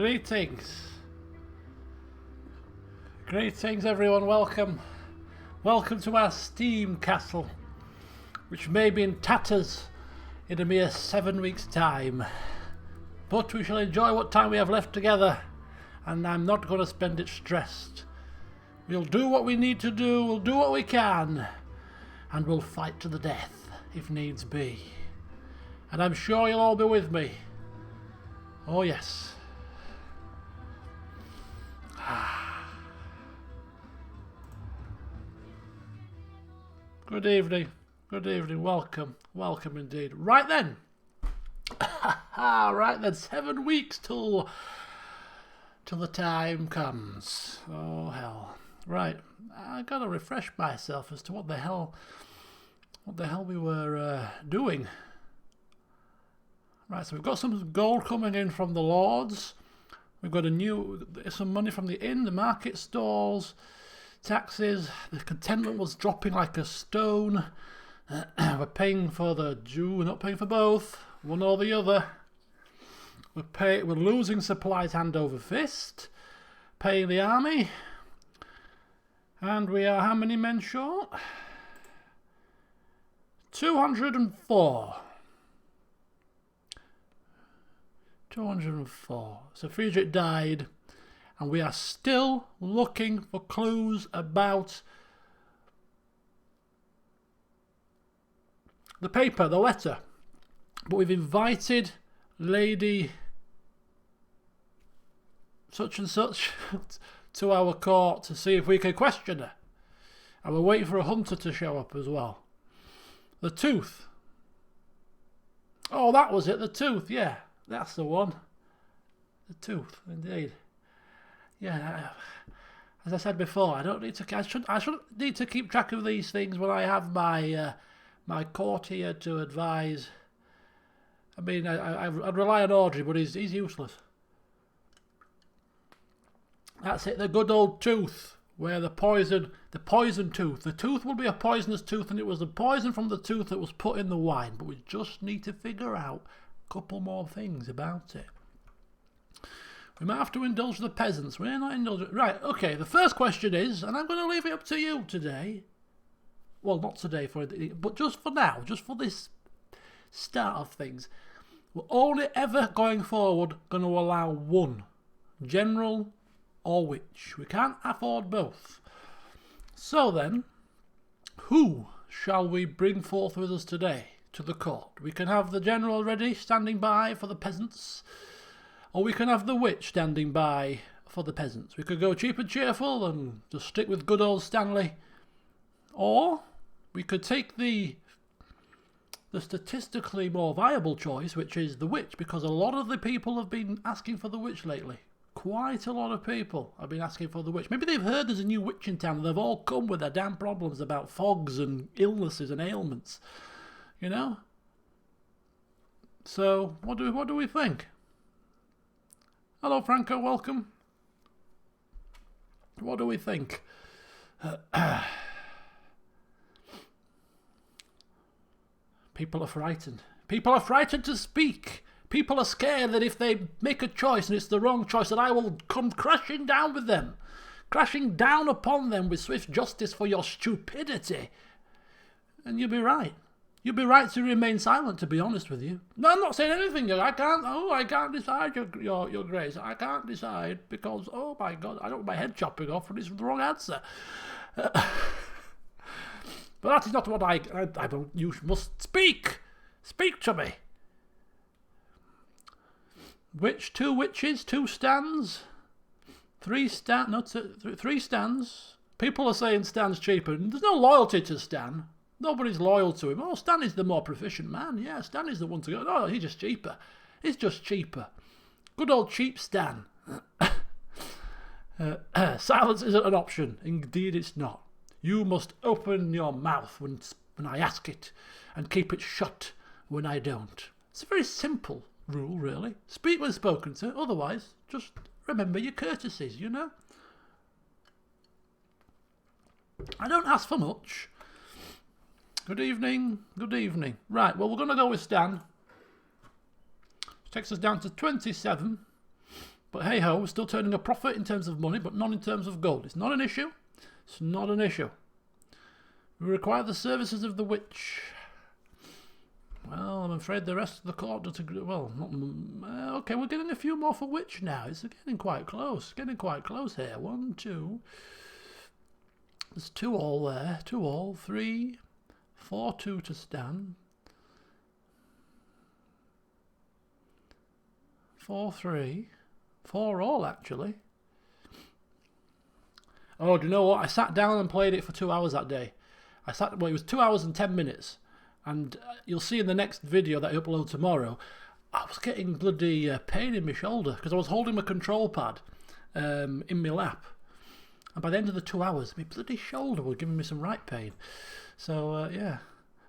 Greetings. Greetings everyone, welcome. Welcome to our steam castle, which may be in tatters in a mere 7 weeks' time. But we shall enjoy what time we have left together, and I'm not going to spend it stressed. We'll do what we need to do, we'll do what we can, and we'll fight to the death, if needs be. And I'm sure you'll all be with me. Oh yes. Good evening, welcome indeed. Right then, 7 weeks till the time comes. Oh hell. Right, I gotta refresh myself as to what the hell we were doing. Right, so we've got some gold coming in from the lords. We've got some money from the inn, the market stalls, taxes. The contentment was dropping like a stone. We're paying for the Jew, we're not paying for both, one or the other. We're losing supplies hand over fist, paying the army, and we are how many men short? 204. 204. So Friedrich died, and we are still looking for clues about the paper, the letter. But we've invited Lady such and such to our court to see if we can question her. And we're waiting for a hunter to show up as well. The tooth. Oh, that was it, the tooth, yeah. That's the one. The tooth, indeed. Yeah, as I said before, I shouldn't need to keep track of these things when I have my court here to advise. I mean, I'd rely on Audrey, but he's useless. That's it, the good old tooth, where the poison tooth. The tooth will be a poisonous tooth, and it was the poison from the tooth that was put in the wine. But we just need to figure out a couple more things about it. We might have to indulge the peasants. We're not indulging. Right, okay, the first question is, and I'm going to leave it up to you today. Well, not today, but just for now, just for this start of things. We're only ever going forward going to allow one, general or witch. We can't afford both. So then, who shall we bring forth with us today to the court? We can have the general ready, standing by for the peasants, or we can have the witch standing by for the peasants. We could go cheap and cheerful and just stick with good old Stanley, or we could take the statistically more viable choice, which is the witch, because a lot of the people have been asking for the witch lately. Quite a lot of people have been asking for the witch. Maybe they've heard there's a new witch in town and they've all come with their damn problems about fogs and illnesses and ailments. You know? So, what do we think? Hello, Franco, welcome. What do we think? People are frightened. People are frightened to speak. People are scared that if they make a choice and it's the wrong choice, that I will come crashing down with them. Crashing down upon them with swift justice for your stupidity. And you'll be right. You'll be right to remain silent, to be honest with you. No, I'm not saying anything. I can't decide, your Grace. I can't decide because, oh my God, I don't want my head chopping off and it's the wrong answer. But that is not what I don't. You must speak. Speak to me. Which 2 witches, 2 stands, 3 stands. No, 3 stands. People are saying Stan's cheaper. There's no loyalty to Stan. Nobody's loyal to him. Oh, Stan is the more proficient man. Yeah, Stan is the one to go. No, he's just cheaper. He's just cheaper. Good old cheap Stan. Silence isn't an option. Indeed, it's not. You must open your mouth when I ask it, and keep it shut when I don't. It's a very simple rule, really. Speak when spoken to. Otherwise, just remember your courtesies, you know. I don't ask for much. Good evening. Good evening. Right, well, we're going to go with Stan. Which takes us down to 27. But hey ho, we're still turning a profit in terms of money, but not in terms of gold. It's not an issue. It's not an issue. We require the services of the witch. Well, I'm afraid the rest of the court doesn't agree. Well, not, okay, we're getting a few more for witch now. It's getting quite close. Getting quite close here. 1, 2. There's 2 all there. 2 all. 3, 4, 2 to Stan. 4, 3. 4 all, actually. Oh, do you know what? I sat down and played it for 2 hours that day. Well, it was 2 hours and 10 minutes. And you'll see in the next video that I upload tomorrow, I was getting bloody pain in my shoulder because I was holding my control pad in my lap. And by the end of the 2 hours, my bloody shoulder was giving me some right pain. So, yeah,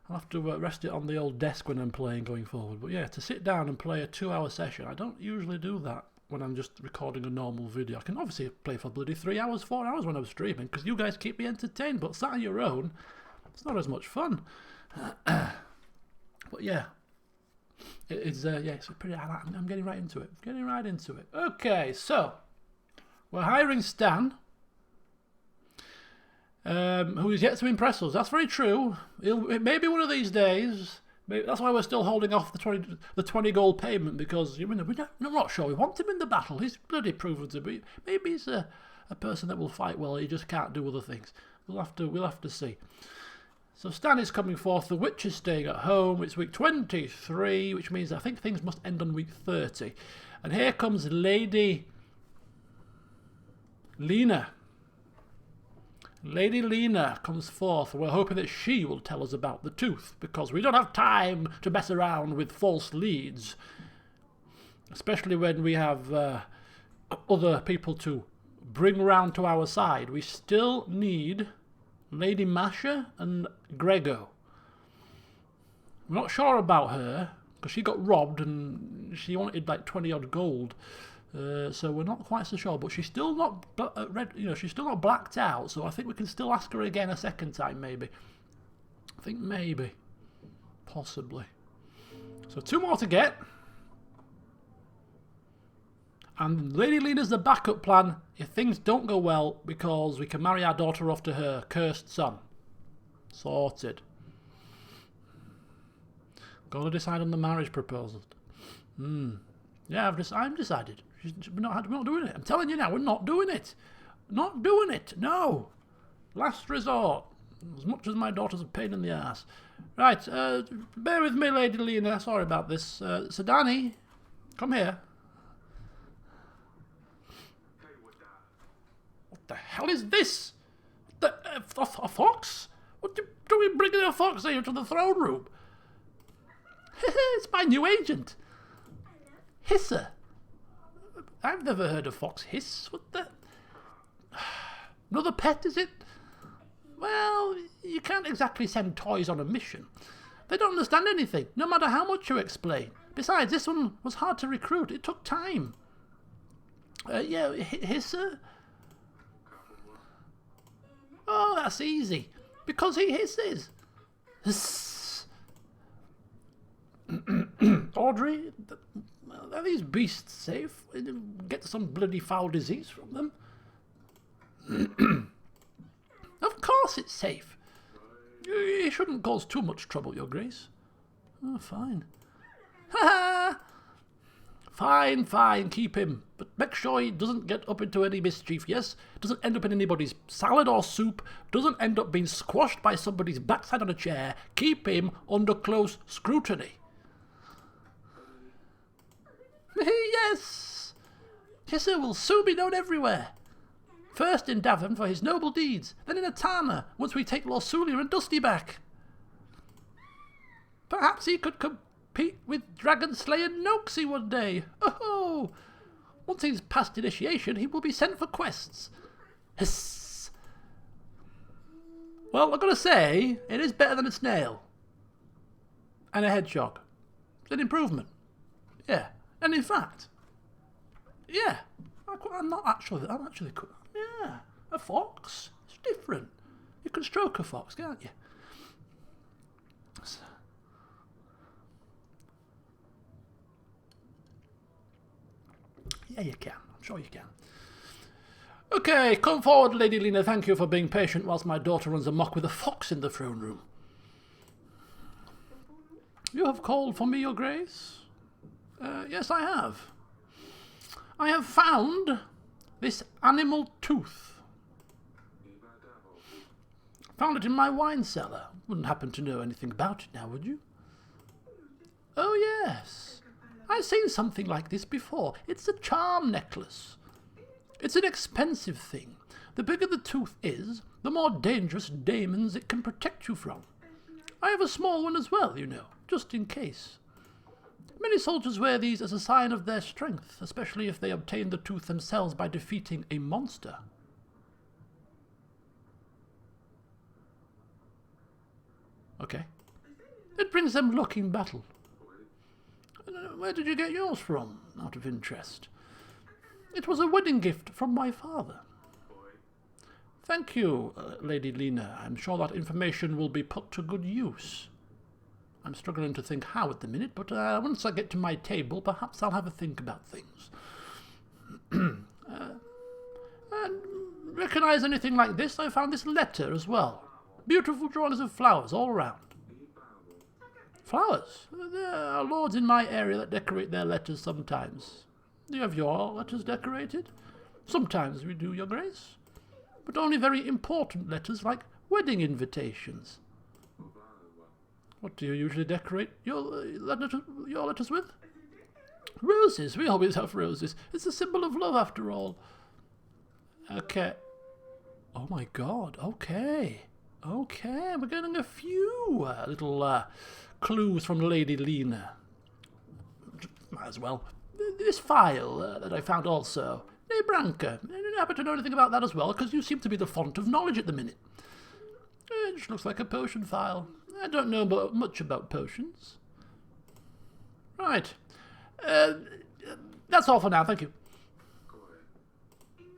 I'll have to rest it on the old desk when I'm playing going forward. But yeah, to sit down and play a 2-hour session, I don't usually do that when I'm just recording a normal video. I can obviously play for bloody 3 hours, 4 hours when I'm streaming because you guys keep me entertained. But sat on your own, it's not as much fun. But yeah, it's pretty. I'm getting right into it. Okay, so we're hiring Stan, who is yet to impress us. That's very true. It may be one of these days. That's why we're still holding off the 20 gold payment because we're not sure we want him in the battle. He's bloody proven to be. Maybe he's a person that will fight well. He just can't do other things. We'll have to see. So Stan is coming forth, the witch is staying at home, it's week 23, which means I think things must end on week 30. And here comes Lady Lena. Lady Lena comes forth, we're hoping that she will tell us about the tooth, because we don't have time to mess around with false leads. Especially when we have other people to bring round to our side. We still need Lady Masha and Grego. I'm not sure about her because she got robbed and she wanted like 20 odd gold. So we're not quite so sure, but she's still not she's still not blacked out. So I think we can still ask her again a second time, maybe. I think maybe, possibly. So 2 more to get. And Lady Lena's the backup plan if things don't go well, because we can marry our daughter off to her cursed son. Sorted. Got to decide on the marriage proposal. Yeah, I'm decided. We're not doing it. I'm telling you now, we're not doing it. Not doing it. No. Last resort. As much as my daughter's a pain in the ass. Right, bear with me, Lady Lena. Sorry about this. Sadani, come here. What the hell is this? A fox? What do we bring a fox here to the throne room? It's my new agent. Hisser. I've never heard a fox hiss. What the? Another pet, is it? Well, you can't exactly send toys on a mission. They don't understand anything, no matter how much you explain. Besides, this one was hard to recruit. It took time. Yeah, Hisser? Oh, that's easy. Because he hisses. Hiss. Audrey, are these beasts safe? Get some bloody foul disease from them? Of course it's safe. You shouldn't cause too much trouble, Your Grace. Oh, fine. Ha ha! Fine, fine, keep him. But make sure he doesn't get up into any mischief, yes? Doesn't end up in anybody's salad or soup. Doesn't end up being squashed by somebody's backside on a chair. Keep him under close scrutiny. Yes! Hisser will soon be known everywhere. First in Davern for his noble deeds, then in Atana, once we take Lorsulia and Dusty back. Perhaps he could compete with Dragon Slayer Noxie one day. Oh! Once he's passed initiation, he will be sent for quests. Hiss! Well, I've got to say, it is better than a snail. And a hedgehog. It's an improvement. Yeah. And in fact, yeah, I'm actually, yeah, a fox. It's different. You can stroke a fox, can't you? Yeah, you can. Sure you can. Okay, come forward, Lady Lena. Thank you for being patient whilst my daughter runs amok with a fox in the throne room. You have called for me, Your Grace? Yes, I have. I have found this animal tooth. Found it in my wine cellar. Wouldn't happen to know anything about it now, would you? Oh, yes. I've seen something like this before. It's a charm necklace. It's an expensive thing. The bigger the tooth is, the more dangerous demons it can protect you from. I have a small one as well, you know, just in case. Many soldiers wear these as a sign of their strength, especially if they obtain the tooth themselves by defeating a monster. Okay. It brings them luck in battle. Where did you get yours from, out of interest? It was a wedding gift from my father. Thank you, Lady Lena. I'm sure that information will be put to good use. I'm struggling to think how at the minute, but once I get to my table, perhaps I'll have a think about things. Recognize anything like this? I found this letter as well. Beautiful drawings of flowers all around. Flowers? There are lords in my area that decorate their letters sometimes. Do you have your letters decorated? Sometimes we do, Your Grace. But only very important letters like wedding invitations. What do you usually decorate your letters with? Roses. We always have roses. It's a symbol of love after all. Okay. Oh my God. Okay. Okay. We're getting a few little clues from Lady Lena. Might as well. This file that I found also. Hey, Branca, you happen to know anything about that as well? Because you seem to be the font of knowledge at the minute. It just looks like a potion file. I don't know much about potions. Right. That's all for now, thank you.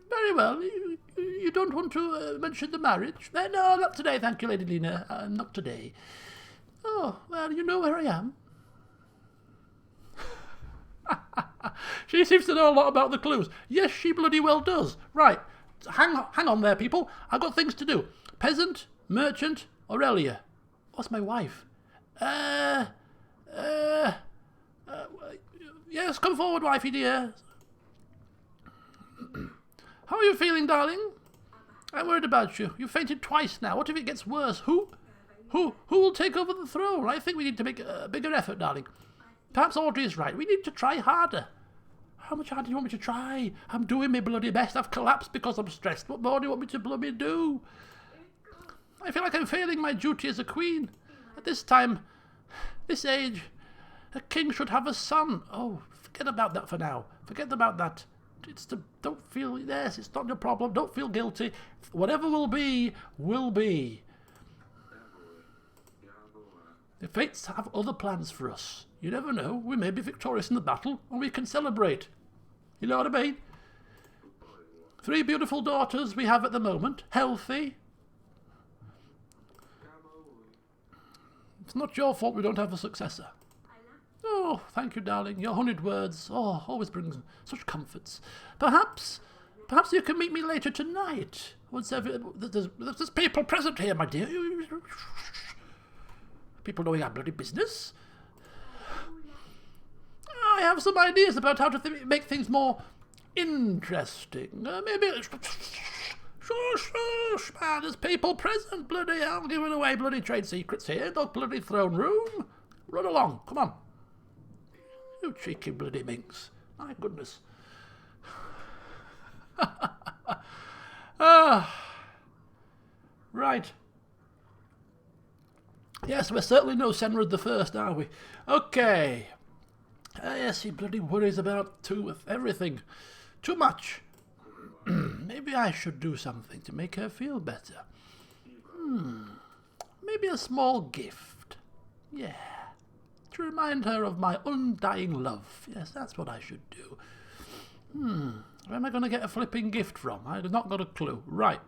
Very well. You don't want to mention the marriage? No, not today, thank you, Lady Lena. Not today. Oh, well, you know where I am. She seems to know a lot about the clues. Yes, she bloody well does. Right, hang on there, people. I've got things to do. Peasant, merchant, Aurelia. What's my wife? Yes, come forward, wifey dear. How are you feeling, darling? I'm worried about you. You fainted twice now. What if it gets worse? Who will take over the throne? I think we need to make a bigger effort, darling. Perhaps Audrey is right. We need to try harder. How much harder do you want me to try? I'm doing my bloody best. I've collapsed because I'm stressed. What more do you want me to bloody do? I feel like I'm failing my duty as a queen. At this time, this age, a king should have a son. Oh, forget about that for now. Forget about that. Don't feel, yes, it's not your problem. Don't feel guilty. Whatever will be, will be. The fates have other plans for us. You never know. We may be victorious in the battle, and we can celebrate. You know what I mean? 3 beautiful daughters we have at the moment. Healthy. It's not your fault we don't have a successor. Oh, thank you, darling. Your honeyed words, always brings such comforts. Perhaps you can meet me later tonight. There's people present here, my dear. People knowing our bloody business. I have some ideas about how to make things more interesting. Maybe... Shush, man, there's people present, bloody hell, giving away bloody trade secrets here, the bloody throne room. Run along, come on. You cheeky bloody minx. My goodness. Right. Yes, we're certainly no Senrad the First, are we? Okay. Yes, he bloody worries about everything. Too much. Maybe I should do something to make her feel better. Maybe a small gift. Yeah. To remind her of my undying love. Yes, that's what I should do. Where am I going to get a flipping gift from? I've not got a clue. Right.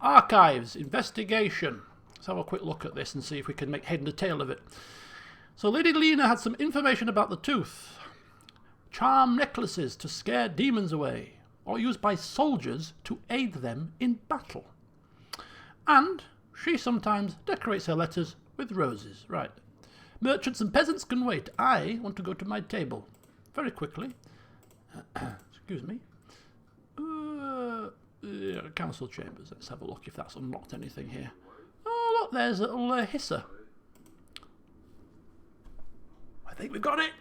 Archives. Investigation. Let's have a quick look at this and see if we can make head and tail of it. So Lady Lena had some information about the tooth. Charm necklaces to scare demons away. or used by soldiers to aid them in battle. And she sometimes decorates her letters with roses. Right. Merchants and peasants can wait. I want to go to my table. Very quickly. Excuse me. Council chambers. Let's have a look if that's unlocked anything here. Oh, look, there's a little hisser. I think we've got it.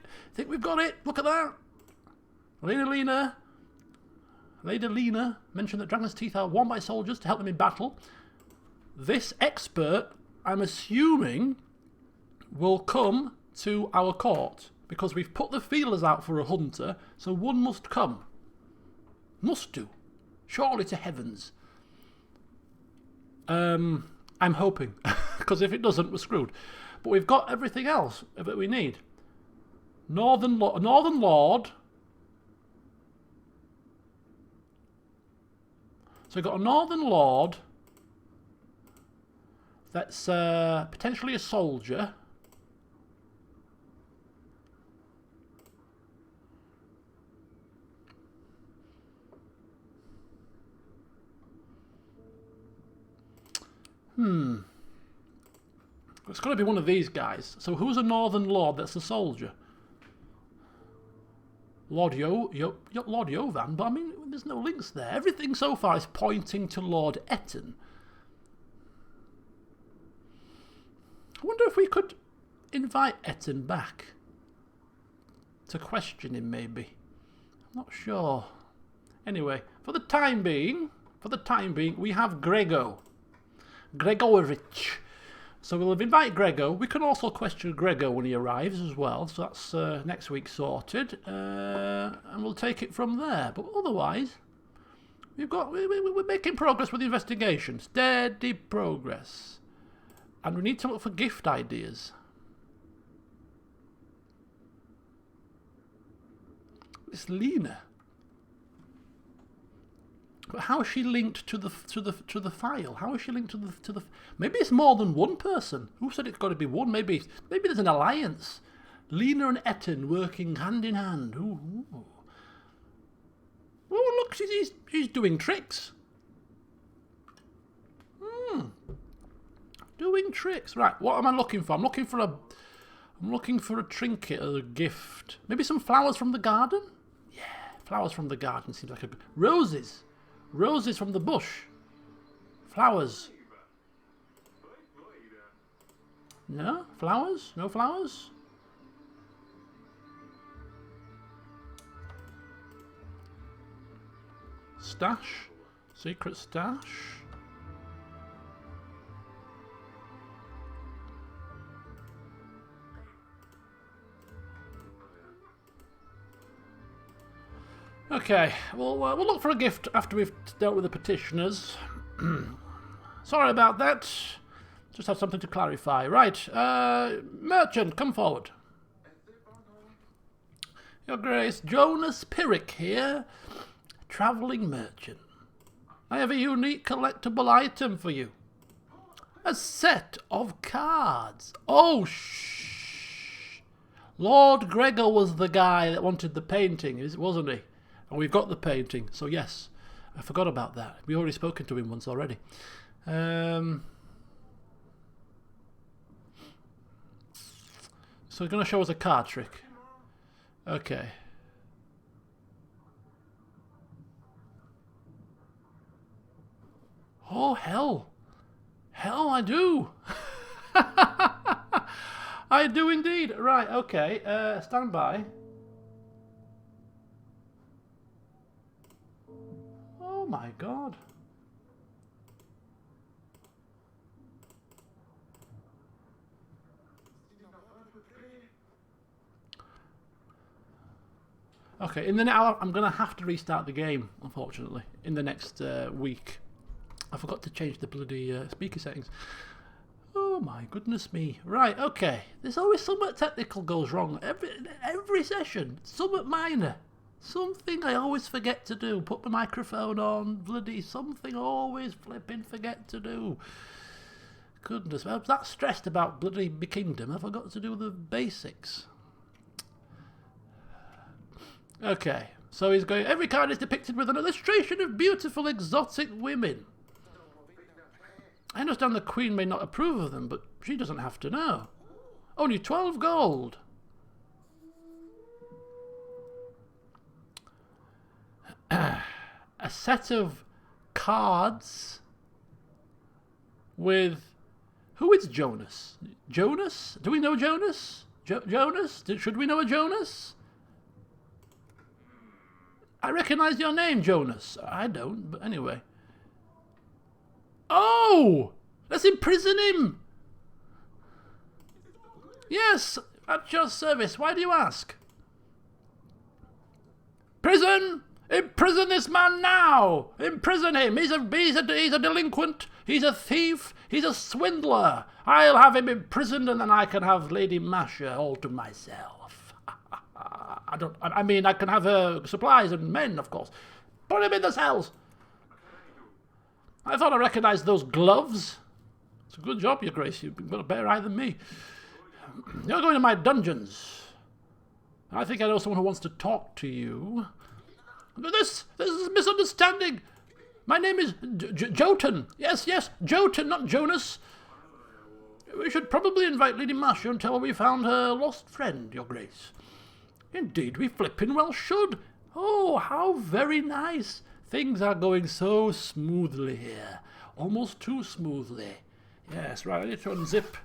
Look at that. Lady Lena mentioned that dragon's teeth are worn by soldiers to help them in battle. This expert, I'm assuming, will come to our court because we've put the feelers out for a hunter, so one must come. Must do. Surely to heavens. I'm hoping, because if it doesn't, we're screwed. But we've got everything else that we need. Northern Lord. So we've got a Northern Lord that's potentially a soldier. It's got to be one of these guys. So who's a Northern Lord that's a soldier? Lord Yovan, but I mean, there's no links there. Everything so far is pointing to Lord Etten. I wonder if we could invite Etten back to question him, maybe. I'm not sure. Anyway, for the time being, we have Gregorich. So we'll invite Gregor. We can also question Gregor when he arrives as well. So that's next week sorted. And we'll take it from there. But otherwise, we're making progress with the investigation. Steady progress. And we need to look for gift ideas. It's Lena. But how is she linked to the file? How is she linked to the? Maybe it's more than one person. Who said it's got to be one? Maybe there's an alliance. Lena and Etten working hand in hand. Ooh. Oh look, she's doing tricks. Doing tricks. Right. What am I looking for? I'm looking for a trinket or a gift. Maybe some flowers from the garden. Yeah, flowers from the garden seems like a roses. Roses from the bush. Flowers. No? Flowers? No flowers? Stash. Secret stash. Okay, we'll look for a gift after we've dealt with the petitioners. Sorry about that. Just have something to clarify. Right, merchant, come forward. Your Grace, Jonas Pyrrhic here, travelling merchant. I have a unique collectible item for you. A set of cards. Oh, shh. Lord Gregor was the guy that wanted the painting, wasn't he? And we've got the painting, so yes. I forgot about that. We already spoken to him once already. So he's going to show us a card trick. Okay. Oh, hell. Hell, I do. I do indeed. Right, okay. Stand by. Oh my God. Okay, in the next hour, I'm going to have to restart the game, unfortunately, in the next week. I forgot to change the bloody speaker settings. Oh my goodness me. Right, okay. There's always something technical goes wrong. Every session, something minor. Something I always forget to do. Put my microphone on. Bloody something I always flipping forget to do. Goodness, I was that stressed about bloody my kingdom. I forgot to do the basics. Okay, So he's going, every card is depicted with an illustration of beautiful exotic women. I understand the Queen may not approve of them, but she doesn't have to know. Only 12 gold. A set of cards with... Who is Jonas? Jonas? Do we know Jonas? Jonas? Should we know a Jonas? I recognise your name, Jonas. I don't, but anyway. Oh! Let's imprison him! Yes, at your service. Why do you ask? Prison! Imprison this man now! Imprison him! He's a delinquent. He's a thief. He's a swindler. I'll have him imprisoned, and then I can have Lady Masha all to myself. I mean, I can have her supplies and men, of course. Put him in the cells. I thought I recognised those gloves. It's a good job, Your Grace. You've got a better eye than me. You're going to my dungeons. I think I know someone who wants to talk to you. This is a misunderstanding. My name is Jotun. Yes, Jotun, not Jonas. We should probably invite Lady Masha and tell her we found her lost friend, Your Grace. Indeed, we flippin' well should. Oh, how very nice. Things are going so smoothly here. Almost too smoothly. Yes, right, I need to unzip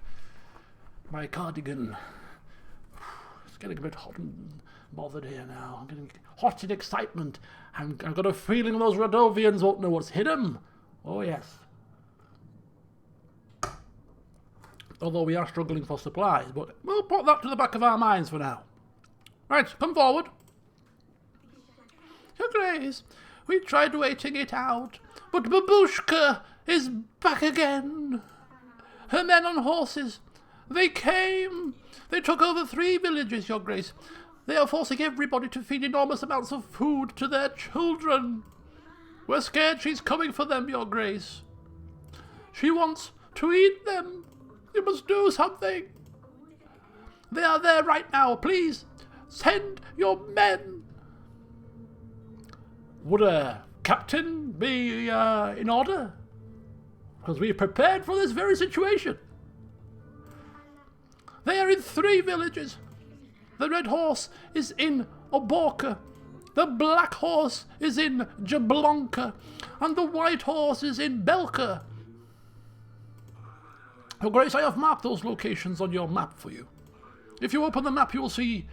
my cardigan. It's getting a bit hot and bothered here now. I'm getting hot in excitement. I've got a feeling those Radovians won't know what's hit 'em. Oh, yes. Although we are struggling for supplies, but we'll put that to the back of our minds for now. Right, come forward. Your Grace, we tried waiting it out, but Babushka is back again. Her men on horses. They came. They took over 3 villages, Your Grace. They are forcing everybody to feed enormous amounts of food to their children. We're scared she's coming for them, Your Grace. She wants to eat them. You must do something. They are there right now. Please, send your men. Would a captain be in order? Because we prepared for this very situation. They are in 3 villages. The red horse is in Oborka. The black horse is in Jablonka. And the white horse is in Belka. Your Grace, I have marked those locations on your map for you. If you open the map, you will see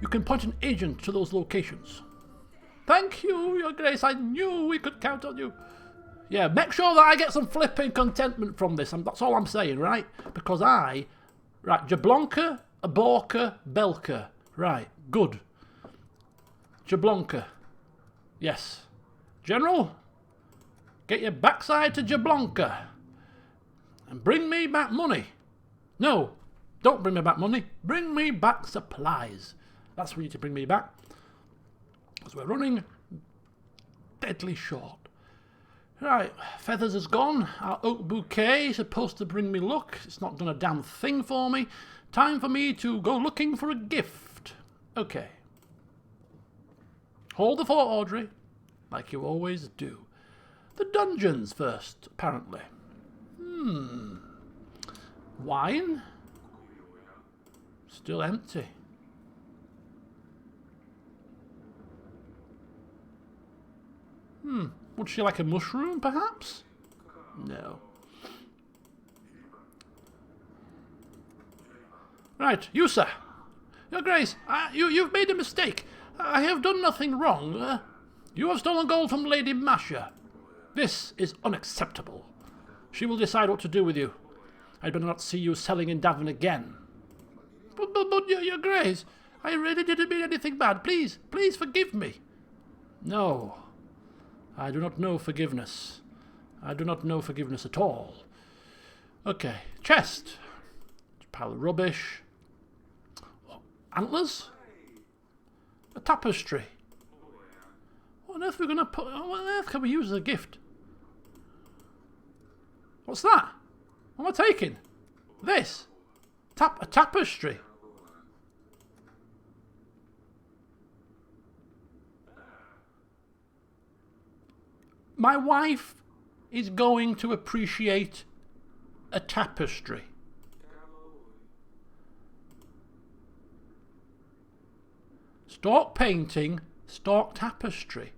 you can point an agent to those locations. Thank you, Your Grace. I knew we could count on you. Yeah, make sure that I get some flipping contentment from this. That's all I'm saying, right? Because right, Jablonka, Aborka, Belka. Right, good. Jablonka. Yes. General, get your backside to Jablonka. And bring me back money. No, don't bring me back money. Bring me back supplies. That's what you need to bring me back. Because we're running deadly short. Right, Feathers is gone. Our oak bouquet is supposed to bring me luck. It's not done a damn thing for me. Time for me to go looking for a gift. Okay. Hold the fort, Audrey. Like you always do. The dungeons first, apparently. Wine? Still empty. Would she like a mushroom, perhaps? No. Right, you, sir. Your Grace, you've made a mistake. I have done nothing wrong. You have stolen gold from Lady Masha. This is unacceptable. She will decide what to do with you. I'd better not see you selling in Davin again. But Your Grace, I really didn't mean anything bad. Please forgive me. No. I do not know forgiveness. I do not know forgiveness at all. Okay, chest. Pile of rubbish. Antlers? A tapestry. What on earth are we going to put? What on earth can we use as a gift? What's that? What am I taking? This. A tapestry. My wife is going to appreciate a tapestry. Stalk painting, stalk tapestry.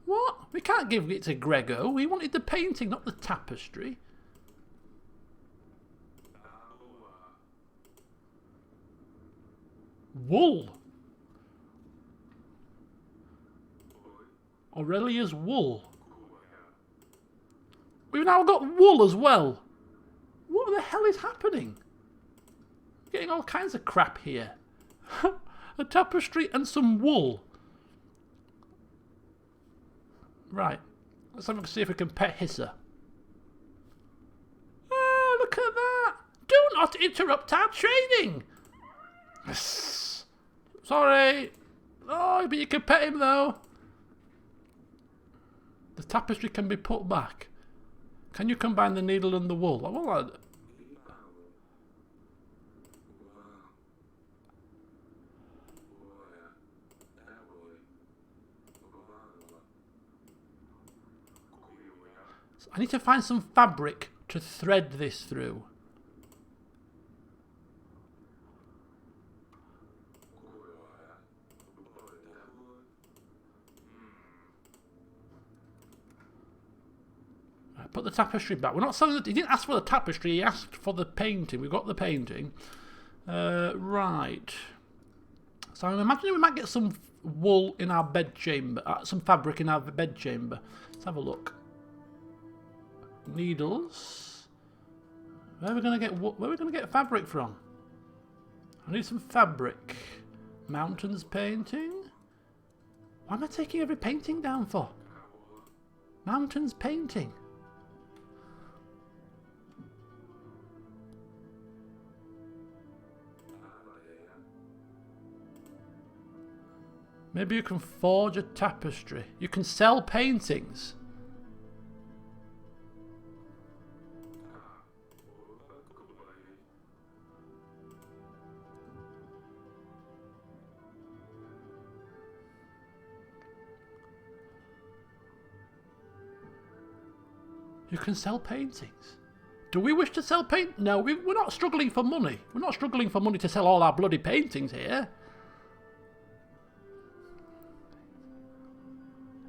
What? We can't give it to Grego. He wanted the painting, not the tapestry. Wool. Aurelia's wool. We've now got wool as well. What the hell is happening? Getting all kinds of crap here. A tapestry and some wool. Right. Let's have a see if we can pet Hissa. Oh, look at that. Do not interrupt our training. Sorry. Oh, but you can pet him though. The tapestry can be put back. Can you combine the needle and the wool? Well, I need to find some fabric to thread this through. Right, put the tapestry back. We're not selling it. He didn't ask for the tapestry. He asked for the painting. We got the painting. Right. So I'm imagining we might get some wool in our bedchamber. Some fabric in our bedchamber. Let's have a look. Needles. Where are we going to get fabric from? I need some fabric. Mountains painting. Why am I taking every painting down for? Mountains painting. Maybe you can forge a tapestry. You can sell paintings. You can sell paintings. Do we wish to sell paint? No, we're not struggling for money. We're not struggling for money to sell all our bloody paintings here.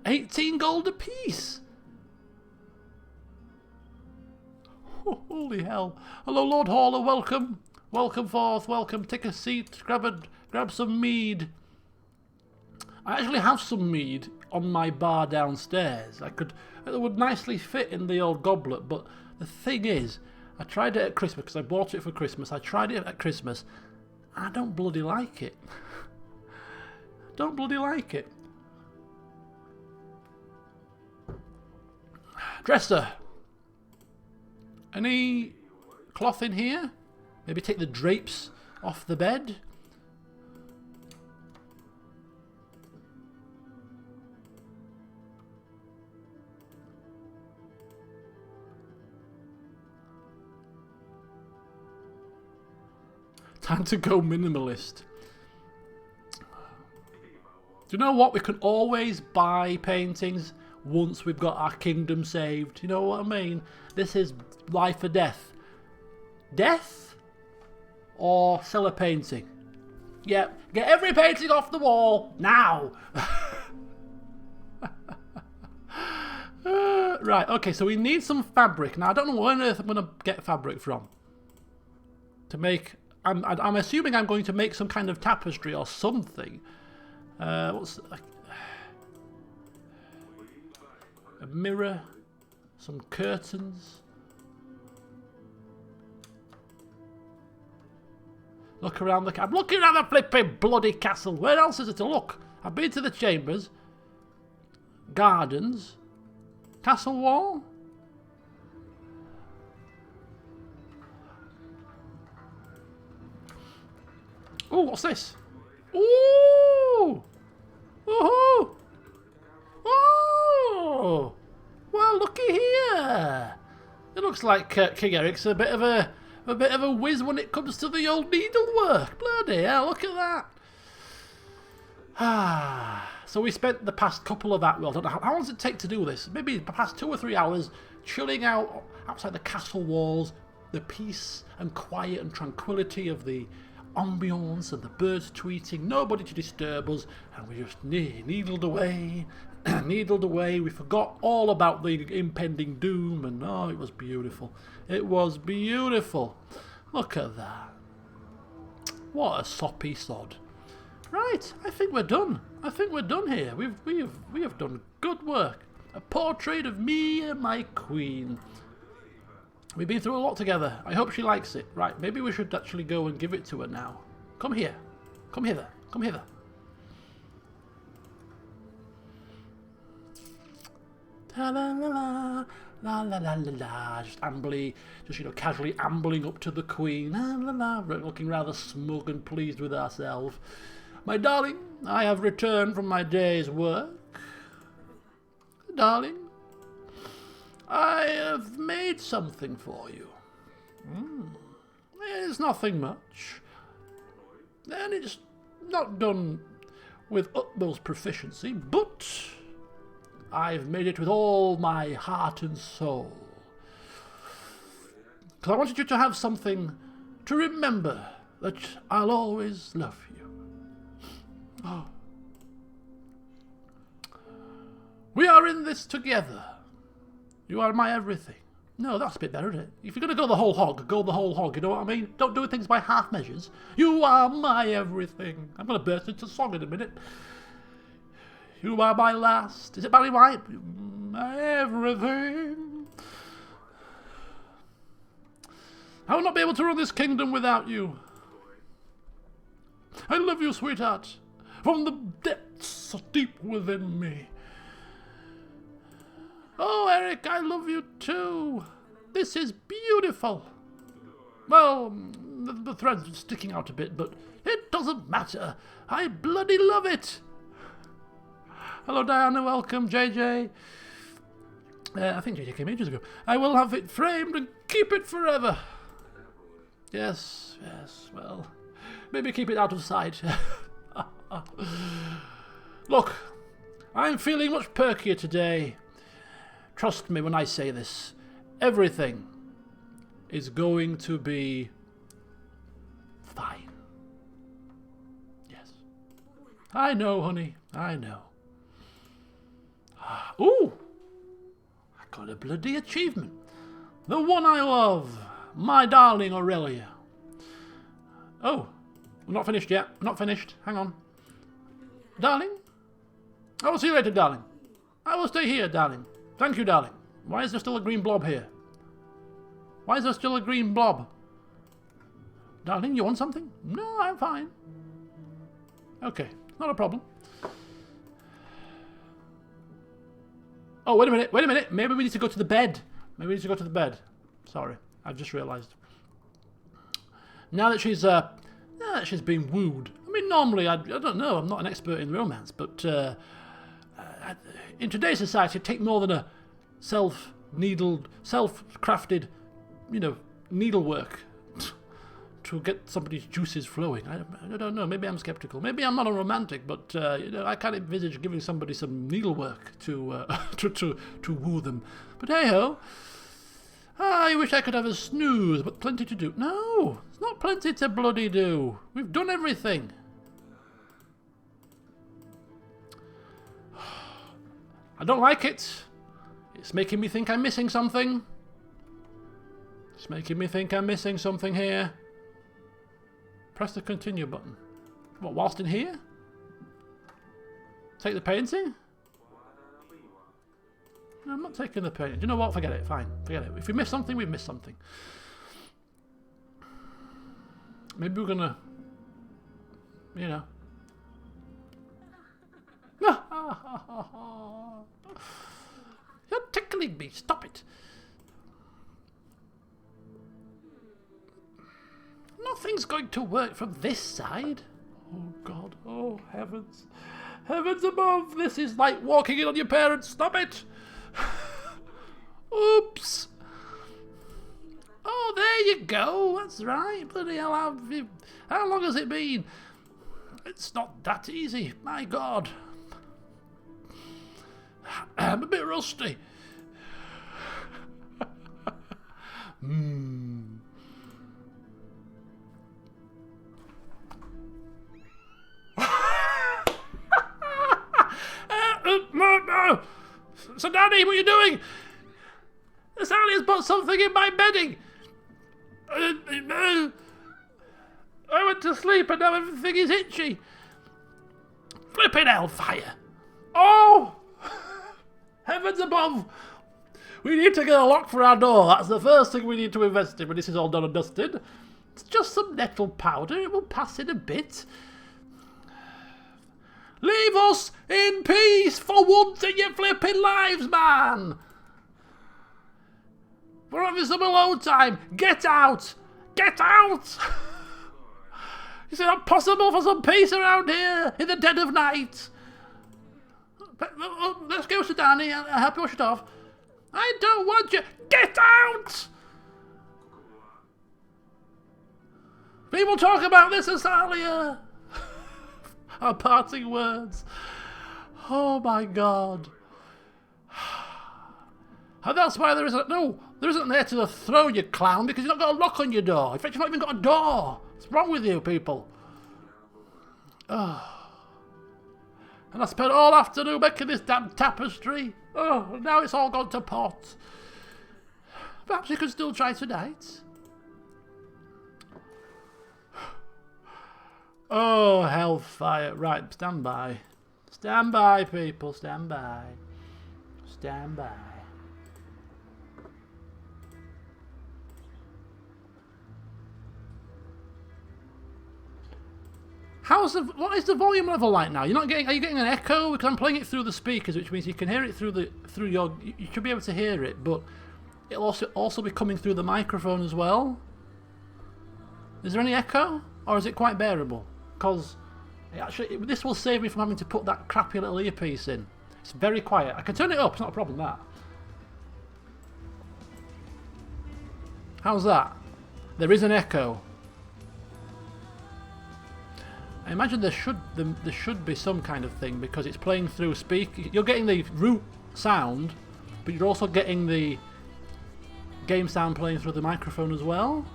18 gold apiece. Oh, holy hell. Hello, Lord Hauler, welcome. Welcome forth, welcome. Take a seat, grab some mead. I actually have some mead on my bar downstairs. It would nicely fit in the old goblet, but the thing is, I tried it at Christmas because I bought it for Christmas. I tried it at Christmas. I don't bloody like it. Don't bloody like it. Dresser. Any cloth in here? Maybe take the drapes off the bed. Time to go minimalist. Do you know what? We can always buy paintings once we've got our kingdom saved. You know what I mean? This is life or death. Death or sell a painting? Yep. Get every painting off the wall now. Right. Okay. So we need some fabric. Now I don't know where on earth I'm going to get fabric from to make. I'm assuming I'm going to make some kind of tapestry or something. What's a mirror, some curtains. Look around I'm looking around the flipping bloody castle. Where else is it to look? I've been to the chambers, gardens, castle wall. Oh, what's this? Ooh! Woohoo! Oh! Well, looky here. It looks like King Eric's a bit of a whiz when it comes to the old needlework. Bloody hell! Look at that. Ah, So we spent the past couple of hours, well, I don't know, how long does it take to do this? Maybe the past 2 or 3 hours chilling out outside the castle walls, the peace and quiet and tranquility of the ambience and the birds tweeting, nobody to disturb us, and we just needled away, needled away. We forgot all about the impending doom, and oh, it was beautiful. It was beautiful. Look at that. What a soppy sod. Right, I think we're done. I think we're done here. We have done good work. A portrait of me and my queen. We've been through a lot together. I hope she likes it. Right, maybe we should actually go and give it to her now. Come here. Come hither. Come hither. La la la la la la la la la. Just casually ambling up to the queen. La la la. Looking rather smug and pleased with ourselves. My darling, I have returned from my day's work. Darling, I have made something for you. It's nothing much. And it's not done with utmost proficiency, but I've made it with all my heart and soul. Because I wanted you to have something to remember that I'll always love you. Oh. We are in this together. You are my everything. No, that's a bit better, isn't it? If you're going to go the whole hog, go the whole hog, you know what I mean? Don't do things by half measures. You are my everything. I'm going to burst into song in a minute. You are my last. Is it Barry White? My everything. I will not be able to run this kingdom without you. I love you, sweetheart, from the depths deep within me. Oh, Eric, I love you too. This is beautiful. Well, the thread's sticking out a bit, but it doesn't matter. I bloody love it. Hello, Diana. Welcome, JJ. I think JJ came ages ago. I will have it framed and keep it forever. Yes, well, maybe keep it out of sight. Look, I'm feeling much perkier today. Trust me when I say this. Everything is going to be fine. Yes. I know, honey. I know. Ooh! I got a bloody achievement. The one I love. My darling Aurelia. Oh. We're not finished yet. We're not finished. Hang on. Darling? I will see you later, darling. I will stay here, darling. Thank you, darling. Why is there still a green blob here? Why is there still a green blob? Darling, you want something? No, I'm fine. Okay, not a problem. Oh, wait a minute. Maybe we need to go to the bed. Sorry, I've just realised. Now that she's been wooed. I mean, normally, I don't know, I'm not an expert in romance, but in today's society, it'd take more than a self-crafted, needlework to get somebody's juices flowing. I don't know. Maybe I'm skeptical. Maybe I'm not a romantic, but I can't envisage giving somebody some needlework to woo them. But hey ho, I wish I could have a snooze, but plenty to do. No, it's not plenty to bloody do. We've done everything. I don't like it. It's making me think I'm missing something. It's making me think I'm missing something here. Press the continue button. What, whilst in here? Take the painting? No, I'm not taking the painting. Do you know what? Forget it. Fine. Forget it. If we miss something, we've missed something. Maybe we're gonna... You're tickling me. Stop it. Nothing's going to work from this side. Oh, God. Oh, heavens. Heavens above. This is like walking in on your parents. Stop it. Oops. Oh, there you go. That's right. Bloody hell. How long has it been? It's not that easy. My God. I'm a bit rusty. So, Danny, what are you doing? Sally has put something in my bedding. I went to sleep and now everything is itchy. Flipadelphia. Oh! Heavens above! We need to get a lock for our door. That's the first thing we need to invest in when this is all done and dusted. It's just some nettle powder. It will pass in a bit. Leave us in peace for once in your flipping lives, man! We're having some alone time. Get out! Get out! Is it not possible for some peace around here in the dead of night? Let's go to Danny. I'll help you wash it off. I don't want you. Get out! People talk about this, Asalia. Our parting words. Oh my God. And that's why there isn't there to throw, you clown, because you've not got a lock on your door. In fact, you've not even got a door. What's wrong with you people? Oh. And I spent all afternoon making this damn tapestry. Oh, now it's all gone to pot. Perhaps you can still try tonight. Oh, hellfire. Right, stand by. Stand by, people. Stand by. Stand by. What is the volume level like now? Are you getting an echo? Because I'm playing it through the speakers, which means you can hear it through you should be able to hear it, but it'll also be coming through the microphone as well. Is there any echo? Or is it quite bearable? Because this will save me from having to put that crappy little earpiece in. It's very quiet. I can turn it up, it's not a problem, that. How's that? There is an echo. I imagine there should be some kind of thing, because it's playing through you're getting the root sound, but you're also getting the game sound playing through the microphone as well.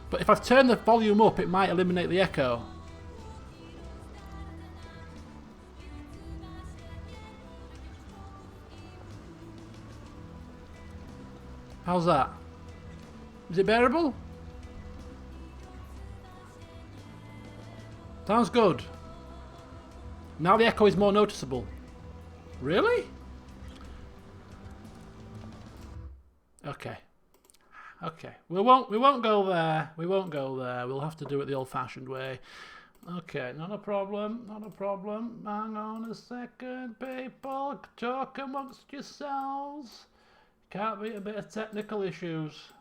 But if I've turned the volume up, it might eliminate the echo. How's that? Is it bearable? Sounds good. Now the echo is more noticeable. Really? Okay. Okay. We won't go there. We won't go there. We'll have to do it the old-fashioned way. Okay, not a problem. Not a problem. Hang on a second, people. Talk amongst yourselves. Can't be a bit of technical issues.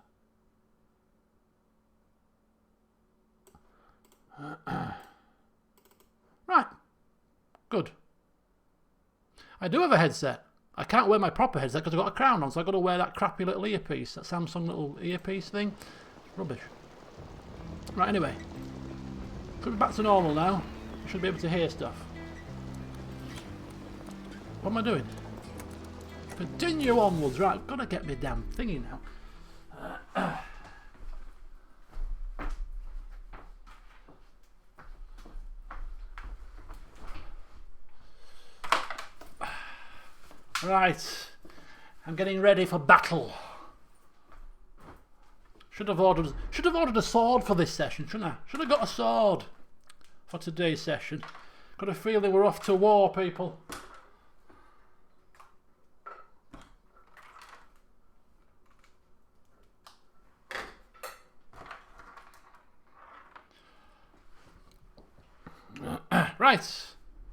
Right. Good. I do have a headset. I can't wear my proper headset because I've got a crown on, so I've got to wear that crappy little earpiece, that Samsung little earpiece thing. Rubbish. Right, anyway. Should be back to normal now. I should be able to hear stuff. What am I doing? Continue onwards. Right, I've got to get my damn thingy now. Right, I'm getting ready for battle. Should have ordered a sword for this session, shouldn't I? Should have got a sword for today's session. Got a feeling we're off to war, people. Right,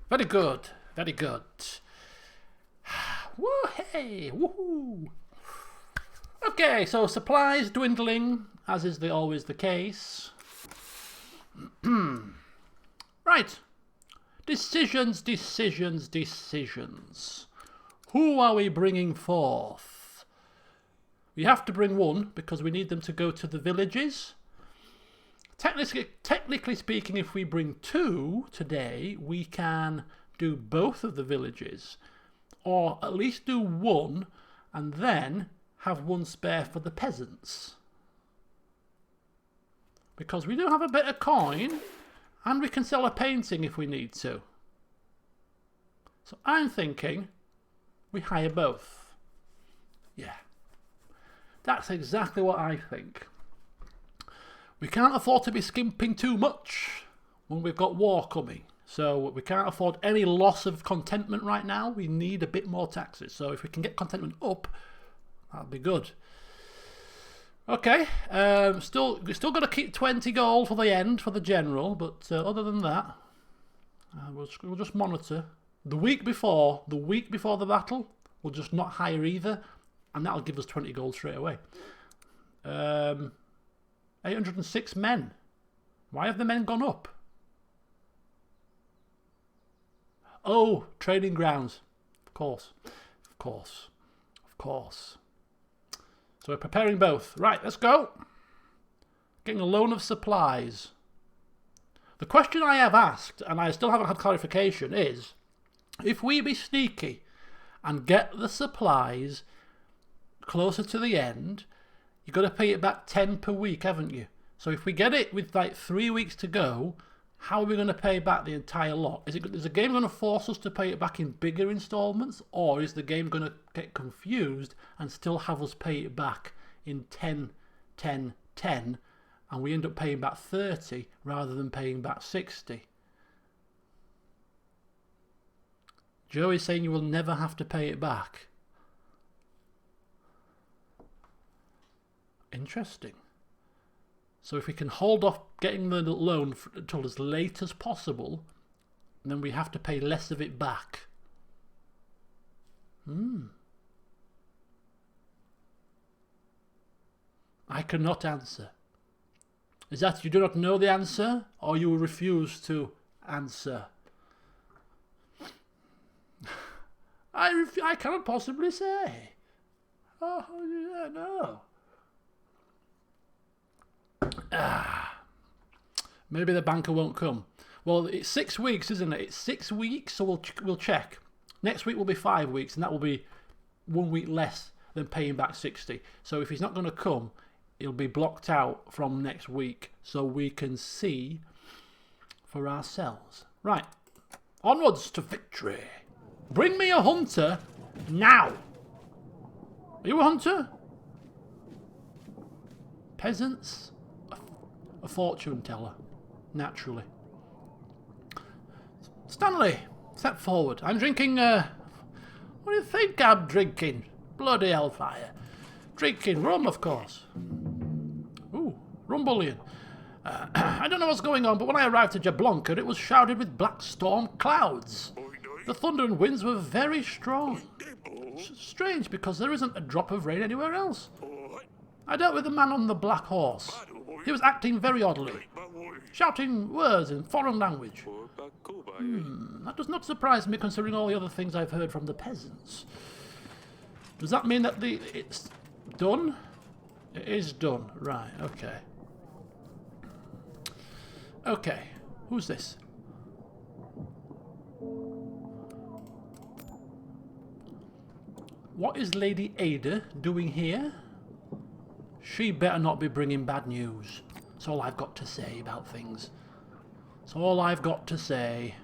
very good, very good. Woo, hey, woohoo! Okay, so supplies dwindling, as is always the case. Right. Decisions, decisions, decisions. Who are we bringing forth? We have to bring one, because we need them to go to the villages. Technically speaking, if we bring two today, we can do both of the villages. Or at least do one and then have one spare for the peasants. Because we do have a bit of coin and we can sell a painting if we need to. So I'm thinking we hire both. Yeah. That's exactly what I think. We can't afford to be skimping too much when we've got war coming. So we can't afford any loss of contentment right now. We need a bit more taxes. So if we can get contentment up, that'd be good. Okay, still got to keep 20 gold for the end, for the general. But other than that, we'll just monitor. The week before the battle, we'll just not hire either. And that'll give us 20 gold straight away. 806 men. Why have the men gone up? Oh, training grounds. Of course. So we're preparing both. Right, let's go. Getting a loan of supplies. The question I have asked, and I still haven't had clarification, is if we be sneaky and get the supplies closer to the end, you've got to pay it back 10 per week, haven't you? So if we get it with like 3 weeks to go, how are we going to pay back the entire lot? Is the game going to force us to pay it back in bigger installments, or is the game going to get confused and still have us pay it back in 10, 10, 10, and we end up paying back 30 rather than paying back 60? Joey's saying you will never have to pay it back. Interesting. So if we can hold off getting the loan until as late as possible, then we have to pay less of it back. I cannot answer. Is that you do not know the answer, or you refuse to answer? I cannot possibly say. Oh, yeah, no. Maybe the banker won't come. Well, it's 6 weeks, isn't it? It's 6 weeks, so we'll check. Next week will be 5 weeks, and that will be 1 week less than paying back 60. So if he's not going to come, it'll be blocked out from next week, so we can see for ourselves. Right, onwards to victory. Bring me a hunter now. Are you a hunter? Peasants? A fortune teller, naturally. Stanley, step forward. I'm drinking, what do you think I'm drinking? Bloody hellfire. Drinking rum, of course. Ooh, rum bullion. I don't know what's going on, but when I arrived at Jablonka, it was shrouded with black storm clouds. The thunder and winds were very strong. Strange, because there isn't a drop of rain anywhere else. I dealt with the man on the black horse. He was acting very oddly, shouting words in foreign language. That does not surprise me, considering all the other things I've heard from the peasants. Does that mean that it's done? It is done. Right, okay. Okay, who's this? What is Lady Ada doing here? She better not be bringing bad news. That's all I've got to say about things. That's all I've got to say.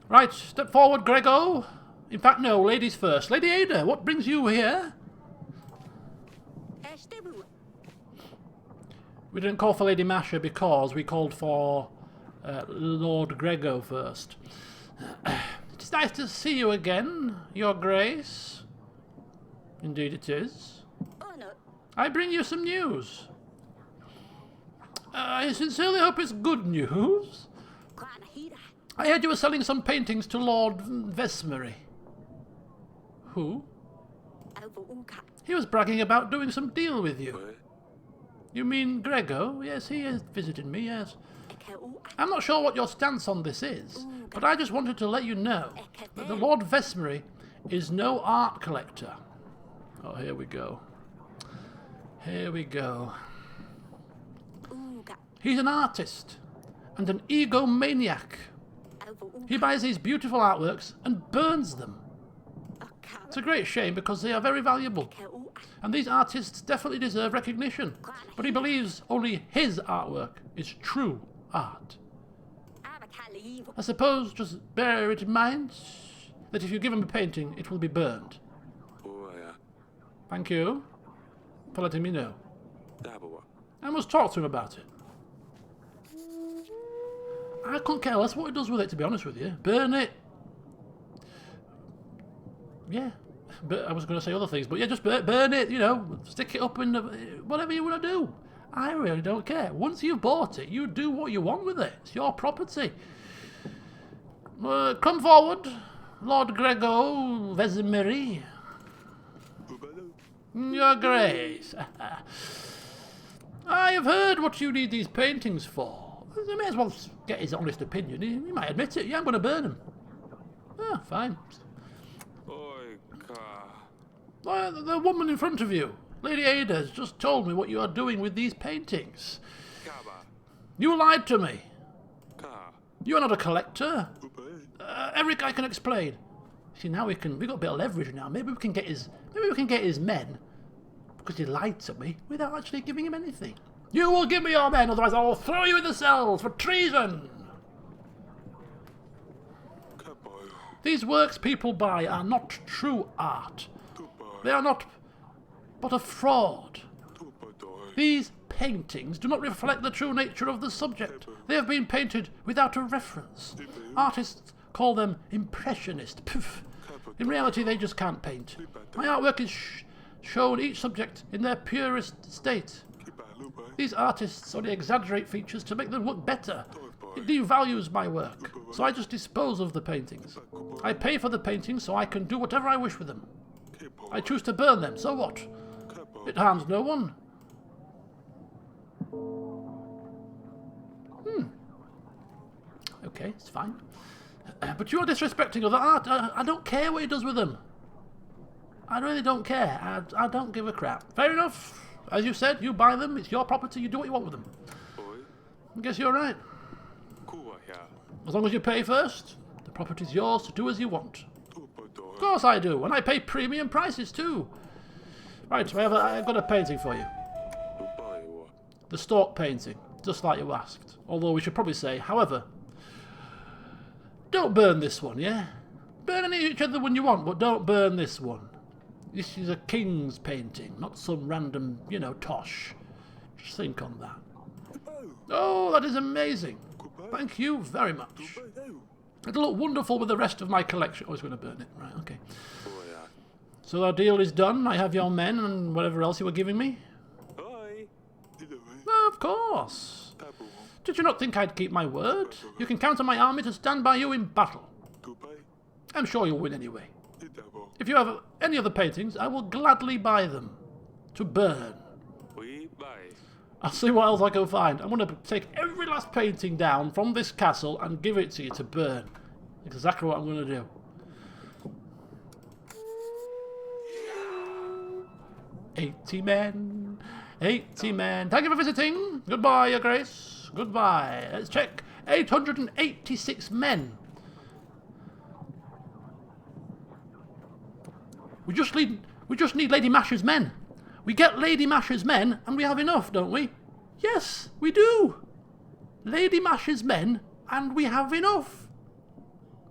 Right, step forward, Grego. In fact, no, ladies first. Lady Ada, what brings you here? We didn't call for Lady Masha because we called for Lord Grego first. It's nice to see you again, Your Grace. Indeed it is. I bring you some news. I sincerely hope it's good news. I heard you were selling some paintings to Lord Vesmery. Who? He was bragging about doing some deal with you. You mean Grego? Yes, he has visited me, yes. I'm not sure what your stance on this is, but I just wanted to let you know that the Lord Vesmery is no art collector. Oh, here we go. Here we go. He's an artist and an egomaniac. He buys these beautiful artworks and burns them. It's a great shame because they are very valuable. And these artists definitely deserve recognition. But he believes only his artwork is true art. I suppose just bear it in mind that if you give him a painting, it will be burned. Thank you for letting me know. I must talk to him about it. I couldn't care less what he does with it, to be honest with you. Burn it. Yeah. But I was going to say other things, but yeah, just burn it, you know, stick it up in the, whatever you want to do. I really don't care. Once you've bought it, you do what you want with it. It's your property. Come forward, Lord Grego Vesemiri. Your Grace. I have heard what you need these paintings for. I may as well get his honest opinion. He might admit it. Yeah, I'm going to burn them. Ah, fine. The woman in front of you, Lady Ada, has just told me what you are doing with these paintings. You lied to me. You are not a collector. Eric, I can explain. See, now we've got a bit of leverage now. Maybe we can get his men, because he lied to me, without actually giving him anything. You will give me your men, otherwise I will throw you in the cells for treason. These works people buy are not true art. They are not but a fraud. These paintings do not reflect the true nature of the subject. They have been painted without a reference. Artists call them impressionist. Poof. In reality, they just can't paint. My artwork is shown each subject in their purest state. These artists only exaggerate features to make them look better. It devalues my work, so I just dispose of the paintings. I pay for the paintings so I can do whatever I wish with them. I choose to burn them, so what? It harms no one. Okay, it's fine. But you're disrespecting other art. I don't care what he does with them. I really don't care. I don't give a crap. Fair enough. As you said, you buy them. It's your property. You do what you want with them. I guess you're right. As long as you pay first, the property's yours to do as you want. Of course I do, and I pay premium prices too. Right, I've got a painting for you. The stork painting, just like you asked. Although we should probably say, however, don't burn this one, yeah? Burn any each other one you want, but don't burn this one. This is a king's painting, not some random, you know, tosh. Just think on that. Oh, that is amazing. Thank you very much. It'll look wonderful with the rest of my collection. Oh, it's going to burn it. Right, okay. So our deal is done. I have your men and whatever else you were giving me. Of course. Did you not think I'd keep my word? You can count on my army to stand by you in battle. I'm sure you'll win anyway. If you have any other paintings, I will gladly buy them. To burn. I'll see what else I can find. I'm going to take every last painting down from this castle and give it to you to burn. Exactly what I'm going to do. "80 men, 80 men. Thank you for visiting. Goodbye, Your Grace. Goodbye. Let's check. 886 men. We just need Lady Masher's men. We get Lady Masher's men, and we have enough, don't we? Yes, we do. Lady Masher's men, and we have enough.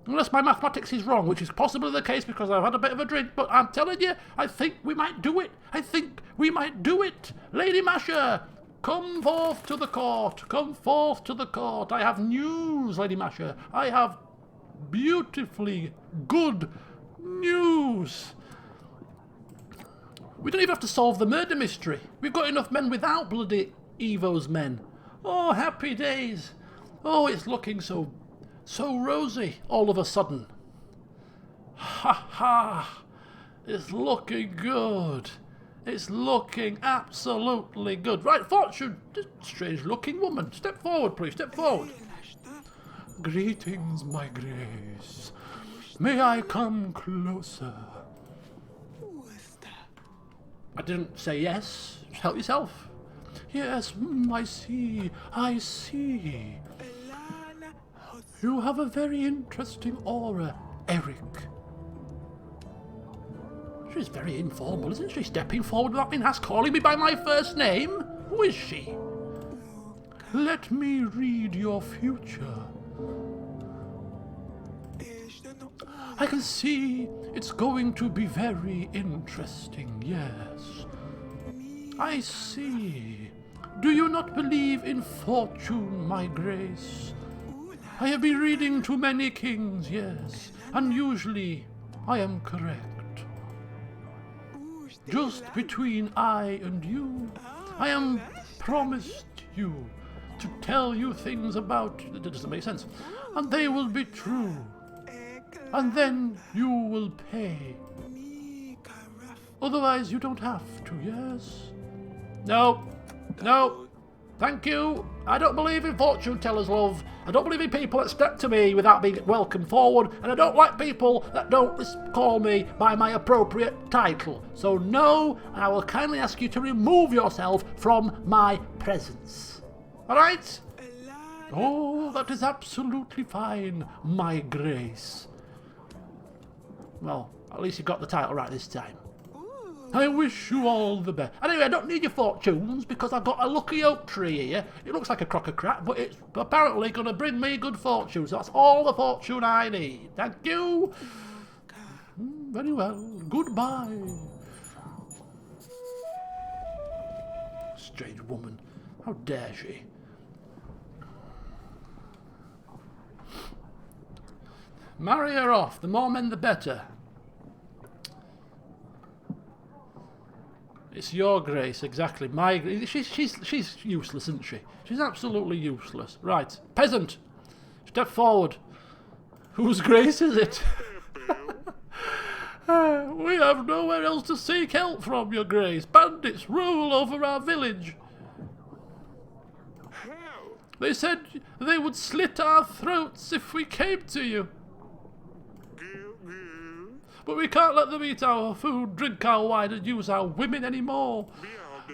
Unless my mathematics is wrong, which is possibly the case because I've had a bit of a drink, but I'm telling you, I think we might do it. I think we might do it. Lady Masher, come forth to the court. Come forth to the court. I have news, Lady Masher. I have beautifully good news. We don't even have to solve the murder mystery. We've got enough men without bloody Evo's men. Oh, happy days. Oh, it's looking so rosy all of a sudden. Ha ha. It's looking good. It's looking absolutely good. Right, Fortune, strange looking woman. Step forward, please. Step forward. Greetings, my grace. May I come closer? I didn't say yes. Just help yourself. Yes, I see. I see. You have a very interesting aura, Eric. She's very informal, isn't she? Stepping forward without being asked, calling me by my first name? Who is she? Let me read your future. I can see it's going to be very interesting, yes. I see. Do you not believe in fortune, my grace? I have been reading too many kings, yes, and usually I am correct. Just between I and you, I am promised you to tell you things about... That doesn't make sense. And they will be true. And then you will pay. Otherwise you don't have to, yes? No. No. Thank you. I don't believe in fortune tellers, love. I don't believe in people that step to me without being welcomed forward, and I don't like people that don't call me by my appropriate title. So no, I will kindly ask you to remove yourself from my presence. Alright? Oh, that is absolutely fine, my grace. Well, at least you got the title right this time. I wish you all the best. Anyway, I don't need your fortunes because I've got a lucky oak tree here. It looks like a crock of crap, but it's apparently going to bring me good fortune. So that's all the fortune I need. Thank you. Very well. Goodbye. Strange woman. How dare she? Marry her off. The more men, the better. It's your grace, exactly. My grace. She's useless, isn't she? She's absolutely useless. Right. Peasant. Step forward. Whose grace is it? We have nowhere else to seek help from, your grace. Bandits rule over our village. They said they would slit our throats if we came to you. But we can't let them eat our food, drink our wine, and use our women anymore.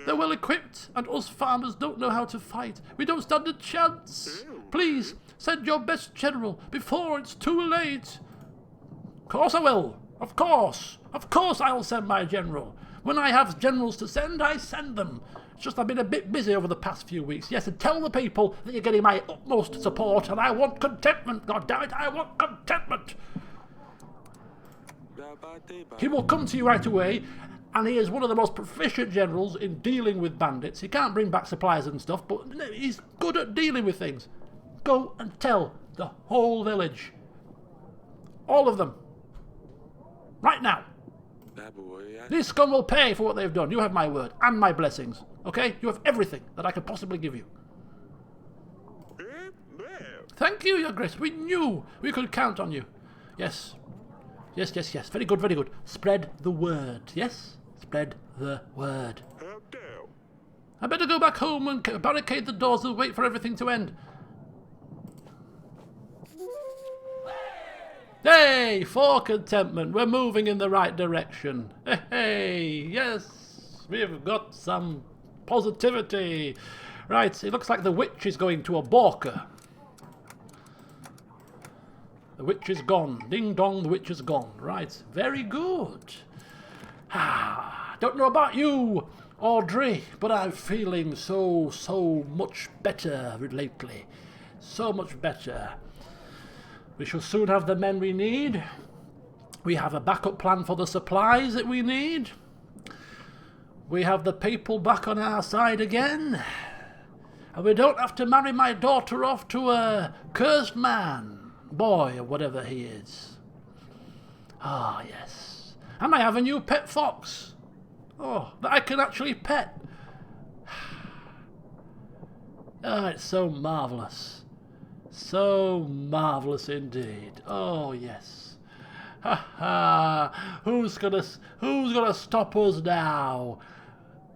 They're well equipped, and us farmers don't know how to fight. We don't stand a chance. Please, send your best general before it's too late. Of course I will. Of course. Of course I'll send my general. When I have generals to send, I send them. It's just I've been a bit busy over the past few weeks. Yes, and tell the people that you're getting my utmost support, and I want contentment. God damn it, I want contentment. He will come to you right away, and he is one of the most proficient generals in dealing with bandits. He can't bring back supplies and stuff, but he's good at dealing with things. Go and tell the whole village. All of them. Right now. This scum will pay for what they've done. You have my word and my blessings. Okay? You have everything that I could possibly give you. Thank you, your grace. We knew we could count on you. Yes. Yes, yes, yes. Very good, very good. Spread the word. Yes? Spread the word. I better go back home and barricade the doors and wait for everything to end. Hey, for contentment. We're moving in the right direction. Hey, yes. We've got some positivity. Right, it looks like the witch is going to a balker. The witch is gone. Ding dong, the witch is gone. Right, very good. Don't know about you, Audrey, but I'm feeling so much better lately. So much better. We shall soon have the men we need. We have a backup plan for the supplies that we need. We have the people back on our side again. And we don't have to marry my daughter off to a cursed man. Boy, or whatever he is. Ah, yes. And I have a new pet fox. Oh, that I can actually pet. Oh, it's so marvellous. So marvellous indeed. Oh, yes. Ha ha. Who's gonna stop us now?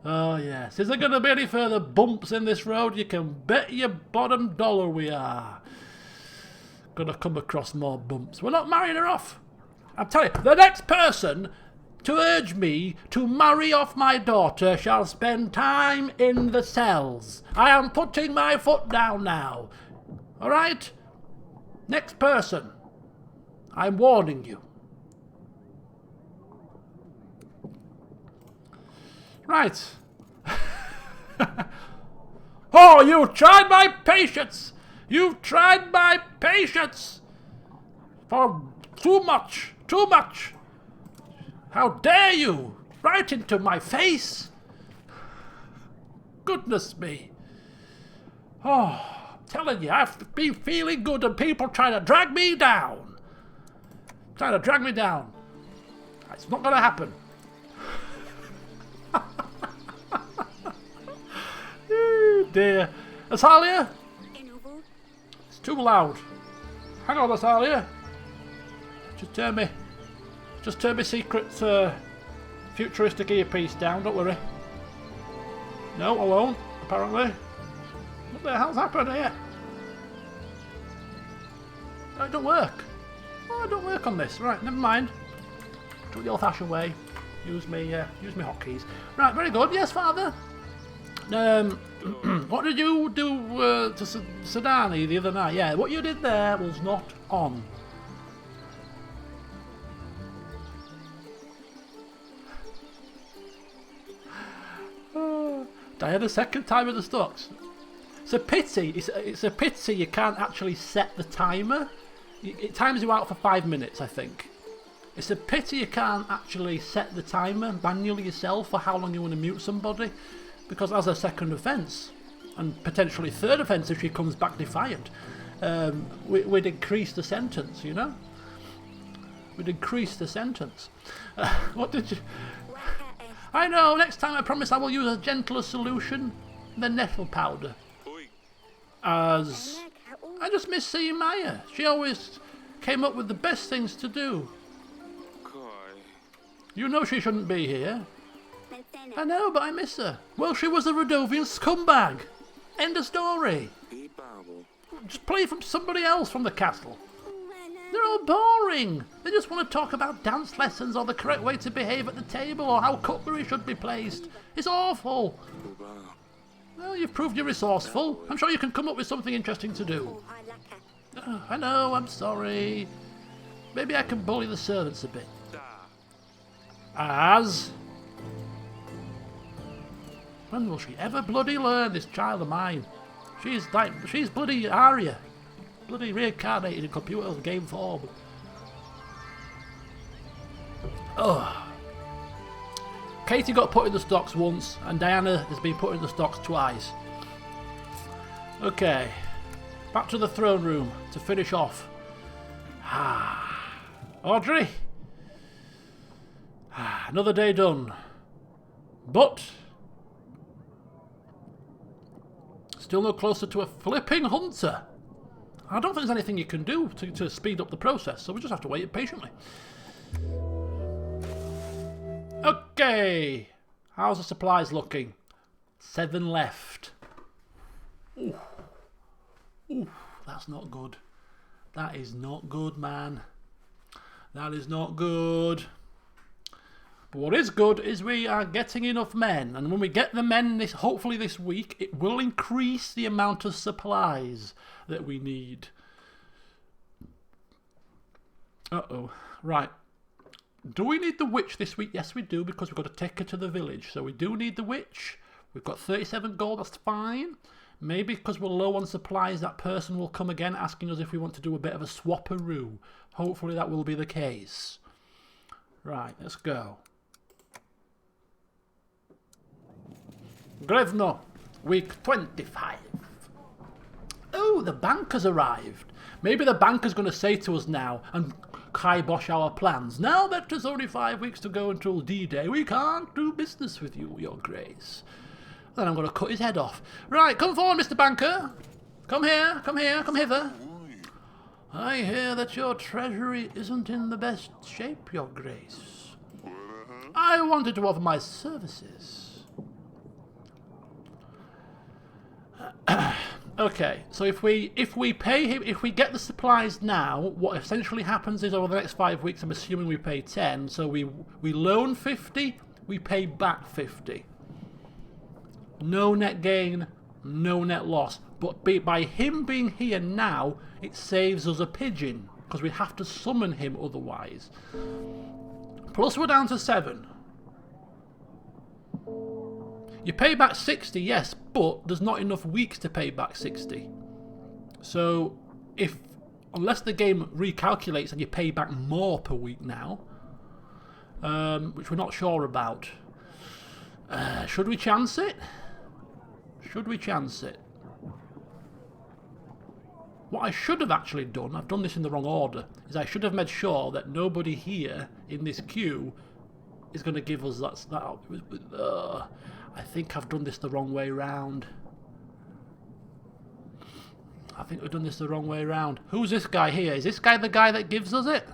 Oh, yes. Is there gonna be any further bumps in this road? You can bet your bottom dollar we are. Gonna come across more bumps. We're not marrying her off. I'm telling you, the next person to urge me to marry off my daughter shall spend time in the cells. I am putting my foot down now. All right? Next person. I'm warning you. Right. Oh, you tried my patience! You've tried my patience! For too much! Too much! How dare you! Right into my face! Goodness me. Oh, I'm telling you, I've been feeling good and people trying to drag me down. Trying to drag me down. It's not going to happen. Oh dear. Asalia? It's too loud. Hang on, Asalia. Just turn me secret futuristic earpiece down, don't worry. No, I won't, apparently. What the hell's happened here? Oh, it don't work. Oh, it don't work on this. Right, never mind. Do it the old-fashioned way. Use me hotkeys. Right, very good. Yes, Father. What did you do to Sedani the other night? Yeah, what you did there was not on. Diana, second time in the stocks. It's a pity. It's a pity you can't actually set the timer. It times you out for 5 minutes, I think. It's a pity you can't actually set the timer manually yourself for how long you want to mute somebody, because as a second offence, and potentially third offence if she comes back defiant, we'd increase the sentence, you know? We'd increase the sentence. What did you... I know, next time I promise I will use a gentler solution than nettle powder. As... I just miss seeing Maya. She always came up with the best things to do. You know she shouldn't be here. I know, but I miss her. Well, she was a Rodovian scumbag. End of story. Just play from somebody else from the castle. They're all boring. They just want to talk about dance lessons or the correct way to behave at the table or how cutlery should be placed. It's awful. Well, you've proved you're resourceful. I'm sure you can come up with something interesting to do. Oh, I know, I'm sorry. Maybe I can bully the servants a bit. As... When will she ever bloody learn, this child of mine? She's bloody Arya. Bloody reincarnated in computer game form. Oh. Katie got put in the stocks once, and Diana has been put in the stocks twice. Okay. Back to the throne room to finish off. Audrey? Another day done. But... still no closer to a flipping hunter. I don't think there's anything you can do to speed up the process, so we just have to wait patiently. Okay. How's the supplies looking? 7 left. Ooh. Ooh, that's not good. That is not good, man. That is not good. But what is good is we are getting enough men, and when we get the men hopefully this week, it will increase the amount of supplies that we need. Uh-oh. Right. Do we need the witch this week? Yes, we do, because we've got to take her to the village. So we do need the witch. We've got 37 gold, that's fine. Maybe because we're low on supplies, that person will come again asking us if we want to do a bit of a swapperoo. Hopefully that will be the case. Right, let's go. Grevno, week 25. Oh, the banker's arrived. Maybe the banker's going to say to us now and kibosh our plans. Now that there's only 5 weeks to go until D-Day, we can't do business with you, Your Grace. Then I'm going to cut his head off. Right, come forward, Mr. Banker. Come here, come hither. I hear that your treasury isn't in the best shape, Your Grace. I wanted to offer my services. Okay, so if we pay him, if we get the supplies now, what essentially happens is over the next 5 weeks, I'm assuming we pay 10, so we loan 50, we pay back 50. No net gain, no net loss. But by him being here now, it saves us a pigeon, because we have to summon him otherwise. Plus we're down to 7. You pay back 60, yes, but there's not enough weeks to pay back 60. So, unless the game recalculates and you pay back more per week now, which we're not sure about, should we chance it? Should we chance it? What I should have actually done, I've done this in the wrong order, is I should have made sure that nobody here in this queue is going to give us that. I think I've done this the wrong way round. I think we've done this the wrong way round. Who's this guy here? Is this guy the guy that gives us it?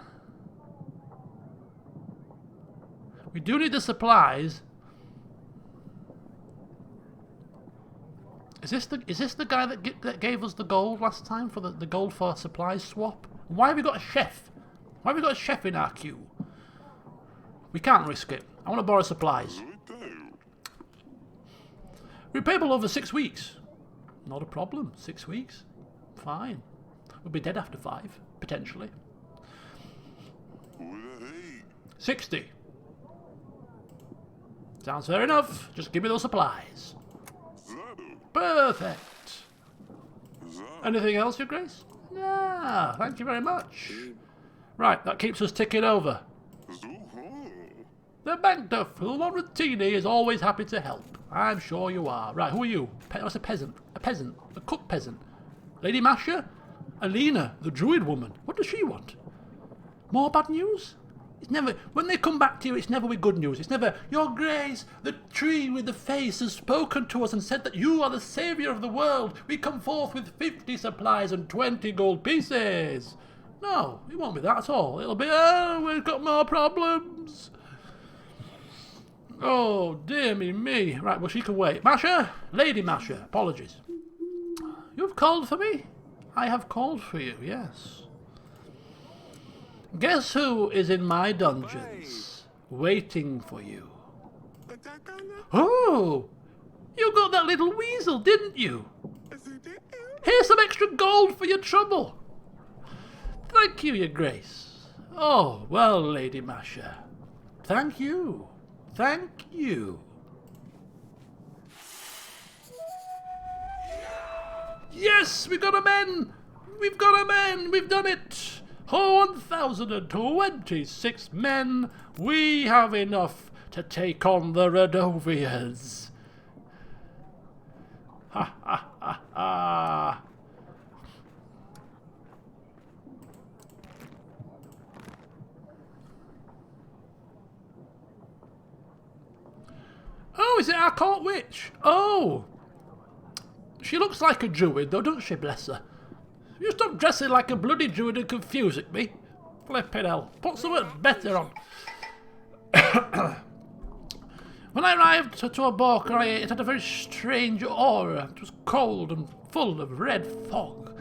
We do need the supplies. Is this the guy that gave us the gold last time for the gold for supplies swap? Why have we got a chef? Why have we got a chef in our queue? We can't risk it. I want to borrow supplies. Repayable over 6 weeks. Not a problem. 6 weeks. Fine. We'll be dead after 5, potentially. 60. Sounds fair enough. Just give me those supplies. Perfect. Anything else, Your Grace? No, thank you very much. Right, that keeps us ticking over. The banker Florentini is always happy to help. I'm sure you are. Right, who are you? What's a peasant? A peasant? A cook peasant? Lady Masha? Alina, the druid woman. What does she want? More bad news? It's never, when they come back to you, it's never with good news. It's never, Your Grace, the tree with the face has spoken to us and said that you are the saviour of the world. We come forth with 50 supplies and 20 gold pieces. No, it won't be that at all. It'll be, oh, we've got more problems. Oh, dear me. Right, well, she can wait. Masha? Lady Masha, apologies. You've called for me? I have called for you, yes. Guess who is in my dungeons, waiting for you? Oh, you got that little weasel, didn't you? Here's some extra gold for your trouble. Thank you, Your Grace. Oh, well, Lady Masha. Thank you. Thank you. Yes, we've got a man. We've got a man. We've done it. 1,026 men. We have enough to take on the Radovians. Ha ha ha ha. Oh, is it our court witch? Oh. She looks like a druid though, doesn't she, bless her? You stop dressing like a bloody druid and confusing me. Flippin' hell. Put something better on. When I arrived to Aborka, it had a very strange aura. It was cold and full of red fog.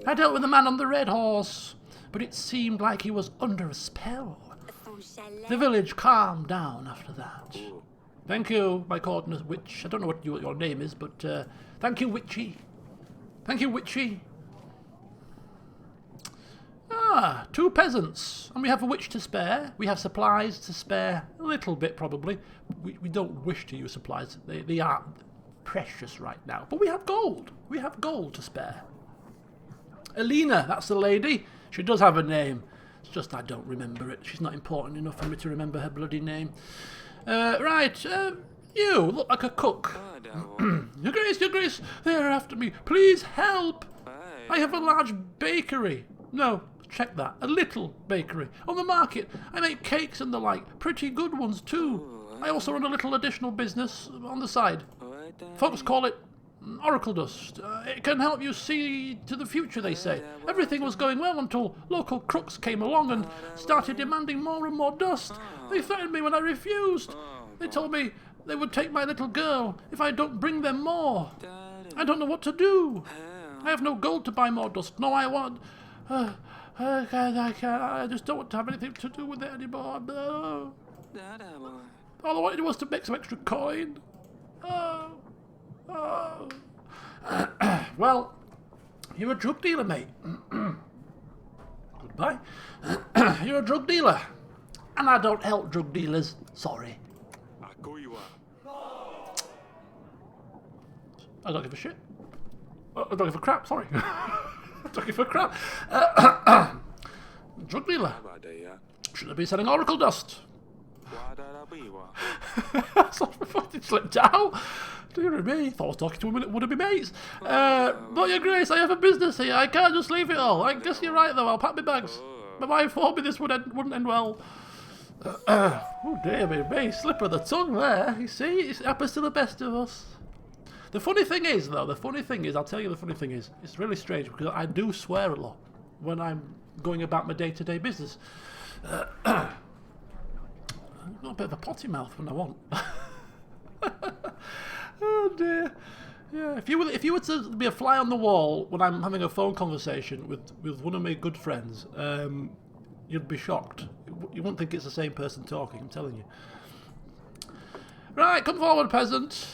I dealt with a man on the red horse, but it seemed like he was under a spell. The village calmed down after that. Thank you, my coordinate witch. I don't know what your name is, but thank you, witchy. Thank you, witchy. Ah, 2 peasants. And we have a witch to spare. We have supplies to spare. A little bit, probably. We don't wish to use supplies. They are precious right now. But we have gold. We have gold to spare. Alina, that's the lady. She does have a name. It's just I don't remember it. She's not important enough for me to remember her bloody name. Right, you look like a cook. Your Grace, they are after me. Please help. I have a large bakery. No, check that. A little bakery. On the market, I make cakes and the like. Pretty good ones, too. I also run a little additional business on the side. Folks call it oracle dust. It can help you see to the future, they say. Everything was going well until local crooks came along and started demanding more and more dust. They threatened me when I refused. They told me they would take my little girl if I don't bring them more. I don't know what to do. I have no gold to buy more dust. No, I want... I just don't want to have anything to do with it anymore. No. All I wanted was to make some extra coin. Well, you're a drug dealer, mate. Goodbye. You're a drug dealer. And I don't help drug dealers. Sorry. I don't give a shit. I don't give a crap, sorry. I don't give a crap. Drug dealer. Should I be selling oracle dust? Sorry, I fucking slipped out. Dear me, thought I was talking to one of my mates. But your grace, I have a business here. I can't just leave it all. I guess you're right though, I'll pack my bags. My wife told me this wouldn't end well. Oh dear me, slip of the tongue there. You see, it happens to the best of us. The funny thing is, though, I'll tell you the funny thing is, it's really strange because I do swear a lot when I'm going about my day-to-day business. I've got a bit of a potty mouth when I want. Oh dear. Yeah, if you were to be a fly on the wall when I'm having a phone conversation with one of my good friends, you'd be shocked. You wouldn't think it's the same person talking, I'm telling you. Right, come forward, peasant.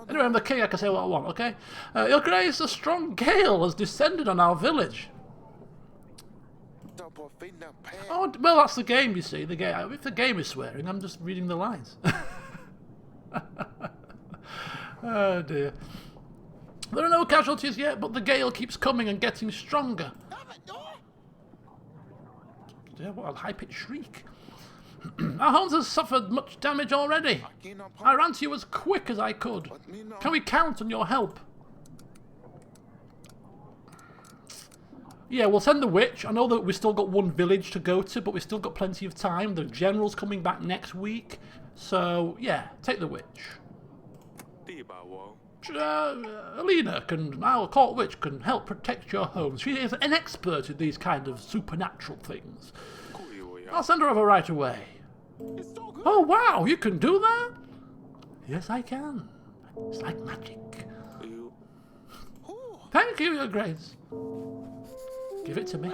Anyway, I'm the king, I can say what I want, okay? Your Grace, a strong gale has descended on our village. Oh, well, that's the game, you see. The game. If the game is swearing, I'm just reading the lines. Oh, dear. There are no casualties yet, but the gale keeps coming and getting stronger. Yeah, what a high-pitched shriek. Our homes have suffered much damage already. I ran to you as quick as I could. Can we count on your help? Yeah, we'll send the witch. I know that we've still got one village to go to, but we've still got plenty of time. The general's coming back next week. So, yeah, take the witch. Alina, our court witch, can help protect your homes. She is an expert in these kind of supernatural things. I'll send her over right away. Oh, wow, you can do that? Yes, I can. It's like magic. Thank you, Your Grace. Give it to me.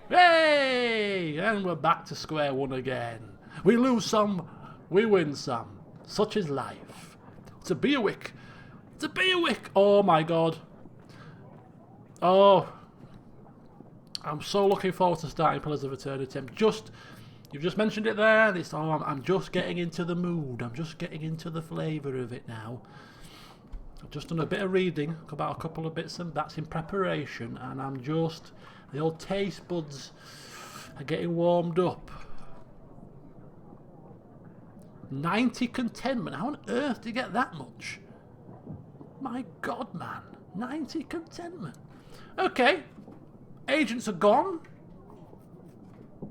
Hey! And we're back to square one again. We lose some, we win some. Such is life. To be a wick. To be a wick. Oh, my God. Oh. I'm so looking forward to starting Pillars of Eternity. You've just mentioned it there. I'm just getting into the mood. I'm just getting into the flavour of it now. I've just done a bit of reading about a couple of bits and that's in preparation, and the old taste buds are getting warmed up. 90 contentment. How on earth do you get that much? My God, man. 90 contentment. Okay. Agents are gone.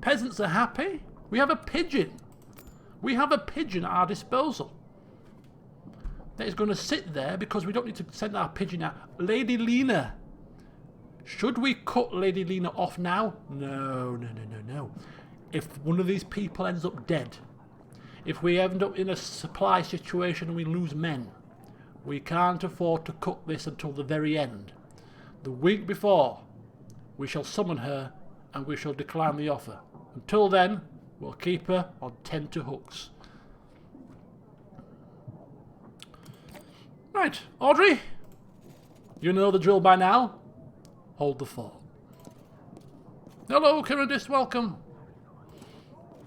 Peasants are happy. We have a pigeon. We have a pigeon at our disposal. That is going to sit there because we don't need to send our pigeon out. Lady Lena. Should we cut Lady Lena off now? No. If one of these people ends up dead, if we end up in a supply situation and we lose men, we can't afford to cut this until the very end. The week before, we shall summon her and we shall decline the offer. Until then, we'll keep her on tenterhooks. Right, Audrey, you know the drill by now. Hold the fort. Hello, Kiradis, welcome.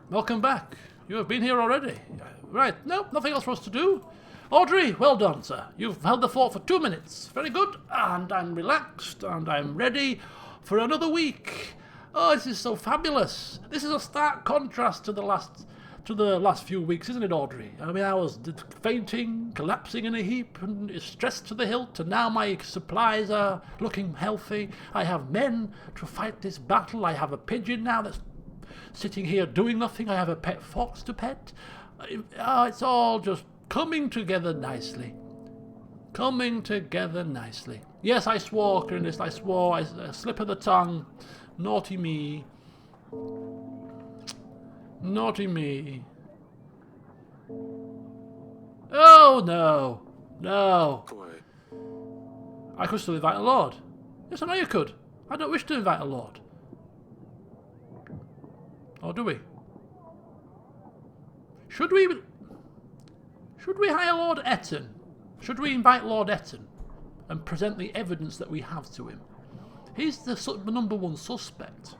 Welcome back. You have been here already. Right, no, nothing else for us to do. Audrey, well done, sir. You've held the fort for 2 minutes. Very good. And I'm relaxed, and I'm ready for another week. Oh, this is so fabulous. This is a stark contrast to the last few weeks, isn't it, Audrey? I mean, I was fainting, collapsing in a heap, and stressed to the hilt, and now my supplies are looking healthy. I have men to fight this battle. I have a pigeon now that's sitting here doing nothing. I have a pet fox to pet. It's all just coming together nicely. Coming together nicely. Yes, I swore, Kiradis, I swore. A slip of the tongue. Naughty me. Naughty me. Oh, no. No. I could still invite a lord. Yes, I know you could. I don't wish to invite a lord. Or do we? Should we hire Lord Etten? Should we invite Lord Etten and present the evidence that we have to him? He's the number one suspect.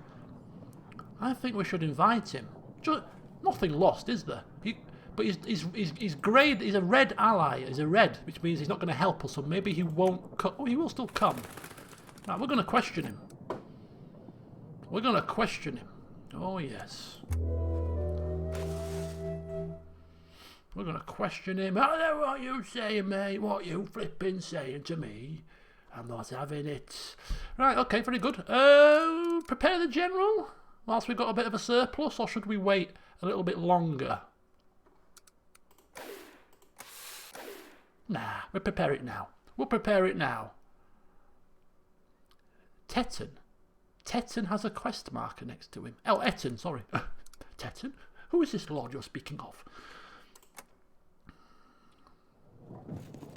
I think we should invite him. Nothing lost, is there? But he's grey. He's a red ally. He's a red, which means he's not going to help us. So maybe he won't come. Oh, he will still come. Right, we're going to question him. We're going to question him. Oh, yes. We're going to question him. I don't know what you saying, mate. What you flipping saying to me? I'm not having it. Right, okay, very good. Prepare the general whilst we've got a bit of a surplus, or should we wait a little bit longer? Nah, we'll prepare it now. We'll prepare it now. Teton. Teton has a quest marker next to him. Oh, Eton, sorry. Teton? Who is this lord you're speaking of?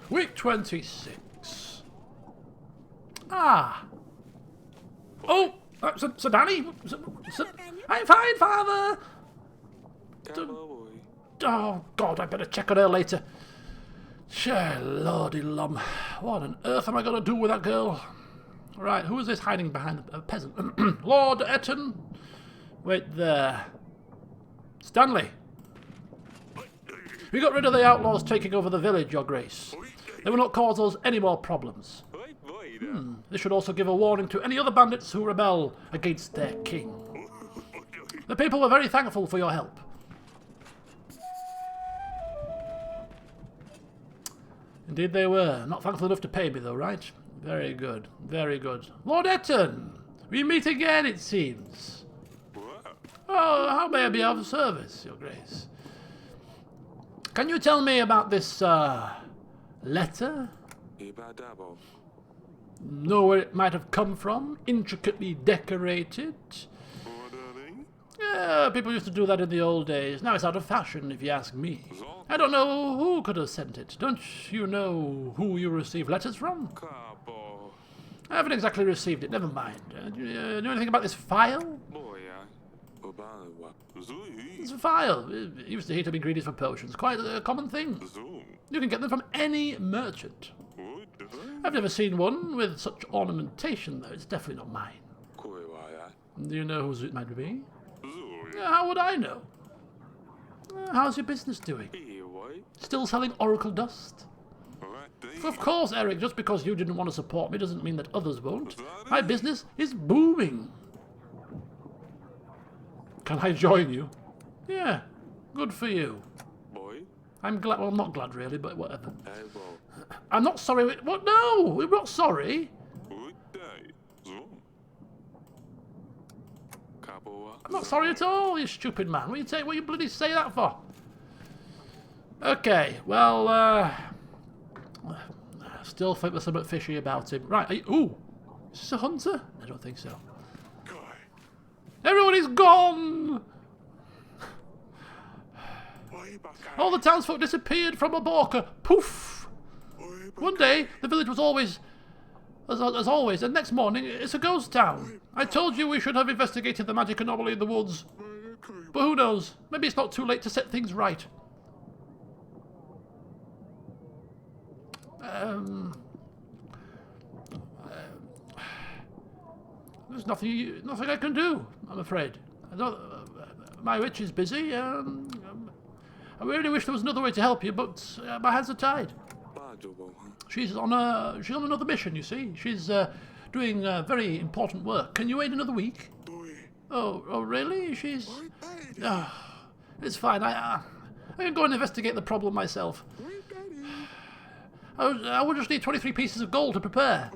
Week 26. Ah. Oh, Sir Danny. I'm fine, Father. Oh, God, I better check on her later. Lordy lum. What on earth am I going to do with that girl? Right, who is this hiding behind a peasant? Lord Eton. Wait there. Stanley. We got rid of the outlaws taking over the village, Your Grace. They will not cause us any more problems. This should also give a warning to any other bandits who rebel against their king. The people were very thankful for your help. Indeed they were. Not thankful enough to pay me though, right? Very good, very good. Lord Eton! We meet again, it seems. Oh, how may I be of service, Your Grace? Can you tell me about this, letter? Know where it might have come from? Intricately decorated? Yeah, people used to do that in the old days. Now it's out of fashion, if you ask me. I don't know who could have sent it. Don't you know who you receive letters from? I haven't exactly received it, never mind. Do you know anything about this file? It's a file. It used to heat up ingredients for potions. Quite a common thing. You can get them from any merchant. I've never seen one with such ornamentation, though. It's definitely not mine. Do you know whose it might be? How would I know? How's your business doing? Still selling oracle dust? Of course, Eric. Just because you didn't want to support me doesn't mean that others won't. My business is booming. Can I join you? Yeah, good for you. I'm glad. Well, I'm not glad really, but whatever. I'm not sorry. What? No, we're not sorry. I'm not sorry at all, you stupid man. What you bloody say that for? Okay, well, still think there's something fishy about him. Right, ooh, is this a hunter? I don't think so. Everyone is gone! All the townsfolk disappeared from Aborka. Poof! One day, the village was always, as always, and next morning, it's a ghost town. I told you we should have investigated the magic anomaly in the woods. But who knows? Maybe it's not too late to set things right. There's nothing I can do, I'm afraid. My witch is busy. I really wish there was another way to help you, but my hands are tied. She's on another mission, you see. She's doing very important work. Can you wait another week? Oh, really? She's... it's fine. I can go and investigate the problem myself. I would just need 23 pieces of gold to prepare.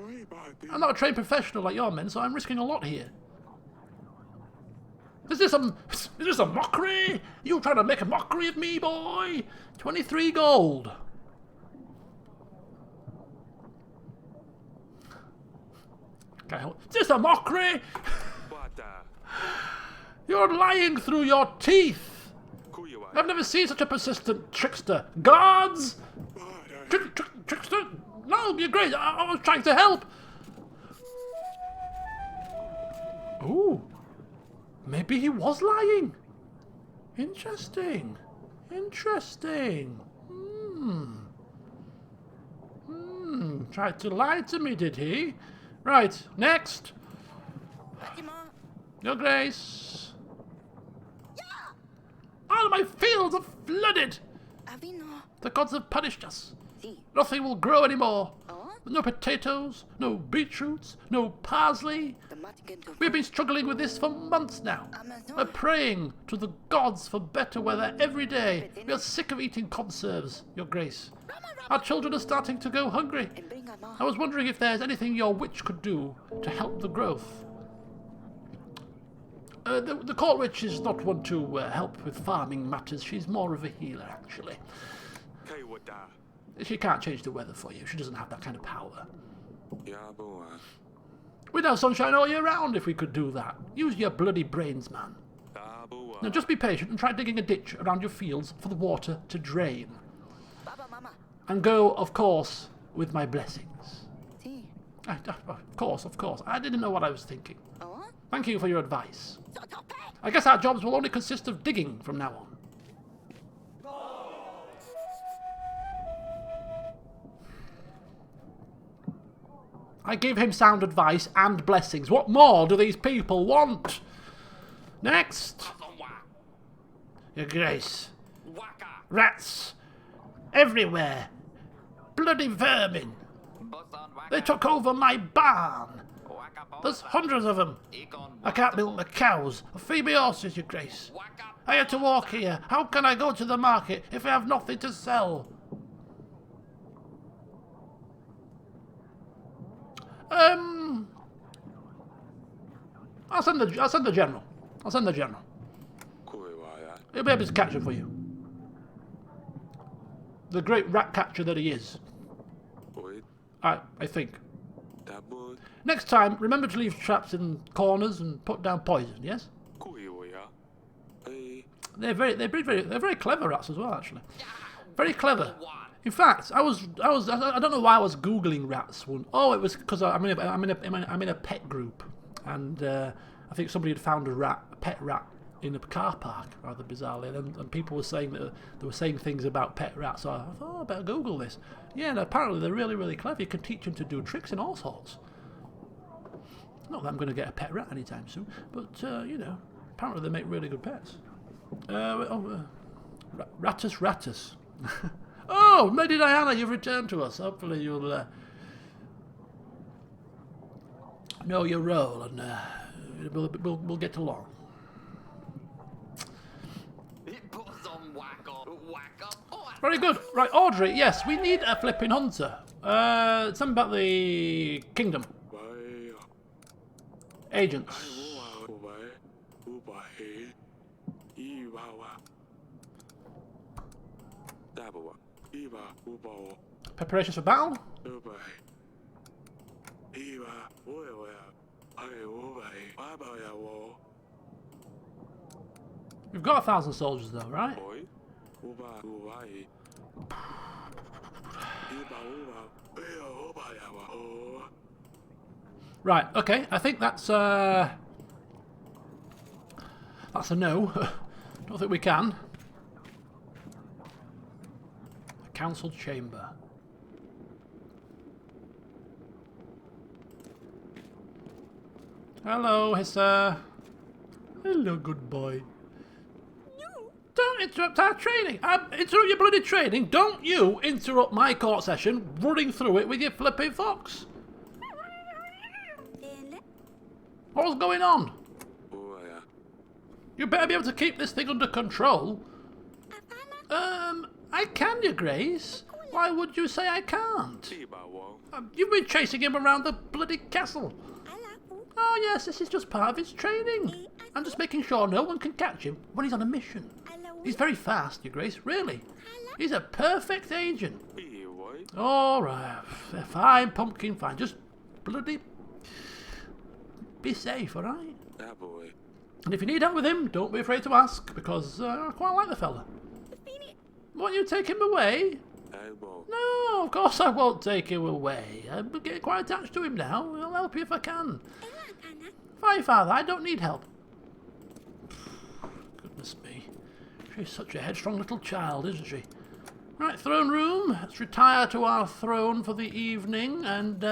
I'm not a trained professional like your men, so I'm risking a lot here. Is this a mockery? You trying to make a mockery of me, boy? 23 gold. Is this a mockery? You're lying through your teeth. I've never seen such a persistent trickster. Guards! Trickster? No, you're great. I was trying to help. Ooh. Maybe he was lying. Interesting. Tried to lie to me, did he? Right, next. Your Grace. All my fields are flooded. The gods have punished us. Nothing will grow anymore. No potatoes, no beetroots, no parsley. We've been struggling with this for months now. We're praying to the gods for better weather every day. We are sick of eating conserves, Your Grace. Our children are starting to go hungry. I was wondering if there's anything your witch could do to help the growth. The court witch is not one to help with farming matters. She's more of a healer, actually. She can't change the weather for you. She doesn't have that kind of power. We'd have sunshine all year round if we could do that. Use your bloody brains, man. Now just be patient and try digging a ditch around your fields for the water to drain. And go, of course, with my blessings. Of course. I didn't know what I was thinking. Thank you for your advice. I guess our jobs will only consist of digging from now on. I give him sound advice and blessings. What more do these people want? Next. Your Grace. Rats. Everywhere. Bloody vermin. They took over my barn. There's hundreds of them. I can't milk the cows or feed my horses, Your Grace. I had to walk here. How can I go to the market if I have nothing to sell? I'll send the general. He'll be able to catch him for you. The great rat catcher that he is. I think. Next time, remember to leave traps in corners and put down poison, yes? They're very clever rats as well, actually. Very clever. In fact, I don't know why I was googling rats. Oh, it was because I'm in a pet group, and I think somebody had found a pet rat in a car park, rather bizarrely, and people were saying that they were saying things about pet rats. So I thought, oh, I better Google this. Yeah, and apparently they're really, really clever. You can teach them to do tricks and all sorts. Not that I'm going to get a pet rat anytime soon, but you know, apparently they make really good pets. Ratus. Oh, Lady Diana, you've returned to us. Hopefully you'll know your role and we'll get along. Very good. Right, Audrey, yes, we need a flipping hunter. Something about the kingdom. Agents. Preparations for battle? We've got 1,000 soldiers though, right? Right, okay, I think that's a no. Don't think we can. The council chamber. Hello, Hissa. Hello, good boy. Don't interrupt our training. Interrupt your bloody training. Don't you interrupt my court session running through it with your flipping fox. What's going on? You better be able to keep this thing under control. I can, Your Grace. Why would you say I can't? You've been chasing him around the bloody castle. Oh yes, this is just part of his training. I'm just making sure no one can catch him when he's on a mission. He's very fast, Your Grace, really. He's a perfect agent. Alright, fine, pumpkin, fine. Just bloody be safe, alright? And if you need help with him, don't be afraid to ask, because I quite like the fella. Won't you take him away? No, of course I won't take him away. I'm getting quite attached to him now. I'll help you if I can. Fine, Father, I don't need help. Goodness me. She's such a headstrong little child, isn't she? Right, throne room. Let's retire to our throne for the evening and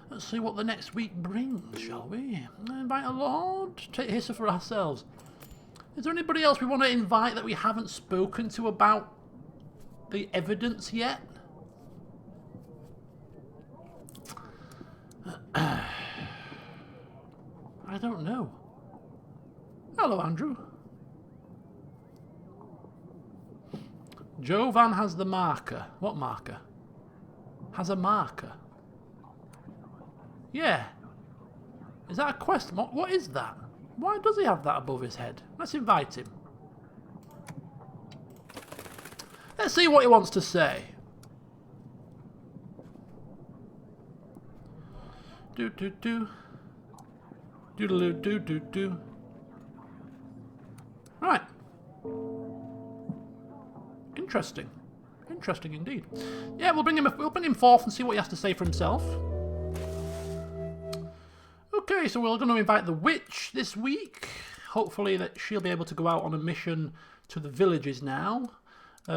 let's see what the next week brings, shall we? Invite a lord, take Hissa for ourselves. Is there anybody else we want to invite that we haven't spoken to about the evidence yet? I don't know. Hello, Andrew. Jovan has the marker. What marker? Has a marker. Yeah. Is that a quest? What is that? Why does he have that above his head? Let's invite him. Let's see what he wants to say. Do do do. Doodle do do do. Right. Interesting. Interesting indeed. Yeah, we'll bring him forth and see what he has to say for himself. Okay, so we're going to invite the witch this week. Hopefully that she'll be able to go out on a mission to the villages now.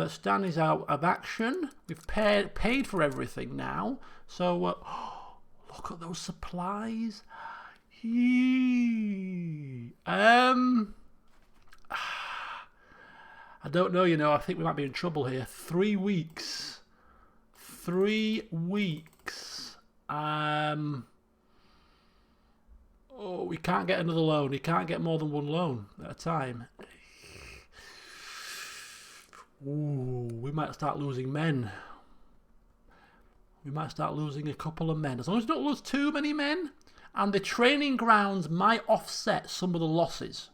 Stan is out of action. We've paid for everything now. So, look at those supplies. I don't know, you know. I think we might be in trouble here. 3 weeks. 3 weeks. Oh, we can't get another loan. We can't get more than one loan at a time. Ooh, we might start losing men. We might start losing a couple of men. As long as we don't lose too many men. And the training grounds might offset some of the losses.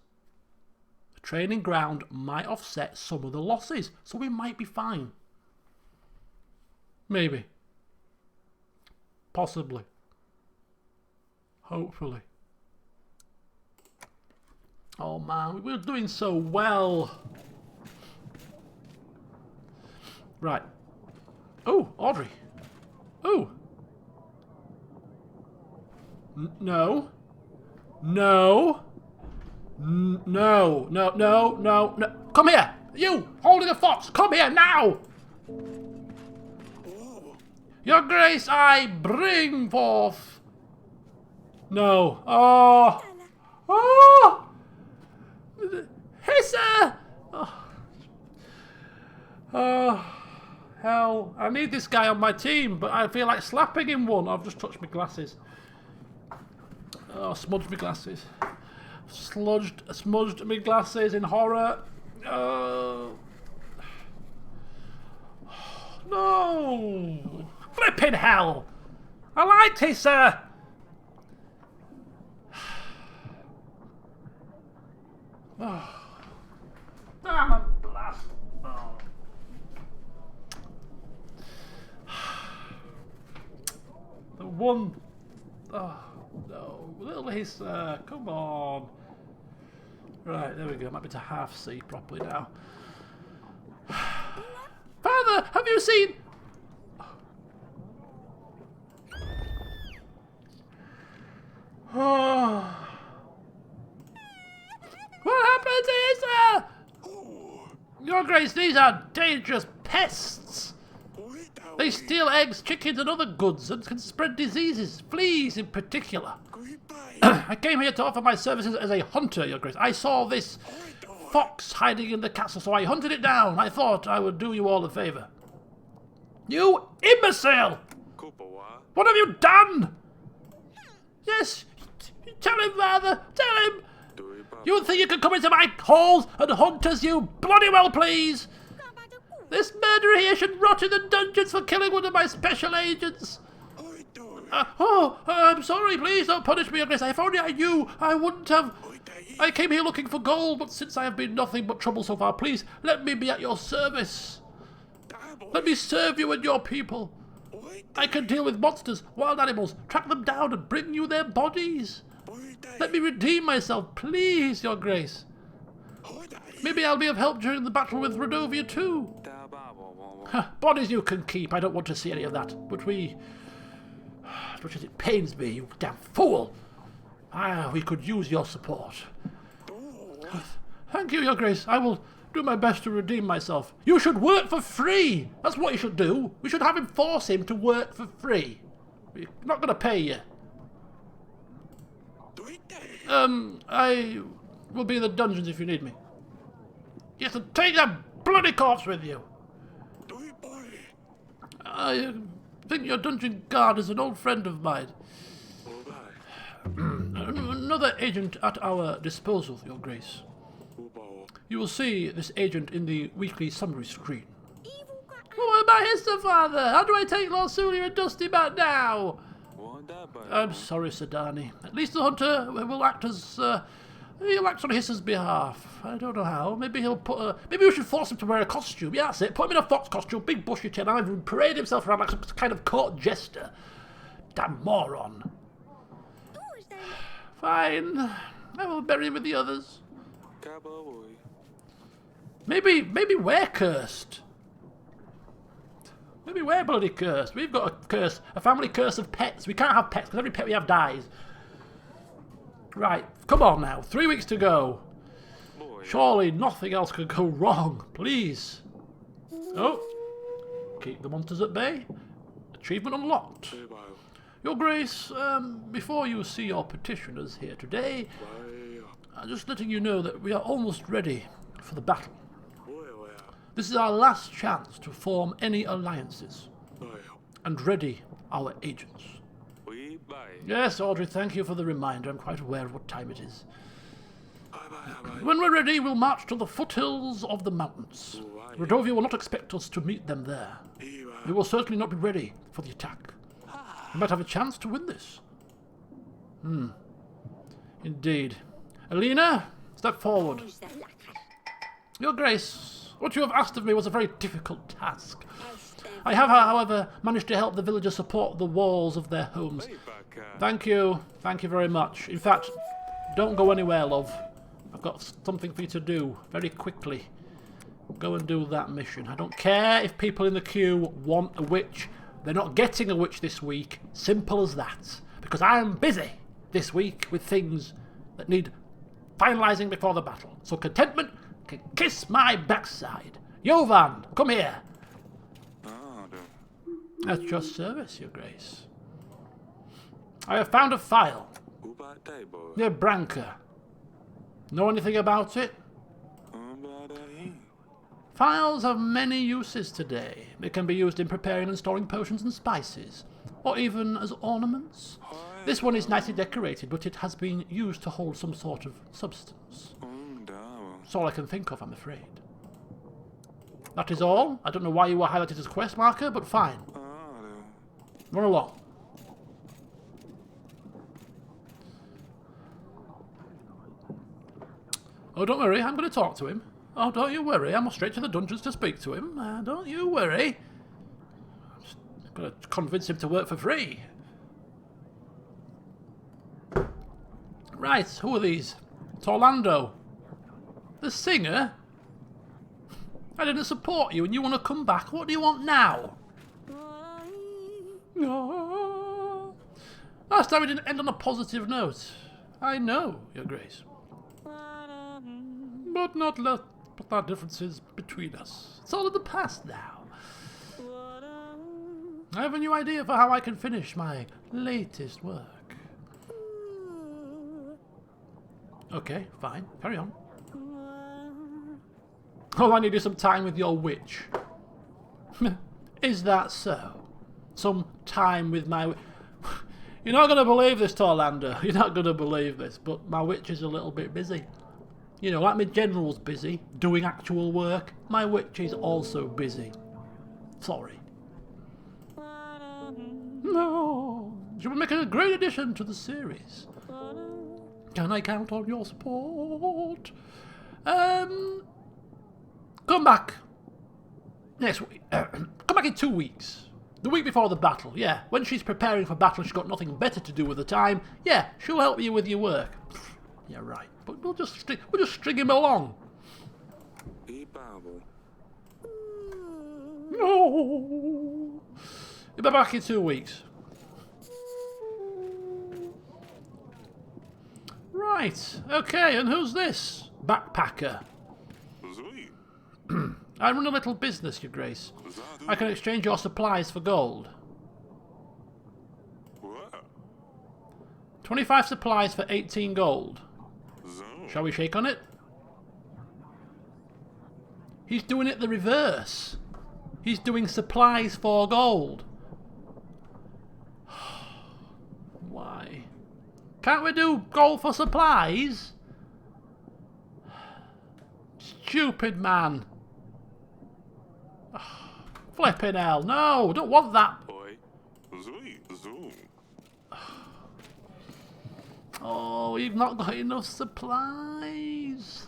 The training ground might offset some of the losses. So we might be fine. Maybe. Possibly. Hopefully. Oh man, we're doing so well. Right. Oh, Audrey. Oh. No. No. No. No, no, no, no. Come here. You, holding a fox. Come here now. Your Grace, I bring forth. No. Oh. Oh. Hissa. Oh. Hell, I need this guy on my team, but I feel like slapping him one. I've just touched my glasses. Oh, smudged my glasses. Smudged my glasses in horror. Oh. No. Flipping hell. I liked it, sir. Oh. Damn a blast. Oh. The one. Oh, no. Little hiss. Come on. Right, there we go. Might be to half see properly now. Father, have you seen. Oh. What happened to Issa? Your Grace, these are dangerous pests. They steal eggs, chickens and other goods and can spread diseases, fleas in particular. I came here to offer my services as a hunter, Your Grace. I saw this fox hiding in the castle, so I hunted it down. I thought I would do you all a favour. You imbecile! What have you done? Yes, tell him, Father, tell him. You think you can come into my halls and hunt us, you bloody well please? This murderer here should rot in the dungeons for killing one of my special agents. I'm sorry, please don't punish me, Your Grace. If only I knew, I wouldn't have. I came here looking for gold, but since I have been nothing but trouble so far, please let me be at your service. Let me serve you and your people. I can deal with monsters, wild animals, track them down and bring you their bodies. Let me redeem myself, please, Your Grace. Maybe I'll be of help during the battle with Rodovia too. Bodies you can keep. I don't want to see any of that. But as much as it pains me, you damn fool. We could use your support. Thank you, Your Grace. I will do my best to redeem myself. You should work for free. That's what you should do. We should have him force him to work for free. We're not going to pay you. I will be in the dungeons if you need me. Yes, and take that bloody corpse with you. I think your dungeon guard is an old friend of mine. Another agent at our disposal, Your Grace. You will see this agent in the weekly summary screen. What about his father? How do I take Lord Sulia and Dusty back now? I'm sorry, Sedani. At least the hunter will act as he'll act on Hiss's behalf. I don't know how. Maybe he'll put maybe we should force him to wear a costume. Yeah, that's it. Put him in a fox costume, big bushy tail, and have him parade himself around like some kind of court jester. Damn moron. Fine. I will bury him with the others. Maybe we're cursed. Maybe we're bloody cursed. We've got a curse, a family curse of pets. We can't have pets because every pet we have dies. Right, come on now. 3 weeks to go. Surely nothing else could go wrong. Please. Oh. Keep the monsters at bay. Achievement unlocked. Your Grace, before you see your petitioners here today, I'm just letting you know that we are almost ready for the battle. This is our last chance to form any alliances and ready our agents. Yes, Audrey, thank you for the reminder. I'm quite aware of what time it is. When we're ready, we'll march to the foothills of the mountains. Rodovia will not expect us to meet them there. We will certainly not be ready for the attack. We might have a chance to win this. Indeed. Alina, step forward. Your Grace, what you have asked of me was a very difficult task. I have, however, managed to help the villagers support the walls of their homes. Thank you. Thank you very much. In fact, don't go anywhere, love. I've got something for you to do very quickly. Go and do that mission. I don't care if people in the queue want a witch. They're not getting a witch this week. Simple as that. Because I am busy this week with things that need finalising before the battle. So contentment can kiss my backside. Jovan, come here. At your service, Your Grace. I have found a file near Branca. Know anything about it? Files have many uses today. They can be used in preparing and storing potions and spices, or even as ornaments. This one is nicely decorated, but it has been used to hold some sort of substance. That's all I can think of, I'm afraid. That is all. I don't know why you were highlighted as quest marker, but fine. Run along. Oh, don't worry, I'm going to talk to him. Oh, don't you worry, I'm straight to the dungeons to speak to him. Don't you worry. I'm just going to convince him to work for free. Right, who are these? It's Orlando. The singer? I didn't support you and you want to come back. What do you want now? Last time we didn't end on a positive note. I know, Your Grace. But not let our differences between us. It's all in the past now. I have a new idea for how I can finish my latest work. Okay, fine. Carry on. All I need is some time with your witch. Is that so? Some time with my... You're not going to believe this, Torlander. You're not going to believe this, but my witch is a little bit busy. You know, like my general's busy, doing actual work, my witch is also busy. Sorry. No. She would make a great addition to the series. Can I count on your support? Come back next week. Come back in 2 weeks. The week before the battle, yeah. When she's preparing for battle, she's got nothing better to do with the time. Yeah, she'll help you with your work. Yeah, right. But we'll just string him along. No. You'll be back in 2 weeks. Right. Okay, and who's this? Backpacker. I run a little business, Your Grace. I can exchange your supplies for gold. 25 supplies for 18 gold. Shall we shake on it? He's doing it the reverse. He's doing supplies for gold. Why? Can't we do gold for supplies? Stupid man. Flipping hell. No, don't want that. Oh, you've not got enough supplies.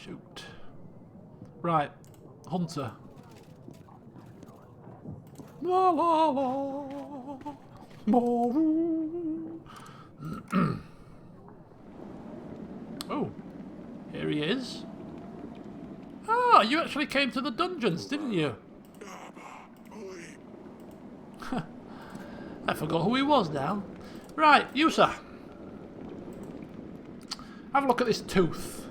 Shoot. Right, Hunter. La la la. Oh, here he is. Ah, you actually came to the dungeons, didn't you? I forgot who he was now. Right, you sir. Have a look at this tooth.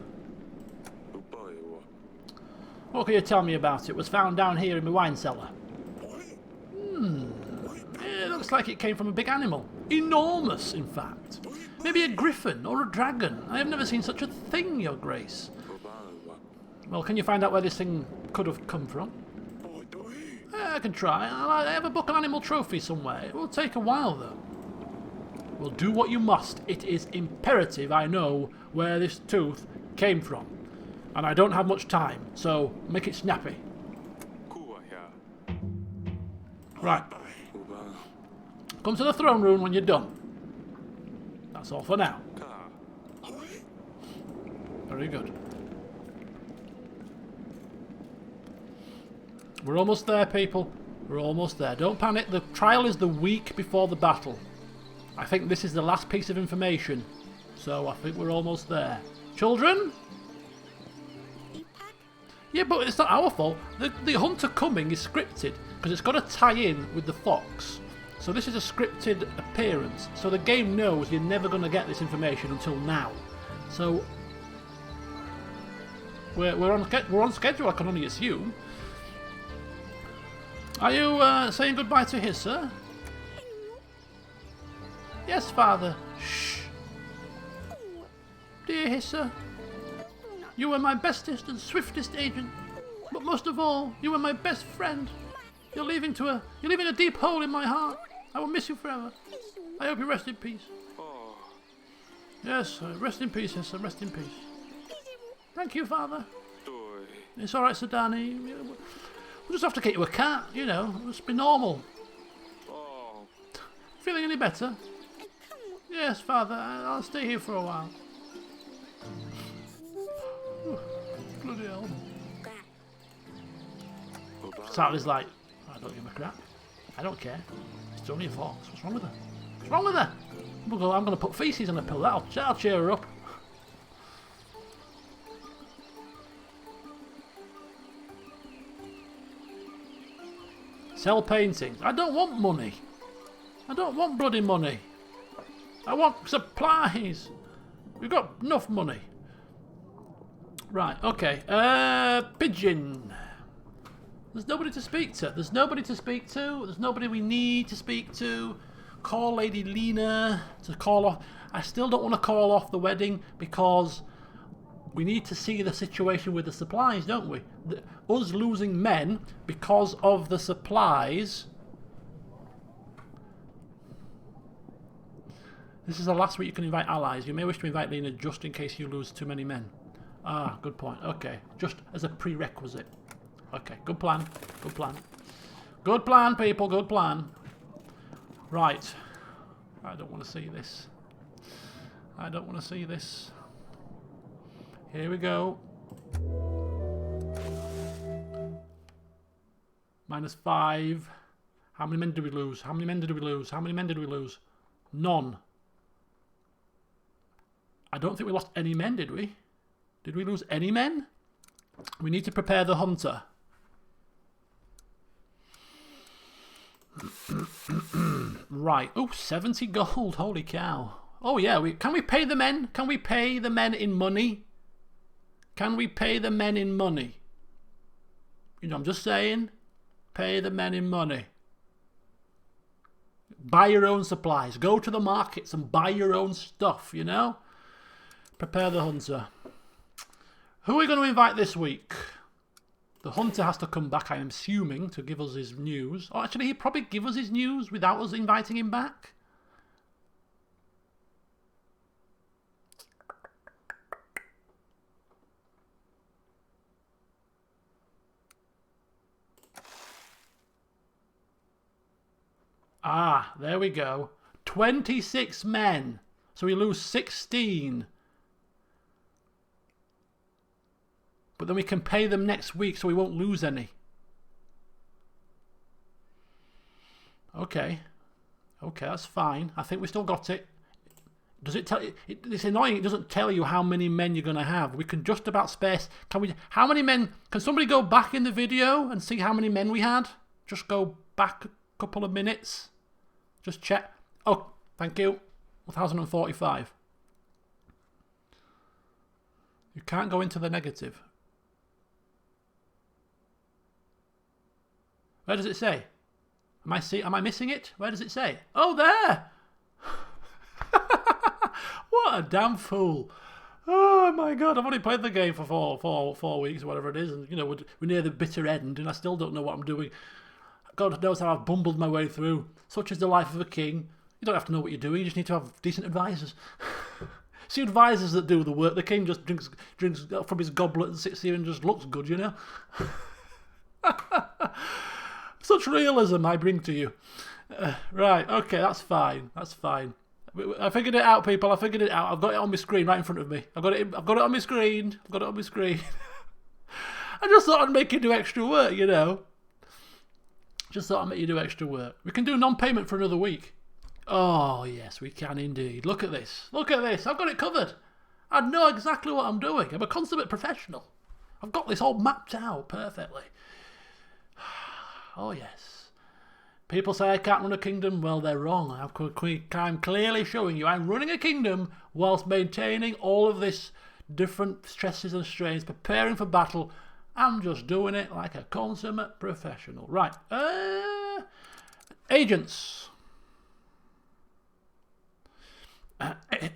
What can you tell me about it? It was found down here in my wine cellar. It looks like it came from a big animal. Enormous, in fact. Maybe a griffin or a dragon. I have never seen such a thing, Your Grace. Well, can you find out where this thing could have come from? I can try. I have a book on animal trophy somewhere. It will take a while, though. Well, do what you must. It is imperative I know where this tooth came from. And I don't have much time, so make it snappy. Right. Come to the throne room when you're done. That's all for now. Very good. We're almost there, people. We're almost there. Don't panic. The trial is the week before the battle. I think this is the last piece of information. So I think we're almost there. Children? Yeah, but it's not our fault. The hunter coming is scripted because it's got to tie in with the fox. So this is a scripted appearance. So the game knows you're never going to get this information until now. So we're on schedule, I can only assume. Are you saying goodbye to his, sir? Yes, father. Shh. Dear Hissa, you were my bestest and swiftest agent, but most of all, you were my best friend. You're leaving a deep hole in my heart. I will miss you forever. I hope you rest in peace. Yes, rest in peace, Hissa. Rest in peace. Thank you, father. It's all right, Sadani. We'll just have to get you a cat, you know. Just be normal. Feeling any better? Yes, father. I'll stay here for a while. Bloody hell. Sally's like, I don't give a crap. I don't care. It's only a fox. What's wrong with her? What's wrong with her? I'm going to put feces on a pill. That'll cheer her up. Sell paintings. I don't want money. I don't want bloody money. I want supplies. We've got enough money. Right, okay. Pigeon. There's nobody to speak to. There's nobody to speak to. There's nobody we need to speak to. Call Lady Lena to call off. I still don't want to call off the wedding because we need to see the situation with the supplies, don't we? Us losing men because of the supplies. This is the last week you can invite allies. You may wish to invite Lena just in case you lose too many men. Ah, good point. Okay, just as a prerequisite. Okay, good plan. Good plan. Good plan, people. Good plan. Right. I don't want to see this. I don't want to see this. Here we go. -5. How many men did we lose? How many men did we lose? How many men did we lose? None. I don't think we lost any men, did we? Did we lose any men? We need to prepare the hunter. Right. Oh, 70 gold. Holy cow. Oh, yeah. Can we pay the men? Can we pay the men in money? Can we pay the men in money? You know, I'm just saying. Pay the men in money. Buy your own supplies. Go to the markets and buy your own stuff, you know? Prepare the hunter. Who are we going to invite this week? The hunter has to come back, I am assuming, to give us his news. Or actually, he'd probably give us his news without us inviting him back. Ah, there we go. 26 men. So we lose 16. But then we can pay them next week so we won't lose any. Okay. Okay, that's fine. I think we still got it. Does it tell you? It's annoying. It doesn't tell you how many men you're going to have. We can just about spare. Can we? How many men? Can somebody go back in the video and see how many men we had? Just go back a couple of minutes. Just check. Oh, thank you. 1,045. You can't go into the negative. Where does it say? Am I missing it? Where does it say? Oh, there! What a damn fool! Oh my god! I've only played the game for four weeks, or whatever it is, and you know we're near the bitter end, and I still don't know what I'm doing. God knows how I've bumbled my way through. Such is the life of a king. You don't have to know what you're doing. You just need to have decent advisors. See, advisors that do the work. The king just drinks from his goblet and sits here and just looks good, you know. Such realism I bring to you. Right, okay, that's fine. That's fine. I figured it out, people. I figured it out. I've got it on my screen right in front of me. I've got it on my screen. I've got it on my screen. I just thought I'd make you do extra work, you know. Just thought I'd make you do extra work. We can do non-payment for another week. Oh, yes, we can indeed. Look at this. Look at this. I've got it covered. I know exactly what I'm doing. I'm a consummate professional. I've got this all mapped out perfectly. Oh, yes. People say I can't run a kingdom. Well, they're wrong. I'm clearly showing you I'm running a kingdom whilst maintaining all of this different stresses and strains, preparing for battle. I'm just doing it like a consummate professional. Right. Agents.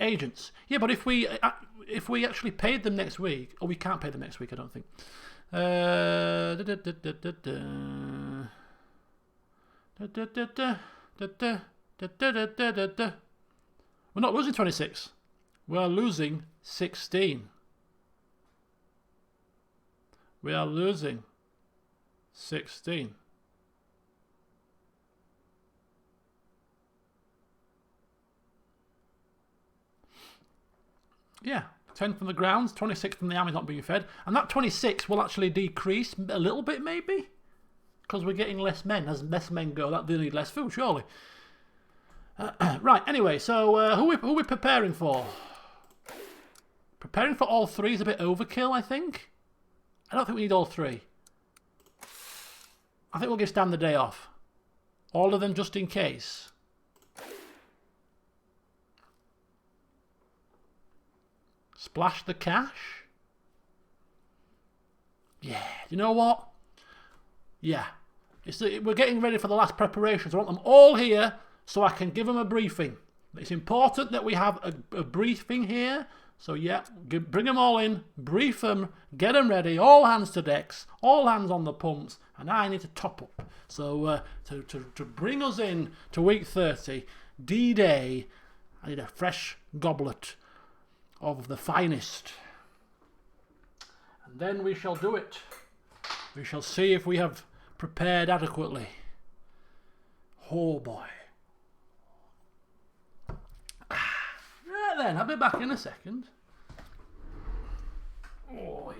Agents. Yeah, but if we actually paid them next week, or we can't pay them next week, I don't think. We're not losing 26. We're losing 16. We are losing 16. Yeah, 10 from the grounds, 26 from the army not being fed. And that 26 will actually decrease a little bit, maybe? Because we're getting less men. As less men go, they need less food, surely. Right, anyway, so who are we preparing for? Preparing for all three is a bit overkill, I think. I don't think we need all three. I think we'll give Stan the day off. All of them just in case. Splash the cash? Yeah, you know what? Yeah. We're getting ready for the last preparations. I want them all here so I can give them a briefing. It's important that we have a briefing here. So yeah, bring them all in, brief them, get them ready, all hands to decks, all hands on the pumps, and I need to top up. So to bring us in to week 30, D-Day, I need a fresh goblet of the finest. And then we shall do it. We shall see if we have prepared adequately. Oh boy. Right then, I'll be back in a second. Oi.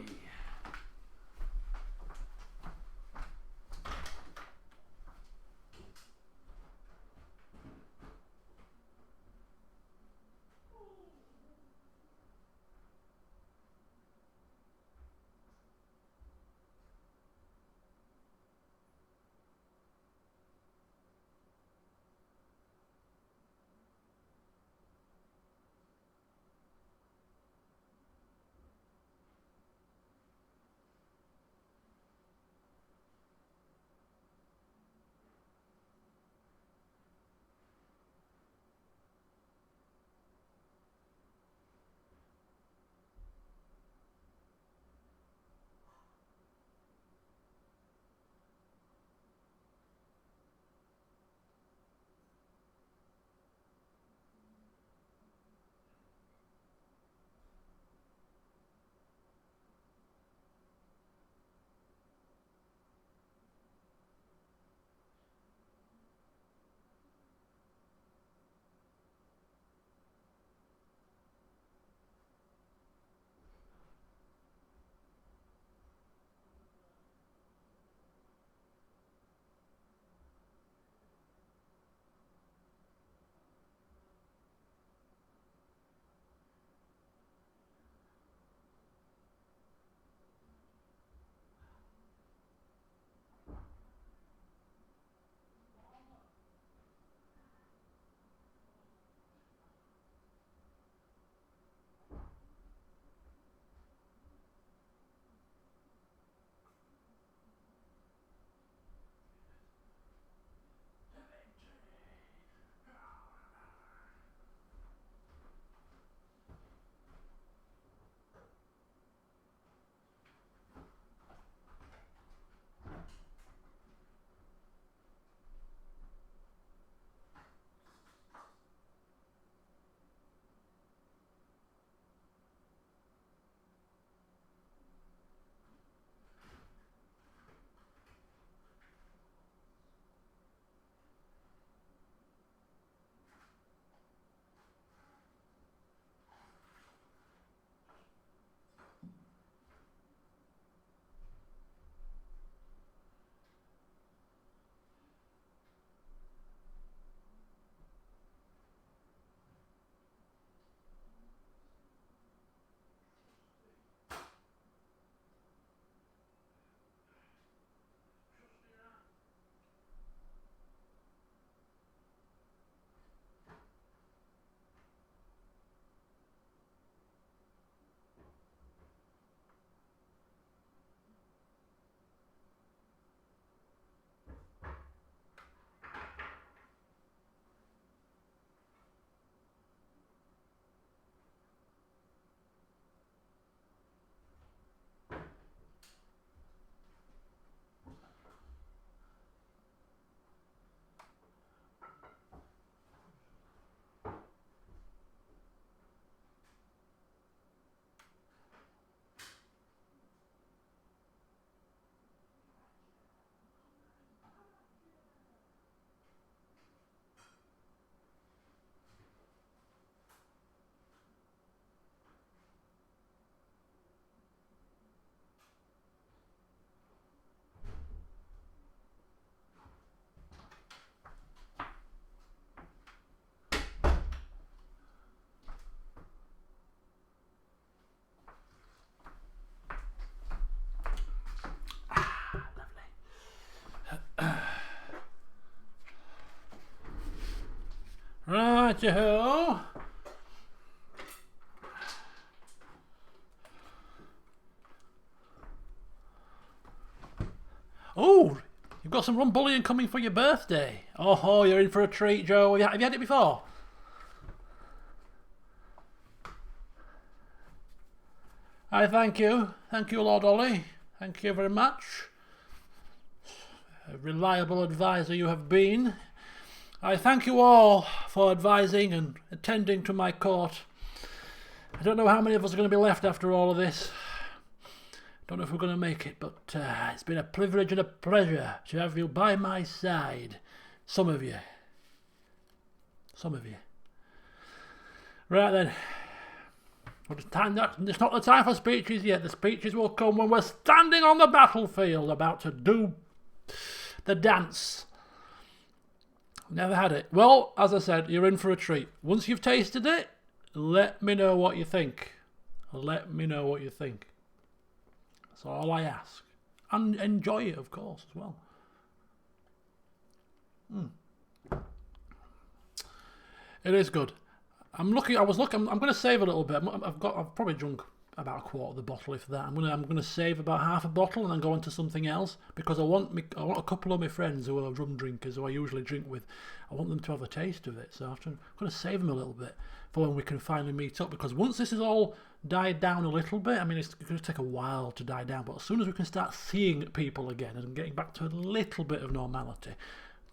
Righty-ho. Oh, you've got some rum bullion coming for your birthday. Oh, you're in for a treat, Joe. Have you had it before? I thank you. Thank you, Lord Ollie. Thank you very much. A reliable advisor you have been. I thank you all for advising and attending to my court. I don't know how many of us are going to be left after all of this. Don't know if we're going to make it, but it's been a privilege and a pleasure to have you by my side. Some of you. Some of you. Right then. It's not the time for speeches yet. The speeches will come when we're standing on the battlefield about to do the dance. Never had it. Well, as I said, you're in for a treat. Once you've tasted it, let me know what you think. Let me know what you think. That's all I ask. And enjoy it, of course, as well. It is good. I'm going to save a little bit. I've probably drunk about a quarter of the bottle, if that. I'm going to save about half a bottle and then go on to something else, because I want a couple of my friends who are rum drinkers, who I usually drink with. I want them to have a taste of it. So I'm going to save them a little bit for when we can finally meet up. Because once this is all died down a little bit, I mean, it's going to take a while to die down. But as soon as we can start seeing people again and getting back to a little bit of normality.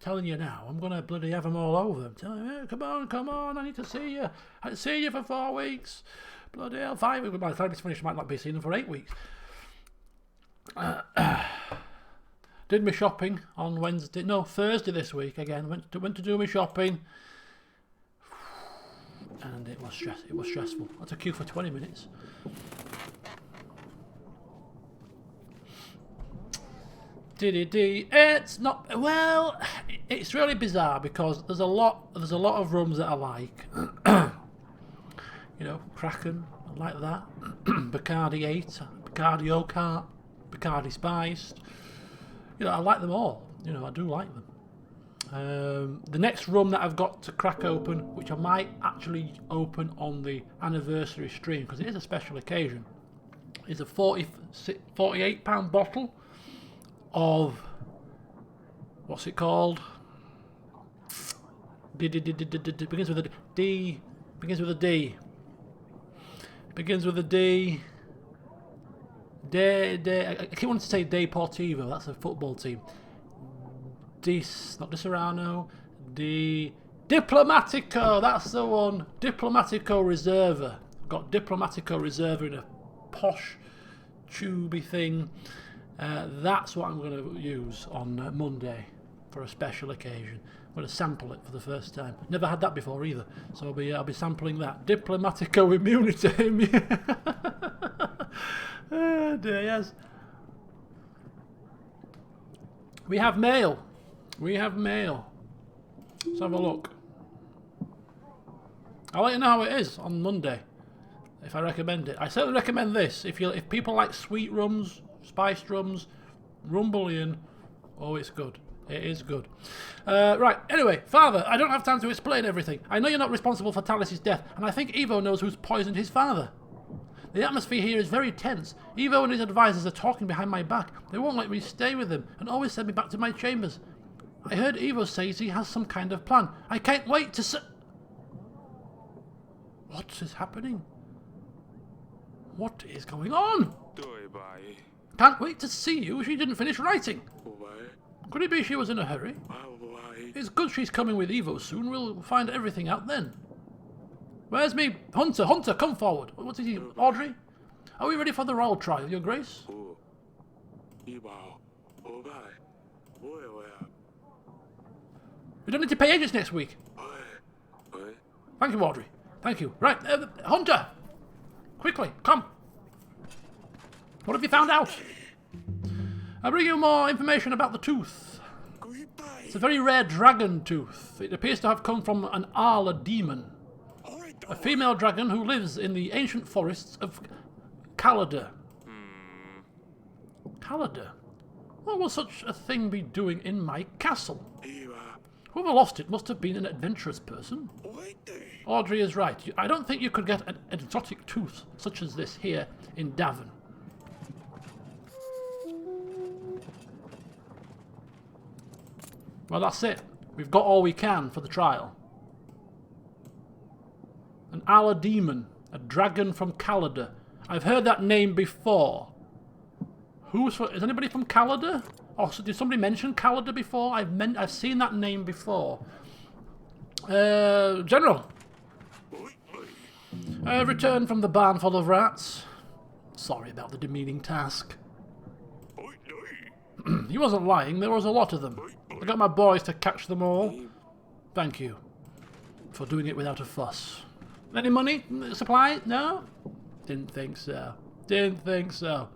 Telling you now, I'm going to bloody have them all over them. Telling you, hey, come on, I need to see you. I didn't see you for 4 weeks. Bloody hell, 5 weeks. By the time it's finished, I might not be seeing them for 8 weeks. Did my shopping on Thursday this week again. Went to do my shopping. And it was stressful. I had to queue for 20 minutes. It's not, well, it's really bizarre because there's a lot of rums that I like. You know, Kraken, I like that. Bacardi 8, Bacardi Oak, Bacardi Spiced. You know, I like them all. You know, I do like them. The next rum that I've got to crack open, which I might actually open on the anniversary stream because it is a special occasion, is a £48 bottle of, what's it called? Begins with a D. Begins with a D. Begins with a D. I keep wanting to say Deportivo. That's a football team. Not Disaronno. Diplomatico. That's the one. Diplomatico Reserva. Got Diplomatico Reserva in a posh, tubey thing. That's what I'm going to use on Monday for a special occasion. I'm going to sample it for the first time. Never had that before either, so I'll be sampling that. Diplomatico Immunity. Oh dear, yes. We have mail. Let's have a look. I'll let you know how it is on Monday, if I recommend it. I certainly recommend this. If people like sweet rums, spiced rums, rum bullion, oh, it's good. It is good. Right, anyway, Father, I don't have time to explain everything. I know you're not responsible for Talis' death, and I think Evo knows who's poisoned his father. The atmosphere here is very tense. Evo and his advisors are talking behind my back. They won't let me stay with them, and always send me back to my chambers. I heard Evo says he has some kind of plan. I can't wait to see... What is happening? What is going on? Can't wait to see you. She didn't finish writing. Could it be she was in a hurry? It's good she's coming with Evo soon. We'll find everything out then. Where's me? Hunter, come forward. What is he? Audrey? Are we ready for the royal trial, Your Grace? We don't need to pay agents next week. Thank you, Audrey. Thank you. Right, Hunter! Quickly, come. What have you found out? I bring you more information about the tooth. It's a very rare dragon tooth. It appears to have come from an Arla demon, a female dragon who lives in the ancient forests of Calada. Calada? What will such a thing be doing in my castle? Whoever lost it must have been an adventurous person. Audrey is right. I don't think you could get an exotic tooth such as this here in Davin. Well, that's it. We've got all we can for the trial. An Ala demon, a dragon from Calada. I've heard that name before. Is anybody from Calada? Oh, so did somebody mention Calada before? I've seen that name before. General. I have returned from the barn full of rats. Sorry about the demeaning task. He wasn't lying, there was a lot of them. I got my boys to catch them all. Thank you for doing it without a fuss. Any money? Supply? No? Didn't think so. Didn't think so.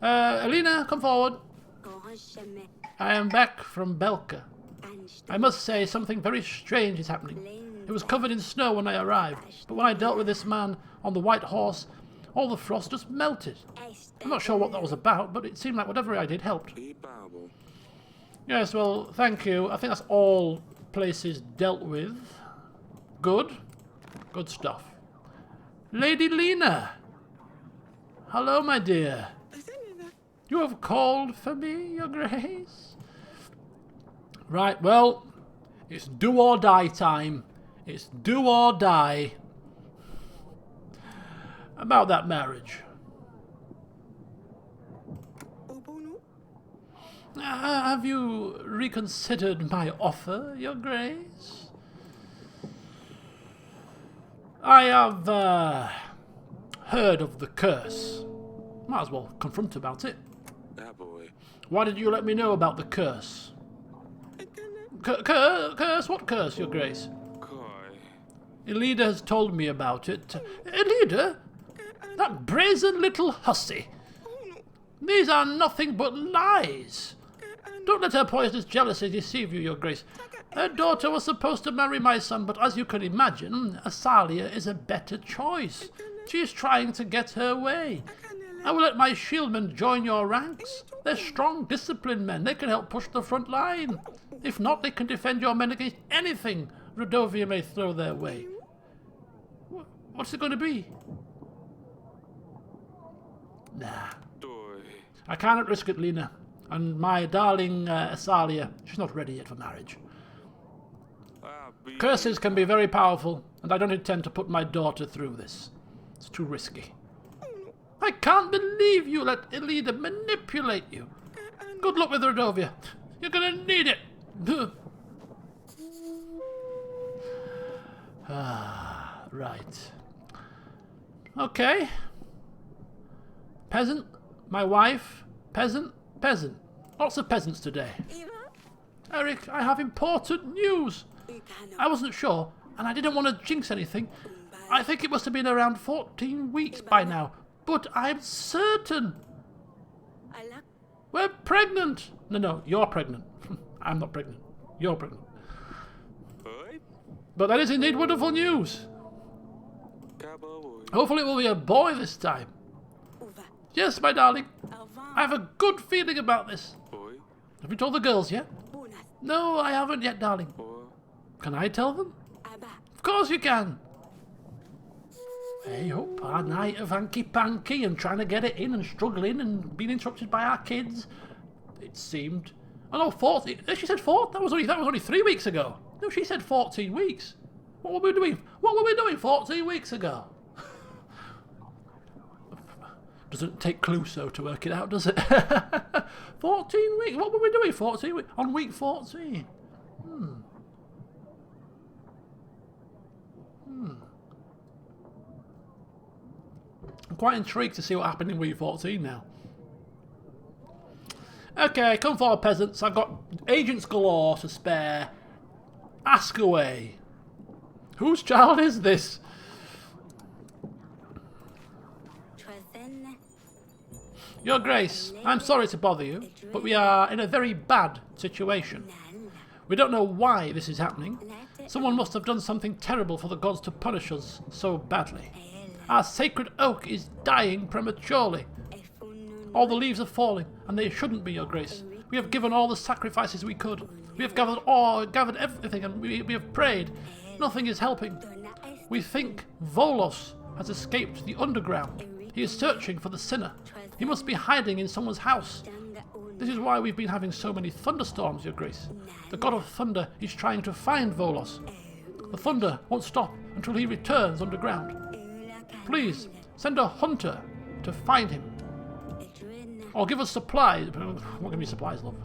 Alina, come forward. I am back from Belka. I must say something very strange is happening. It was covered in snow when I arrived, but when I dealt with this man on the white horse, all the frost just melted. I'm not sure what that was about, but it seemed like whatever I did helped. Yes, well, thank you. I think that's all places dealt with. Good. Good stuff. Lady Lena! Hello, my dear. You have called for me, Your Grace? Right, well, it's do or die time. It's do or die. About that marriage. Have you reconsidered my offer, Your Grace? I have heard of the curse. Might as well confront about it. Why did you let me know about the curse? Curse? What curse, Your Grace? Elida has told me about it. Elida? That brazen little hussy. These are nothing but lies. Don't let her poisonous jealousy deceive you, Your Grace. Her daughter was supposed to marry my son, but as you can imagine, Asalia is a better choice. She is trying to get her way. I will let my shieldmen join your ranks. They're strong, disciplined men. They can help push the front line. If not, they can defend your men against anything Rodovia may throw their way. What's it going to be? Nah. I cannot risk it, Lena. And my darling Asalia, she's not ready yet for marriage. Curses can be very powerful, and I don't intend to put my daughter through this. It's too risky. I can't believe you let Elida manipulate you. Good luck with Rodovia. You're gonna need it. Right. Okay. Peasant, my wife, peasant, peasant. Lots of peasants today. Eric, I have important news. I wasn't sure, and I didn't want to jinx anything. I think it must have been around 14 weeks by now, but I'm certain. We're pregnant. No, you're pregnant. I'm not pregnant. You're pregnant. But that is indeed wonderful news. Hopefully it will be a boy this time. Yes, my darling. I have a good feeling about this. Have you told the girls yet? No, I haven't yet, darling. Can I tell them? Of course you can. Hey, up our night of hanky-panky and trying to get it in and struggling and being interrupted by our kids. It seemed... Oh no, 14. She said 4. That was only 3 weeks ago. No, she said 14 weeks. What were we doing? What were we doing 14 weeks ago? Doesn't take Cluso to work it out, does it? 14 weeks. What were we doing 14 weeks? On week 14. I'm quite intrigued to see what happened in week 14 now. Okay, come forward, peasants. I've got agents galore to spare. Ask away. Whose child is this? Your Grace, I'm sorry to bother you, but we are in a very bad situation. We don't know why this is happening. Someone must have done something terrible for the gods to punish us so badly. Our sacred oak is dying prematurely. All the leaves are falling, and they shouldn't be, Your Grace. We have given all the sacrifices we could. We have gathered everything, and we have prayed. Nothing is helping. We think Volos has escaped the underground. He is searching for the sinner. He must be hiding in someone's house. This is why we've been having so many thunderstorms, Your Grace. The god of thunder is trying to find Volos. The thunder won't stop until he returns underground. Please, send a hunter to find him. Or give us supplies. What give me supplies, love?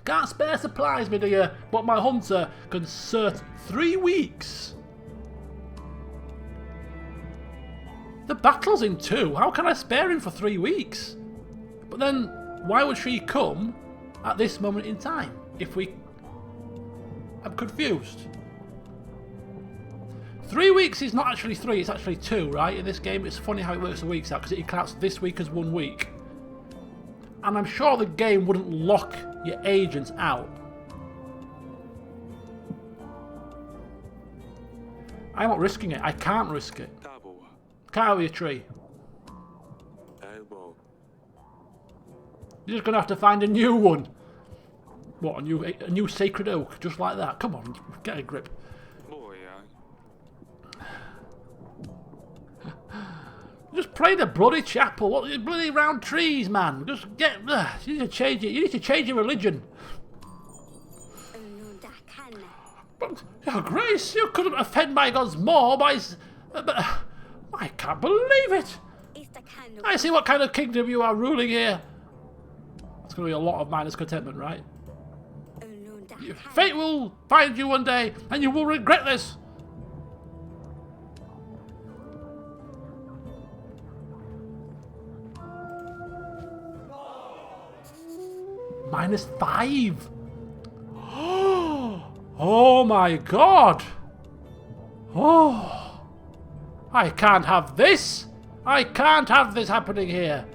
Can't spare supplies, my dear, but my hunter can search 3 weeks. The battle's in 2. How can I spare him for 3 weeks? But then, why would she come at this moment in time? I'm confused. 3 weeks is not actually 3, it's actually 2, right? In this game, it's funny how it works the weeks out, because it counts this week as 1 week. And I'm sure the game wouldn't lock your agents out. I'm not risking it. I can't risk it. Carry a tree. You're just going to have to find a new one. What, a new sacred oak? Just like that? Come on, get a grip. Just pray the bloody chapel. What bloody round trees, man? Just get. You need to change it. You need to change your religion. But, Your Grace, you couldn't offend my gods more by. I can't believe it. I see what kind of kingdom you are ruling here. That's going to be a lot of minus contentment, right? Fate will find you one day, and you will regret this. -5. Oh my god. Oh. I can't have this. I can't have this happening here.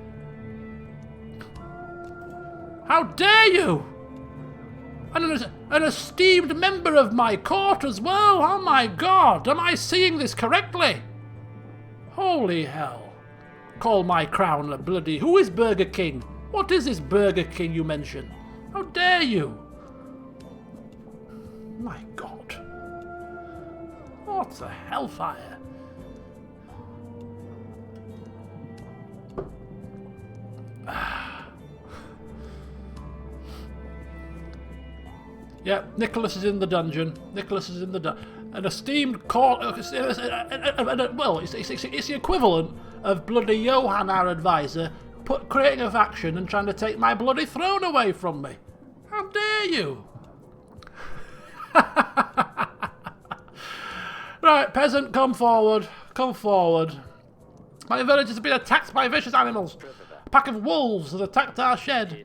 How dare you? And an esteemed member of my court as well. Oh my god. Am I seeing this correctly? Holy hell. Call my crown a bloody... Who is Burger King? What is this Burger King you mention? How dare you? My god. What the hellfire? Yeah, Nicholas is in the dungeon. Nicholas is in the dungeon. An esteemed court... well, it's the equivalent of bloody Johan, our advisor, creating a faction and trying to take my bloody throne away from me. How dare you? Right, peasant, come forward. Come forward. My village has been attacked by vicious animals. A pack of wolves has attacked our shed.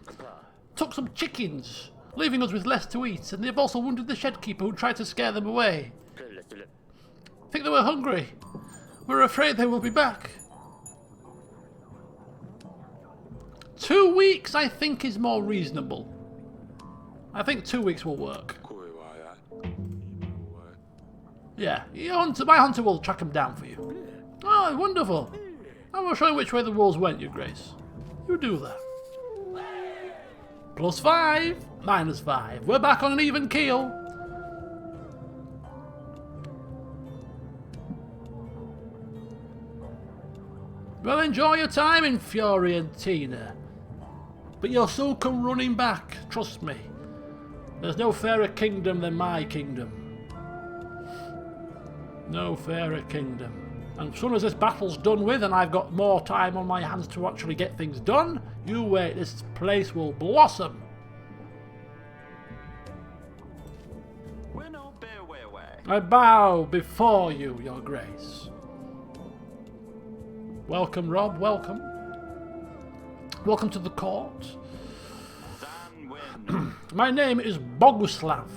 Took some chickens, leaving us with less to eat, and they've also wounded the shed keeper who tried to scare them away. Think they were hungry. We're afraid they will be back. 2 weeks, I think, is more reasonable. I think 2 weeks will work. Yeah, my hunter will track him down for you. Oh, wonderful. I will show you which way the wolves went, Your Grace. You do that. +5, -5. We're back on an even keel. Well, enjoy your time in Fiorentina. But you'll soon come running back, trust me. There's no fairer kingdom than my kingdom. No fairer kingdom. And as soon as this battle's done with and I've got more time on my hands to actually get things done, you wait, this place will blossom. I bow before you, Your Grace. Welcome, Rob, welcome. Welcome to the court. My name is Boguslav.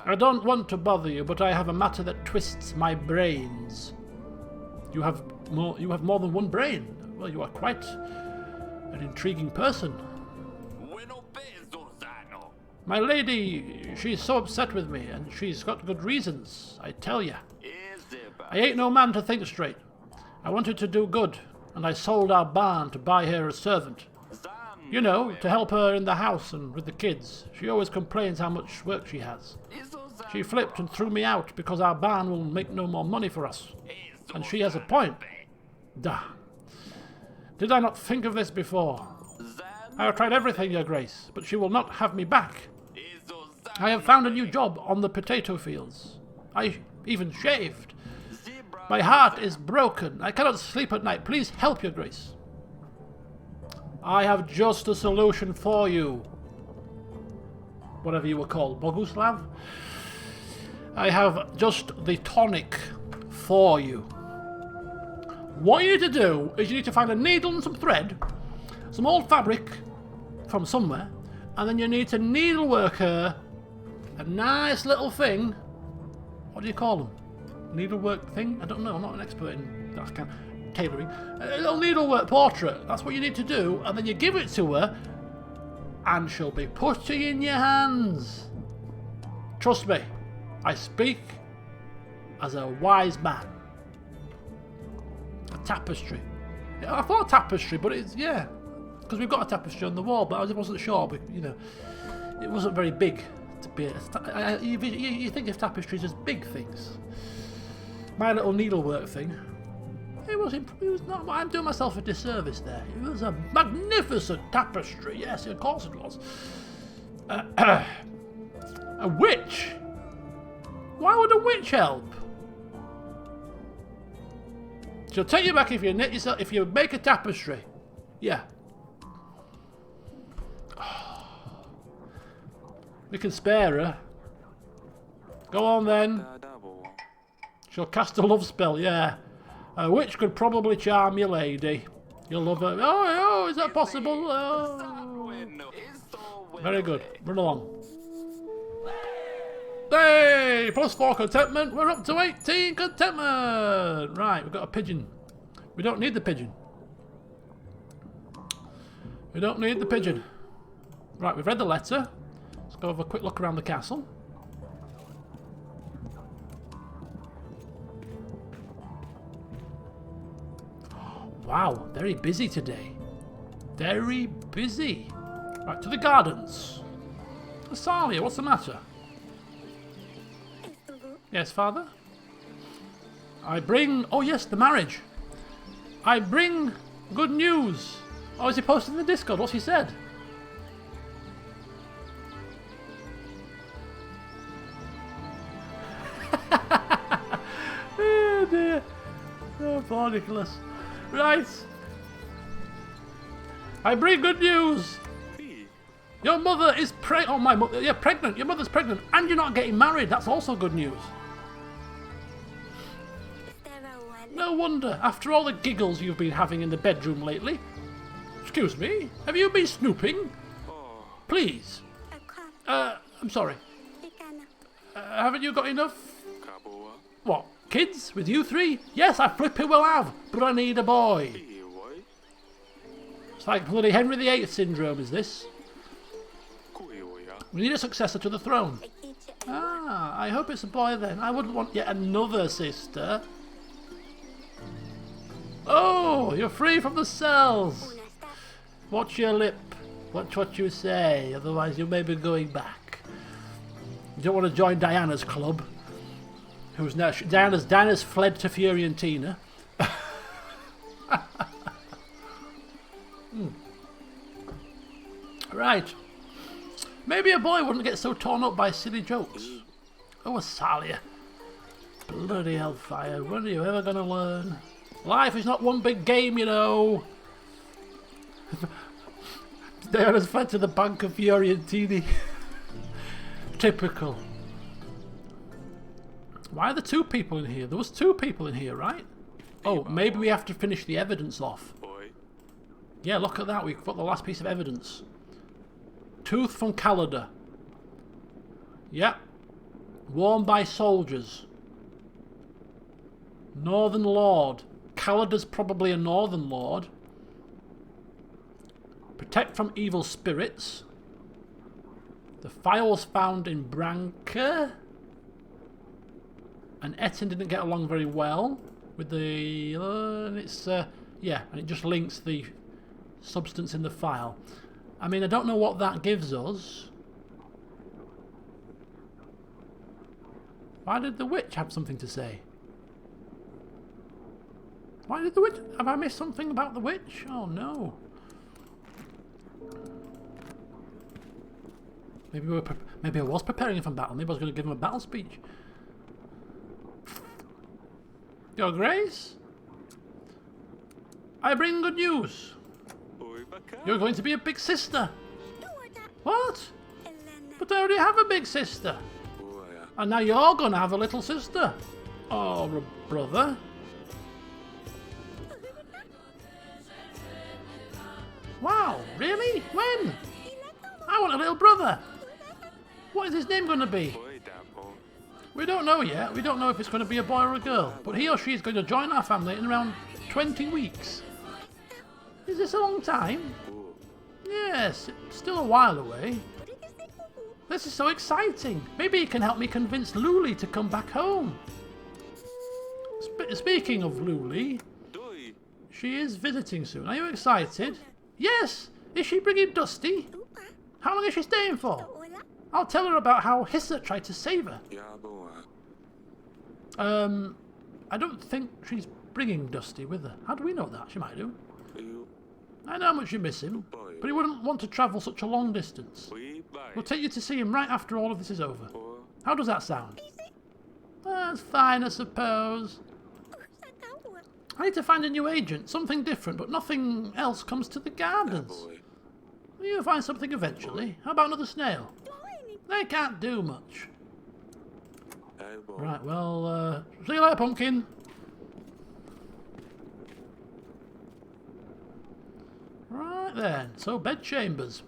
I don't want to bother you, but I have a matter that twists my brains. You have more than one brain. Well, you are quite an intriguing person. My lady, she's so upset with me, and she's got good reasons, I tell ya. I ain't no man to think straight. I wanted to do good, and I sold our barn to buy her a servant. You know, to help her in the house and with the kids. She always complains how much work she has. She flipped and threw me out because our barn will make no more money for us. And she has a point. Duh. Did I not think of this before? I have tried everything, Your Grace, but she will not have me back. I have found a new job on the potato fields. I even shaved. My heart is broken. I cannot sleep at night. Please help, Your Grace. I have just a solution for you. Whatever you were called, Boguslav. I have just the tonic for you. What you need to do is you need to find a needle and some thread, some old fabric from somewhere, and then you need to needlework her a nice little thing. What do you call them? Needlework thing? I don't know. I'm not an expert in that kind of tailoring. A little needlework portrait. That's what you need to do, and then you give it to her, and she'll be putting in your hands. Trust me, I speak as a wise man. A tapestry. Yeah, I thought tapestry, but it's, yeah, because we've got a tapestry on the wall, but I wasn't sure, but, you know, it wasn't very big to be. You think of tapestries as big things. My little needlework thing, it was not. I'm doing myself a disservice there. It was a magnificent tapestry. Yes, of course it was. A witch? Why would a witch help? She'll take you back if you knit yourself, if you make a tapestry. Yeah. We can spare her. Go on then. She'll cast a love spell, yeah. A witch could probably charm your lady. You'll love her. Oh, is that possible? Oh. Very good. Run along. Hey! +4 contentment. We're up to 18 contentment. Right, we've got a pigeon. We don't need the pigeon. We don't need the pigeon. Right, we've read the letter. Let's go have a quick look around the castle. Wow, very busy today. Very busy. Right, to the gardens. Asalia, what's the matter? Yes, Father? I bring... Oh, yes, the marriage. I bring good news. Oh, is he posted in the Discord? What's he said? Oh, dear. Oh, poor Nicholas. Right. I bring good news. Your mother is pregnant. Oh, my mother. Yeah, pregnant. Your mother's pregnant. And you're not getting married. That's also good news. No wonder, after all the giggles you've been having in the bedroom lately. Excuse me, have you been snooping? Please. I'm sorry. Haven't you got enough? What, kids with you three? Yes, I flipping will have, but I need a boy. It's like bloody Henry VIII syndrome, is this? We need a successor to the throne. Ah, I hope it's a boy then. I wouldn't want yet another sister. Oh, you're free from the cells. Watch your lip. Watch what you say, otherwise you may be going back. You don't want to join Diana's club. Who's now... Diana's fled to Fiorentina. Right. Maybe a boy wouldn't get so torn up by silly jokes. Oh, Asalia. Bloody hellfire. When are you ever going to learn? Life is not one big game, you know. Diana's fled to the Bank of Fiorentina. Typical. Why are there two people in here? There was two people in here, right? Oh, maybe we have to finish the evidence off. Yeah, look at that. We've got the last piece of evidence. Tooth from Calada. Yep. Worn by soldiers. Northern Lord. Calada's probably a Northern Lord. Protect from evil spirits. The file was found in Branca. And Etten didn't get along very well with the... yeah, and it just links the substance in the file. I mean, I don't know what that gives us. Why did the witch have something to say? Why did the witch... Have I missed something about the witch? Oh, no. Maybe I was preparing him for battle. Maybe I was going to give him a battle speech. Your Grace? I bring good news. You're going to be a big sister. What? But I already have a big sister. And now you're going to have a little sister. Or a brother. Wow, really? When? I want a little brother. What is his name going to be? We don't know yet. We don't know if it's going to be a boy or a girl. But he or she is going to join our family in around 20 weeks. Is this a long time? Yes, it's still a while away. This is so exciting. Maybe he can help me convince Luli to come back home. Speaking of Luli, she is visiting soon. Are you excited? Yes! Is she bringing Dusty? How long is she staying for? I'll tell her about how Hissa tried to save her. I don't think she's bringing Dusty with her. How do we know that? She might do. I know how much you miss him, but he wouldn't want to travel such a long distance. We'll take you to see him right after all of this is over. How does that sound? That's fine, I suppose. I need to find a new agent, something different, but nothing else comes to the gardens. You'll find something eventually. How about another snail? They can't do much. Right, well, see you later, Pumpkin. Right then, so bed chambers.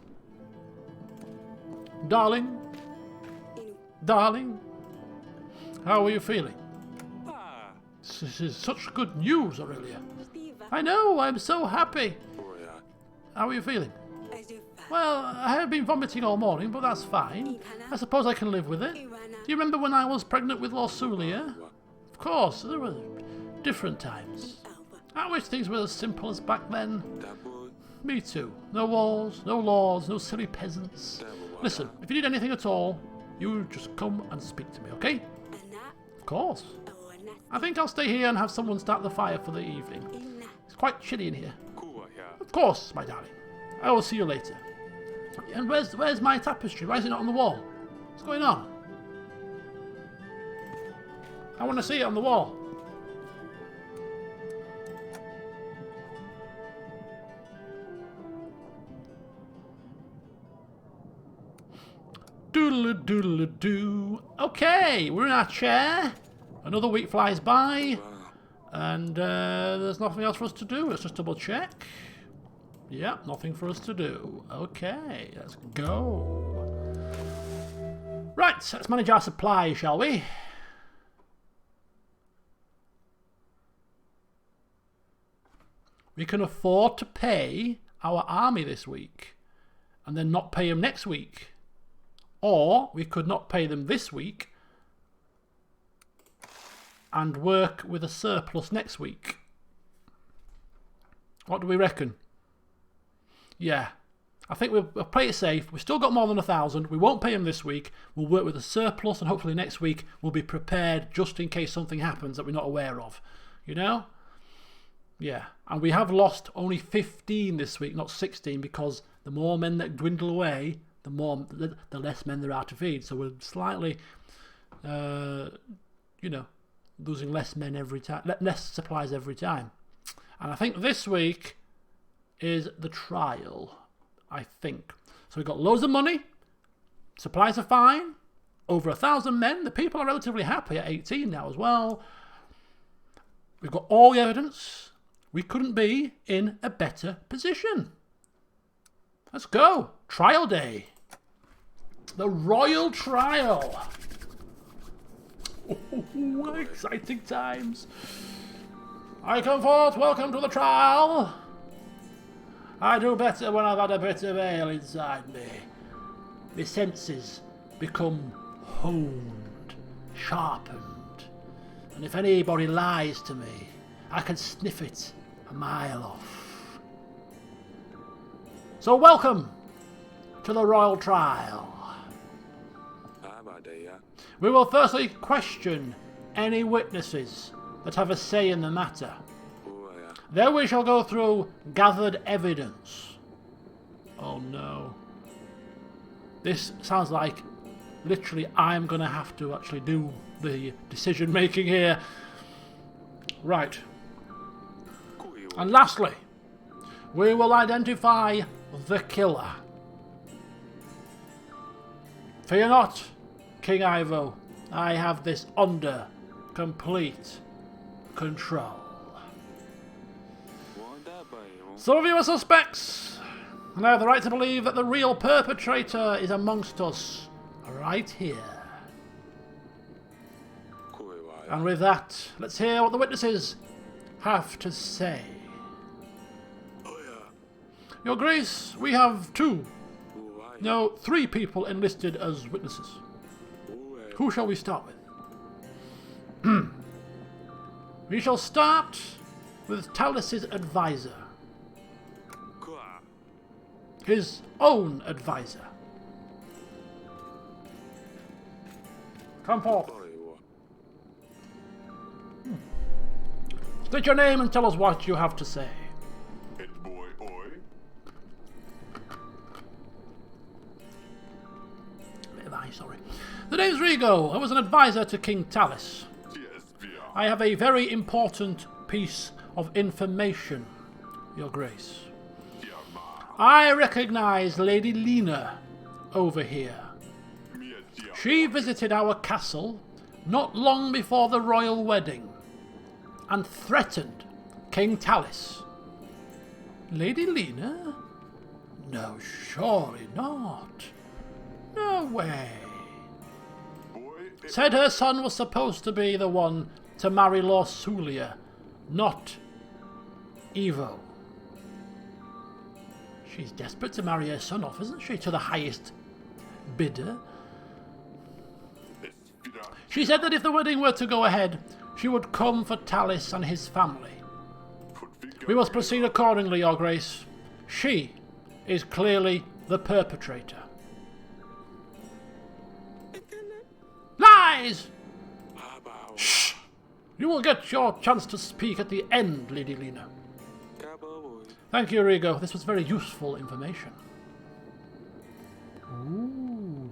Darling? Darling? How are you feeling? This is such good news, Aurelia. I know, I'm so happy. How are you feeling? Well, I have been vomiting all morning, but that's fine. I suppose I can live with it. Do you remember when I was pregnant with Lorsulia? Of course, there were different times. I wish things were as simple as back then. Me too. No wars, no laws, no silly peasants. Listen, if you need anything at all, you just come and speak to me, okay? Of course. I think I'll stay here and have someone start the fire for the evening. It's quite chilly in here. Of course, my darling. I will see you later. And where's my tapestry? Why is it not on the wall? What's going on? I want to see it on the wall. Doodle-a-doodle-a-doo. Okay, we're in our chair. Another week flies by. And there's nothing else for us to do. Let's just double check. Yeah, nothing for us to do. Okay, let's go. Right, let's manage our supply, shall we? We can afford to pay our army this week and then not pay them next week. Or we could not pay them this week and work with a surplus next week. What do we reckon? Yeah, I think we'll play it safe. We've still got more than 1,000. We won't pay them this week. We'll work with a surplus, and hopefully next week we'll be prepared just in case something happens that we're not aware of. You know? Yeah, and we have lost only 15 this week, not 16, because the more men that dwindle away, the less men there are to feed. So we're slightly, losing less men every time, less supplies every time. And I think this week is the trial, I think. So we've got loads of money, supplies are fine, over 1,000 men, the people are relatively happy at 18 now as well. We've got all the evidence. We couldn't be in a better position. Let's go. Trial day. The royal trial. Oh, exciting times. I come forth, welcome to the trial. I do better when I've had a bit of ale inside me. My senses become honed, sharpened, and if anybody lies to me, I can sniff it a mile off. So welcome to the royal trial. We will firstly question any witnesses that have a say in the matter. Then we shall go through gathered evidence. Oh no. This sounds like literally I'm going to have to actually do the decision making here. Right. And lastly, we will identify the killer. Fear not, King Ivo. I have this under complete control. Some of you are suspects, and I have the right to believe that the real perpetrator is amongst us, right here. And with that, let's hear what the witnesses have to say. Your Grace, we have three people enlisted as witnesses. Who shall we start with? We shall start with Talis's advisor. His own advisor. Come forth. State your name and tell us what you have to say. Sorry. The name's Rigo. I was an advisor to King Talis. I have a very important piece of information, Your Grace. I recognize Lady Lena over here. She visited our castle not long before the royal wedding and threatened King Talis. Lady Lena? No, surely not. No way. Said her son was supposed to be the one to marry Lord Sulia, not Ivo. She's desperate to marry her son off, isn't she, to the highest bidder? She said that if the wedding were to go ahead, she would come for Talis and his family. We must proceed accordingly, Your Grace. She is clearly the perpetrator. Lies! Shh! You will get your chance to speak at the end, Lady Lena. Thank you, Rigo. This was very useful information. Ooh.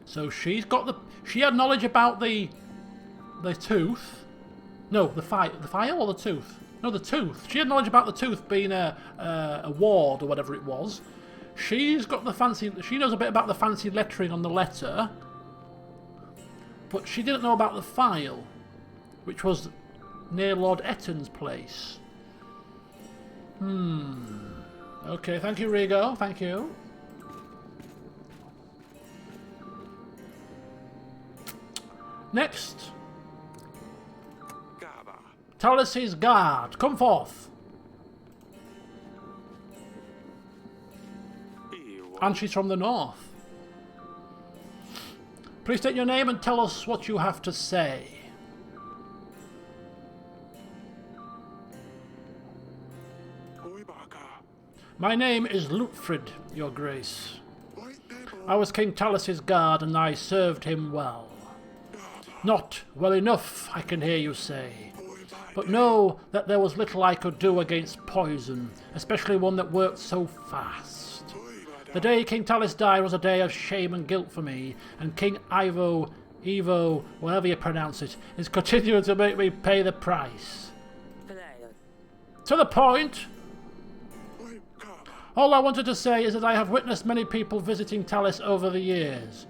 So she had knowledge about the tooth. No, the file or the tooth? No, the tooth. She had knowledge about the tooth being a ward or whatever it was. She's got the fancy. She knows a bit about the fancy lettering on the letter. But she didn't know about the file, which was near Lord Etton's place. Okay, thank you, Rigo. Thank you. Next. Talis's guard. Come forth. And she's from the north. Please state your name and tell us what you have to say. My name is Lutfrid, Your Grace. I was King Talis's guard and I served him well. Not well enough, I can hear you say. But know that there was little I could do against poison, especially one that worked so fast. The day King Talis died was a day of shame and guilt for me, and King Ivo, whatever you pronounce it, is continuing to make me pay the price. To the point. All I wanted to say is that I have witnessed many people visiting Talis over the years,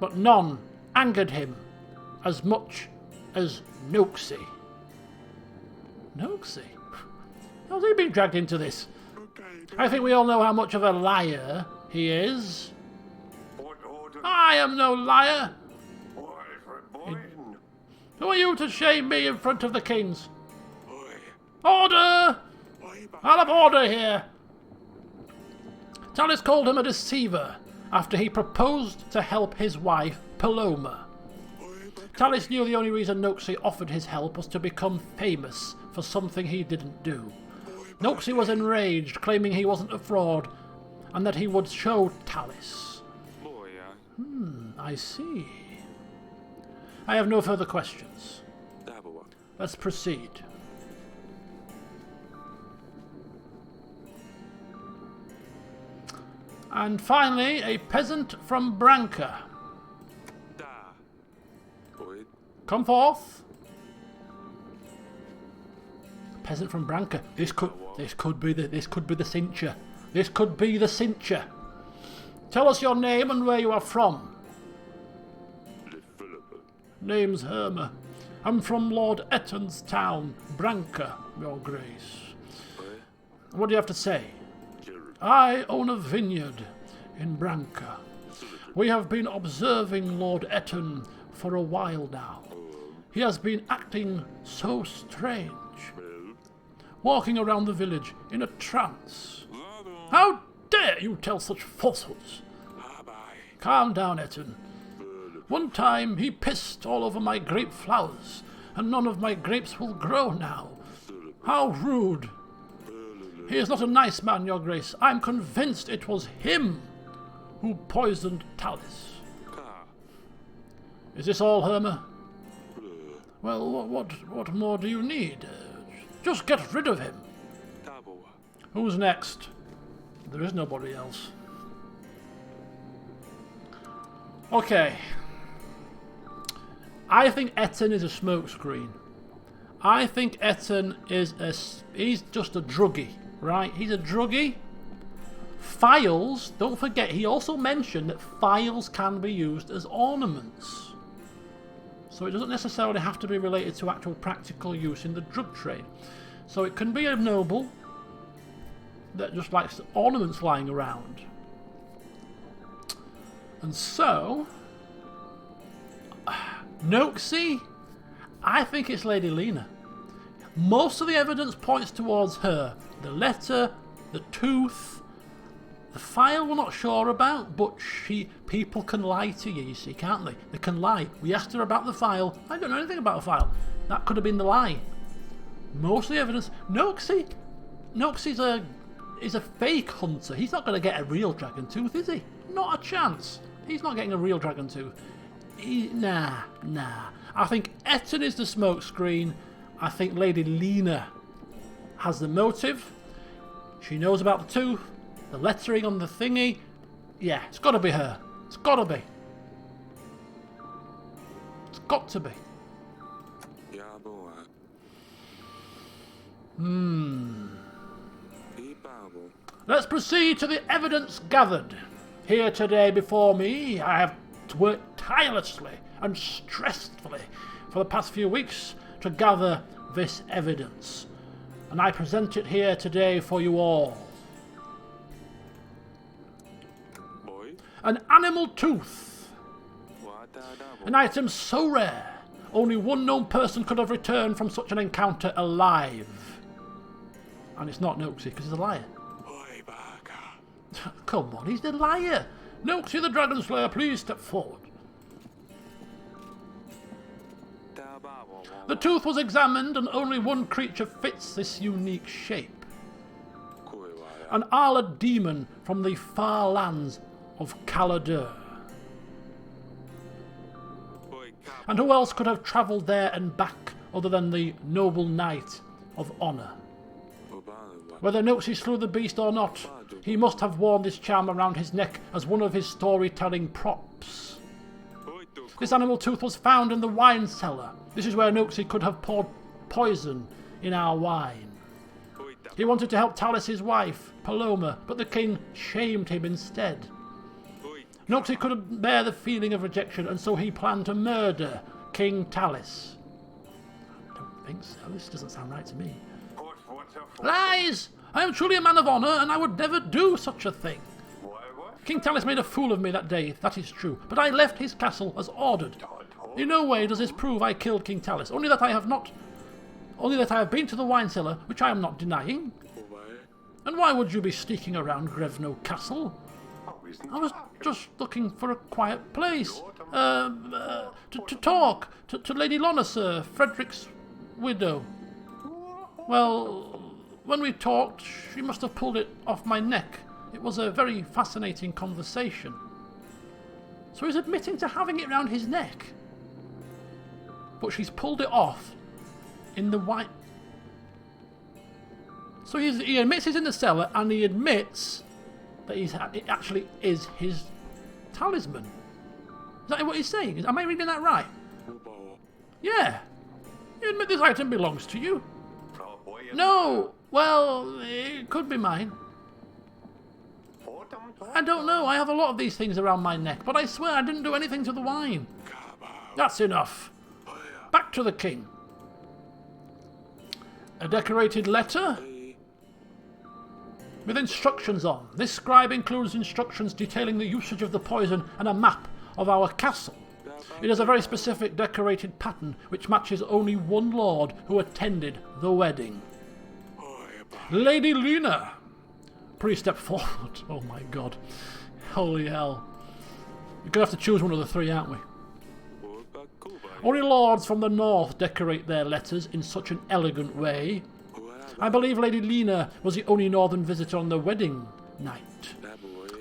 but none angered him as much as Noxie. Noxie? How's he been dragged into this? I think we all know how much of a liar he is. I am no liar. Who are you to shame me in front of the kings? Order! I'll have order here. Talis called him a deceiver after he proposed to help his wife, Paloma. Talis knew the only reason Noxie offered his help was to become famous for something he didn't do. Noxie was enraged, claiming he wasn't a fraud, and that he would show Talis. I see. I have no further questions. Let's proceed. And finally, a peasant from Branca. Come forth. Peasant from Branca. This could be the cincher. This could be the cincher. Tell us your name and where you are from. Name's Herma. I'm from Lord Etton's town, Branca, Your Grace. What do you have to say? I own a vineyard in Branca. We have been observing Lord Etton for a while now. He has been acting so strange, walking around the village in a trance. How dare you tell such falsehoods? Calm down, Etton. One time he pissed all over my grape flowers, and none of my grapes will grow now. How rude. He is not a nice man, Your Grace. I'm convinced it was him who poisoned Talis. Is this all, Herma? Well, what more do you need? Just get rid of him. Who's next? There is nobody else. Okay. I think Etton is a smokescreen. I think Etton is he's just a druggie, right? He's a druggie. Files, don't forget, he also mentioned that files can be used as ornaments. So it doesn't necessarily have to be related to actual practical use in the drug trade. So it can be a noble that just likes ornaments lying around. And so, Noxie, I think it's Lady Lena. Most of the evidence points towards her. The letter, the tooth, the file we're not sure about, but people can lie to you see, can't they? They can lie. We asked her about the file. I don't know anything about the file. That could have been the lie. Most of the evidence. Noxie's is a fake hunter. He's not going to get a real dragon tooth, is he? Not a chance. He's not getting a real dragon tooth. Nah. I think Etton is the smokescreen. I think Lady Lena has the motive. She knows about the tooth, the lettering on the thingy. Yeah, it's got to be her. It's got to be. It's got to be. Let's proceed to the evidence gathered. Here today before me, I have worked tirelessly and stressfully for the past few weeks to gather this evidence, and I present it here today for you all. An animal tooth. An item so rare, only one known person could have returned from such an encounter alive. And it's not Noxie, because he's a liar. Come on, he's the liar. Noxie the Dragon Slayer, please step forward. The tooth was examined, and only one creature fits this unique shape. An Arla demon from the far lands of Caladur. And who else could have travelled there and back other than the noble knight of honour? Whether Noxie slew the beast or not, he must have worn this charm around his neck as one of his storytelling props. This animal tooth was found in the wine cellar. This is where Noxie could have poured poison in our wine. He wanted to help Talis' wife, Paloma, but the king shamed him instead. Noxie couldn't bear the feeling of rejection, and so he planned to murder King Talis. I don't think so. This doesn't sound right to me. Lies! I am truly a man of honour, and I would never do such a thing. King Talis made a fool of me that day, that is true, but I left his castle as ordered. In no way does this prove I killed King Talis, only that I have been to the wine cellar, which I am not denying. And why would you be sneaking around Grevno Castle? I was just looking for a quiet place, to talk to Lady Lonna, sir, Frederick's widow. Well, when we talked, she must have pulled it off my neck. It was a very fascinating conversation. So he's admitting to having it round his neck. But she's pulled it off in the white. So he admits he's in the cellar, and he admits that it actually is his talisman. Is that what he's saying? Am I reading that right? Yeah. You admit this item belongs to you? No. Well, it could be mine. I don't know. I have a lot of these things around my neck, but I swear I didn't do anything to the wine. That's enough. Back to the king. A decorated letter with instructions on. This scribe includes instructions detailing the usage of the poison and a map of our castle. It has a very specific decorated pattern which matches only one lord who attended the wedding. Lady Lena. Please step forward. Oh my god. Holy hell. We're going to have to choose one of the three, aren't we? Only lords from the north decorate their letters in such an elegant way. I believe Lady Lena was the only northern visitor on the wedding night.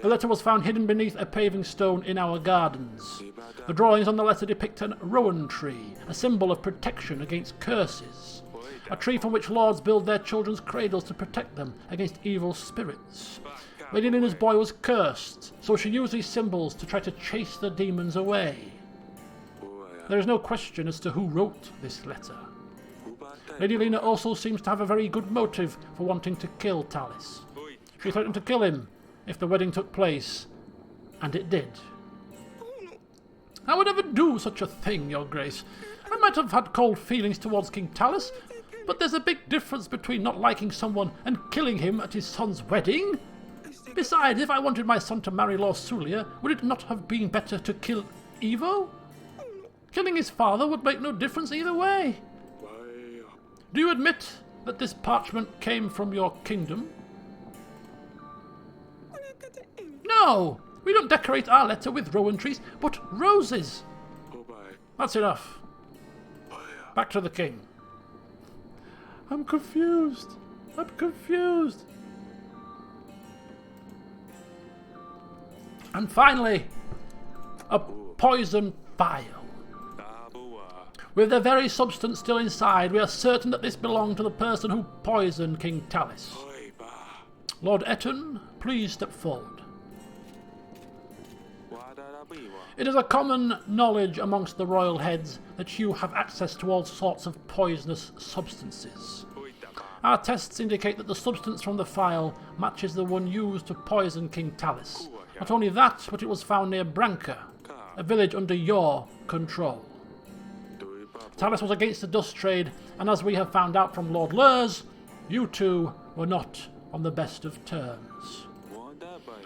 The letter was found hidden beneath a paving stone in our gardens. The drawings on the letter depict a rowan tree, a symbol of protection against curses. A tree from which lords build their children's cradles to protect them against evil spirits. Lady Lena's boy was cursed, so she used these symbols to try to chase the demons away. There is no question as to who wrote this letter. Lady Lena also seems to have a very good motive for wanting to kill Talis. She threatened to kill him if the wedding took place, and it did. I would never do such a thing, Your Grace. I might have had cold feelings towards King Talis, but there's a big difference between not liking someone and killing him at his son's wedding. Besides, if I wanted my son to marry Lord Sulia, would it not have been better to kill Evo? Killing his father would make no difference either way. Do you admit that this parchment came from your kingdom? No! We don't decorate our letter with rowan trees, but roses. That's enough. Back to the king. I'm confused. I'm confused. And finally, a poison vial. With the very substance still inside, we are certain that this belonged to the person who poisoned King Talis. Lord Eton, please step forward. It is a common knowledge amongst the royal heads that you have access to all sorts of poisonous substances. Our tests indicate that the substance from the phial matches the one used to poison King Talis. Not only that, but it was found near Branca, a village under your control. Talis was against the dust trade, and as we have found out from Lord Lurs, you two were not on the best of terms.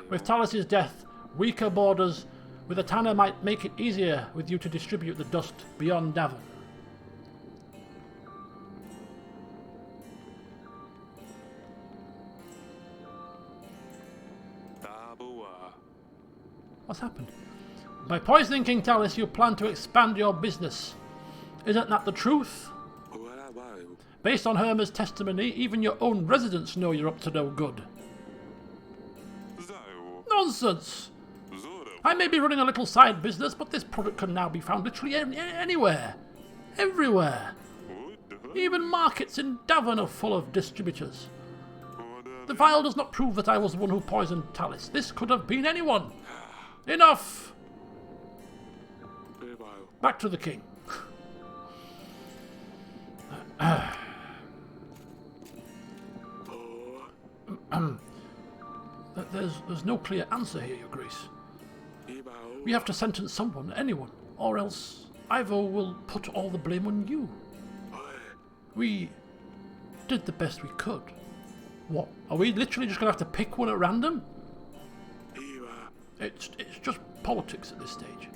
With Talis's death, weaker borders with a tanner might make it easier with you to distribute the dust beyond Davon. What's happened? By poisoning King Talis, you plan to expand your business. Isn't that the truth? Based on Herma's testimony, even your own residents know you're up to no good. Nonsense! I may be running a little side business, but this product can now be found literally anywhere. Everywhere. Even markets in Davon are full of distributors. The vial does not prove that I was the one who poisoned Talis. This could have been anyone. Enough! Back to the king. There's no clear answer here, Your Grace. We have to sentence someone, anyone, or else Ivo will put all the blame on you. We did the best we could. What? Are we literally just going to have to pick one at random? It's just politics at this stage.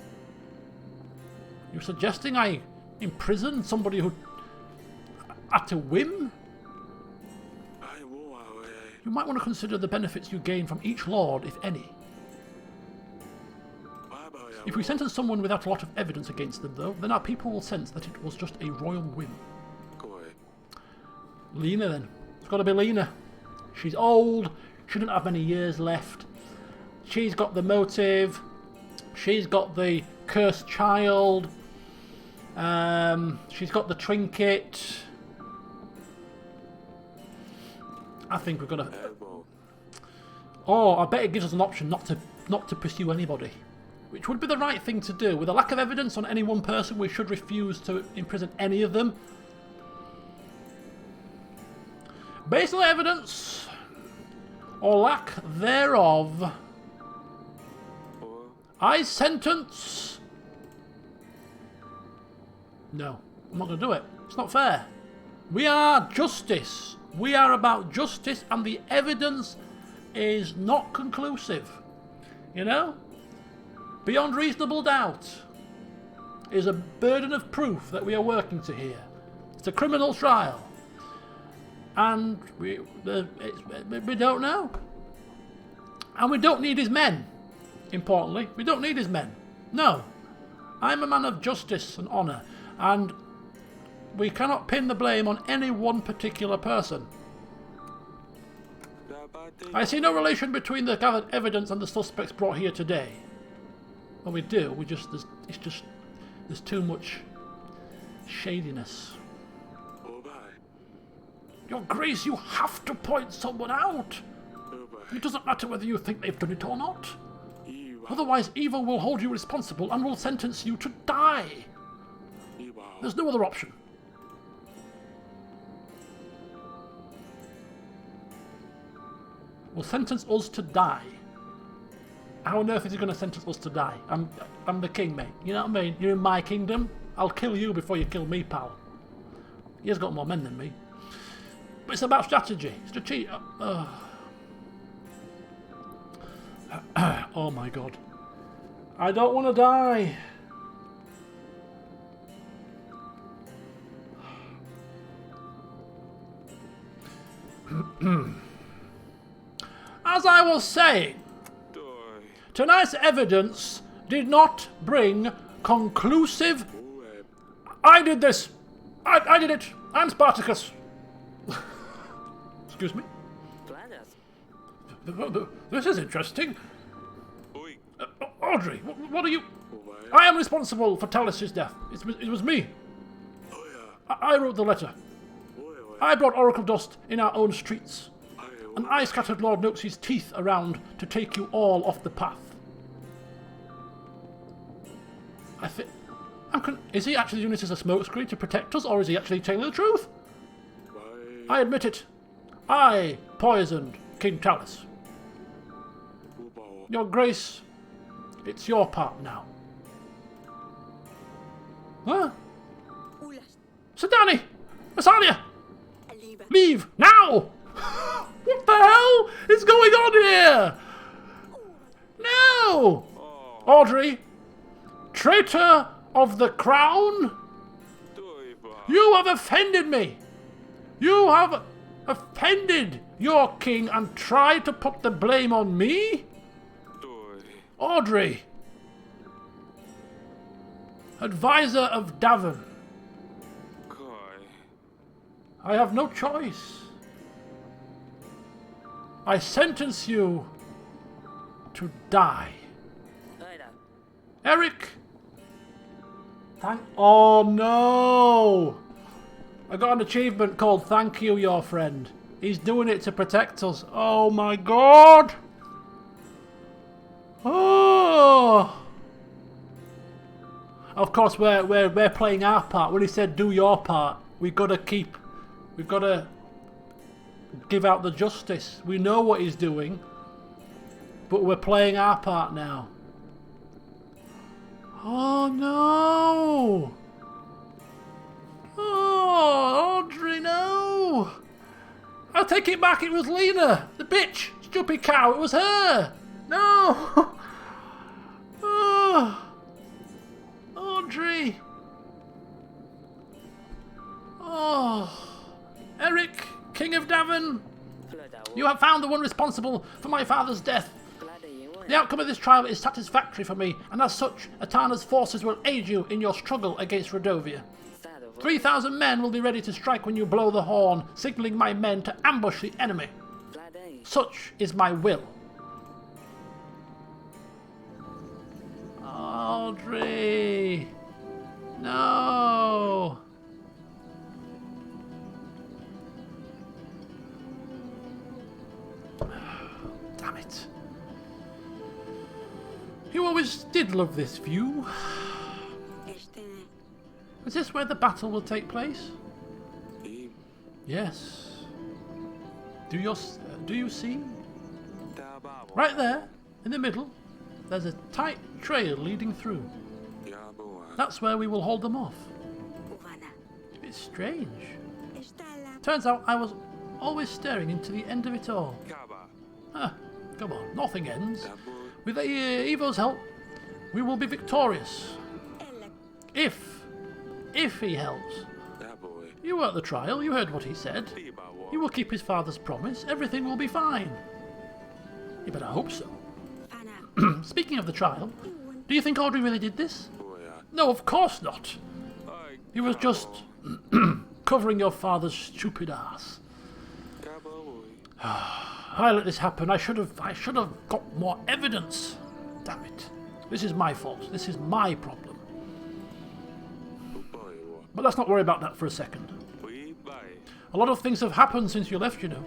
You're suggesting I imprison somebody who... at a whim? You might want to consider the benefits you gain from each lord, if any. If we sentence someone without a lot of evidence against them, though, then our people will sense that it was just a royal whim. Lena, then. It's got to be Lena. She's old, shouldn't have many years left. She's got the motive. She's got the cursed child. She's got the trinket. I think we're gonna... Oh, I bet it gives us an option not to pursue anybody. Which would be the right thing to do. With a lack of evidence on any one person, we should refuse to imprison any of them. Based on evidence, or lack thereof, I sentence... No, I'm not going to do it. It's not fair. We are justice. We are about justice, and the evidence is not conclusive. You know? Beyond reasonable doubt is a burden of proof that we are working to here. It's a criminal trial. And we don't know. And we don't need his men. Importantly, we don't need his men. No. I'm a man of justice and honour. And we cannot pin the blame on any one particular person. I see no relation between the gathered evidence and the suspects brought here today. Well, we do. There's too much shadiness. Your Grace, you have to point someone out. It doesn't matter whether you think they've done it or not. Otherwise, evil will hold you responsible and will sentence you to die. There's no other option. Will sentence us to die. How on earth is he going to sentence us to die? I'm the king, mate. You know what I mean? You're in my kingdom. I'll kill you before you kill me, pal. He has got more men than me. But it's about strategy. Strategy. Oh my god. I don't want to die. As I was saying, tonight's evidence did not bring conclusive... I did this! I did it! I'm Spartacus! Excuse me? This is interesting. Audrey, what are you... I am responsible for Talus's death. It was me. I wrote the letter. I brought oracle dust in our own streets. And I scattered Lord Noxie's teeth around to take you all off the path. Is he actually doing this as a smokescreen to protect us, or is he actually telling the truth? I admit it. I poisoned King Talus. Your Grace, it's your part now. Huh? Sidani! Massalia! Leave now! What the hell is going on here? No! Audrey, traitor of the crown, you have offended me. You have offended your king and tried to put the blame on me? Audrey, advisor of Davin, I have no choice. I sentence you to die. Eric! Oh no! I got an achievement called Thank You, Your Friend. He's doing it to protect us. Oh my god! Oh! Of course, we're playing our part. When he said do your part, we've got to give out the justice. We know what he's doing, but we're playing our part now. Oh no! Oh, Audrey, no! I'll take it back, it was Lena! The bitch! Stupid cow, it was her! No! Oh, Audrey! Oh, Eric, King of Davin, you have found the one responsible for my father's death. The outcome of this trial is satisfactory for me, and as such, Atana's forces will aid you in your struggle against Rodovia. 3,000 men will be ready to strike when you blow the horn, signalling my men to ambush the enemy. Such is my will. Audrey! No! Damn it. You always did love this view. Is this where the battle will take place? Yes. Do you see? Right there, in the middle, there's a tight trail leading through. That's where we will hold them off. It's strange. Turns out I was always staring into the end of it all. Come on, nothing ends. With Evo's help, we will be victorious. If he helps. You were at the trial, you heard what he said. He will keep his father's promise, everything will be fine. You better hope so. Speaking of the trial, do you think Audrey really did this? No, of course not. He was just covering your father's stupid ass. I let this happen. I should have got more evidence. Damn it. This is my fault. This is my problem. But let's not worry about that for a second. A lot of things have happened since you left, you know.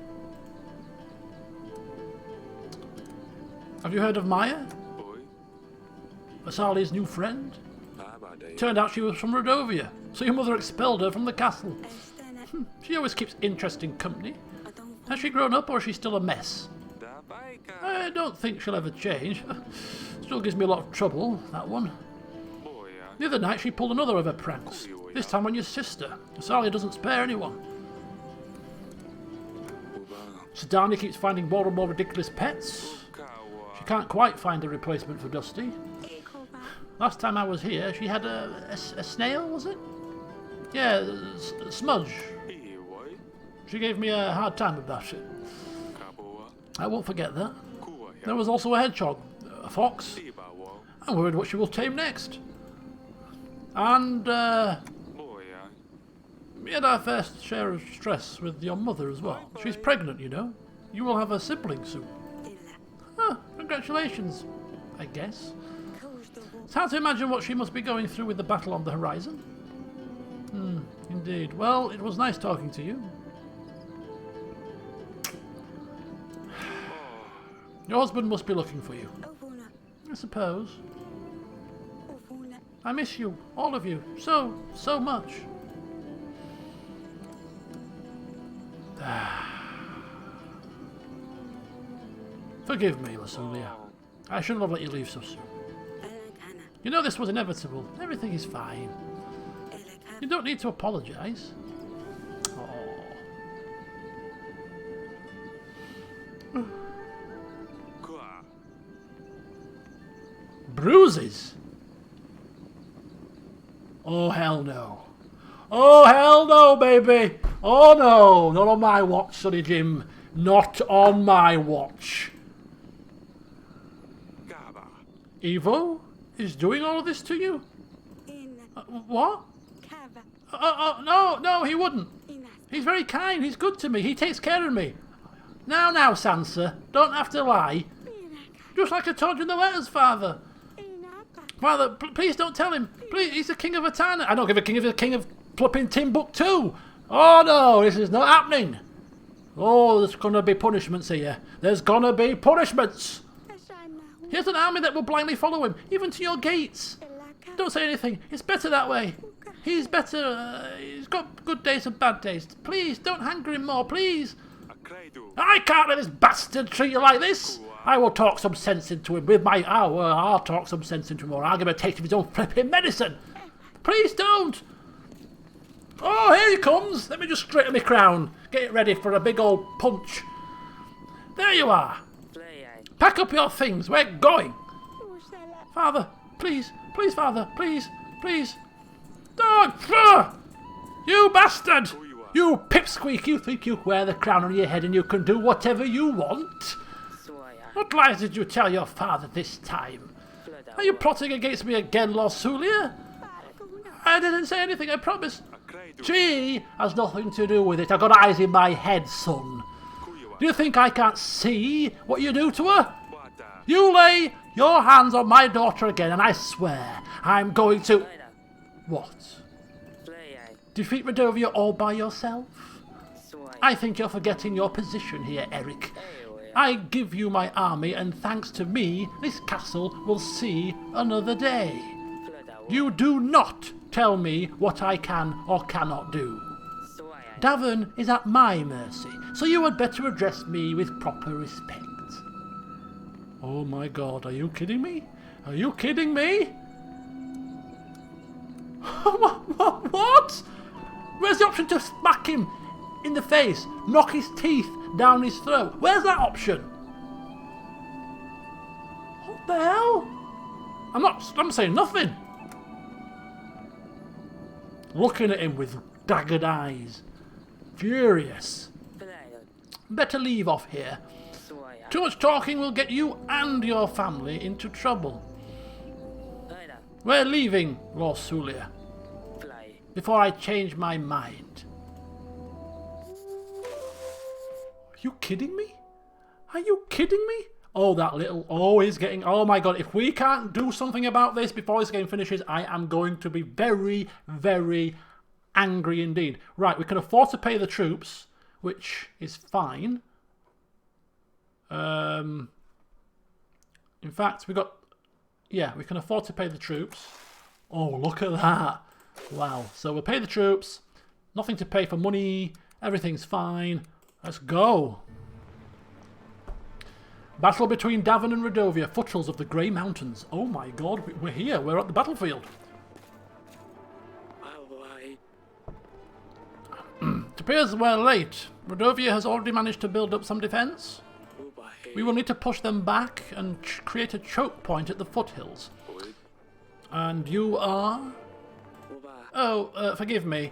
Have you heard of Maya? Vasali's new friend? Turned out she was from Rodovia, so your mother expelled her from the castle. She always keeps interesting company. Has she grown up or is she still a mess? I don't think she'll ever change. Still gives me a lot of trouble, that one. The other night she pulled another of her pranks. This time on your sister. Vasalia doesn't spare anyone. Sedania keeps finding more and more ridiculous pets. She can't quite find a replacement for Dusty. Last time I was here, she had a snail, was it? Yeah, Smudge. She gave me a hard time about it. I won't forget that. There was also a hedgehog, a fox. I'm worried what she will tame next. And we had our fair share of stress with your mother as well. She's pregnant, you know. You will have a sibling soon. Congratulations, I guess. It's hard to imagine what she must be going through with the battle on the horizon. Indeed. Well, it was nice talking to you. Your husband must be looking for you. I suppose. I miss you, all of you, so much. Forgive me, Lasulia. I shouldn't have let you leave so soon. You know this was inevitable. Everything is fine. You don't need to apologise. Bruises? Oh, hell no. Oh, hell no, baby. Oh, no. Not on my watch, Sonny Jim. Not on my watch. Evo is doing all of this to you? What? No, he wouldn't. He's very kind. He's good to me. He takes care of me. Now, Sansa. Don't have to lie. Just like I told you in the letters, Father. Father, please don't tell him. Please, he's the king of Atana. I don't give a king of flipping Timbuktu. Oh no, this is not happening. Oh, there's gonna be punishments here. There's gonna be punishments. Here's an army that will blindly follow him, even to your gates. Don't say anything. It's better that way. He's better. He's got good days and bad days. Please, don't anger him more, please. I can't let this bastard treat you like this. I will talk some sense into him with my... I'll talk some sense into him, or I'll give him a taste of his own flipping medicine. Please don't. Oh, here he comes. Let me just straighten my crown. Get it ready for a big old punch. There you are. Pack up your things. We're going. Father, please. Please, Father. Please. Don't. You bastard. You pipsqueak. You think you wear the crown on your head and you can do whatever you want? What lies did you tell your father this time? Are you plotting against me again, Lasulia? I didn't say anything, I promise. She has nothing to do with it. I've got eyes in my head, son. Do you think I can't see what you do to her? You lay your hands on my daughter again, and I swear I'm going to... What? Defeat Redovia all by yourself? I think you're forgetting your position here, Eric. I give you my army, and thanks to me, this castle will see another day. You do not tell me what I can or cannot do. Davern is at my mercy, so you had better address me with proper respect. Oh my god, are you kidding me? Are you kidding me? What? Where's the option to smack him in the face, knock his teeth down his throat? Where's that option? What the hell? I'm saying nothing. Looking at him with daggered eyes. Furious. Better leave off here. Too much talking will get you and your family into trouble. We're leaving, Lord Sulia, before I change my mind. Are you kidding me? Are you kidding me? Oh, that little... Oh, he's getting... Oh my god, if we can't do something about this before this game finishes, I am going to be very, very angry indeed. Right, we can afford to pay the troops, which is fine. In fact, we got... Yeah, we can afford to pay the troops. Oh, look at that. Wow. So we'll pay the troops. Nothing to pay for money. Everything's fine. Let's go. Battle between Davern and Redovia, foothills of the Grey Mountains. Oh my god, we're here. We're at the battlefield. It appears we're late. Redovia has already managed to build up some defence. We will need to push them back and create a choke point at the foothills. And you are... Oh, forgive me.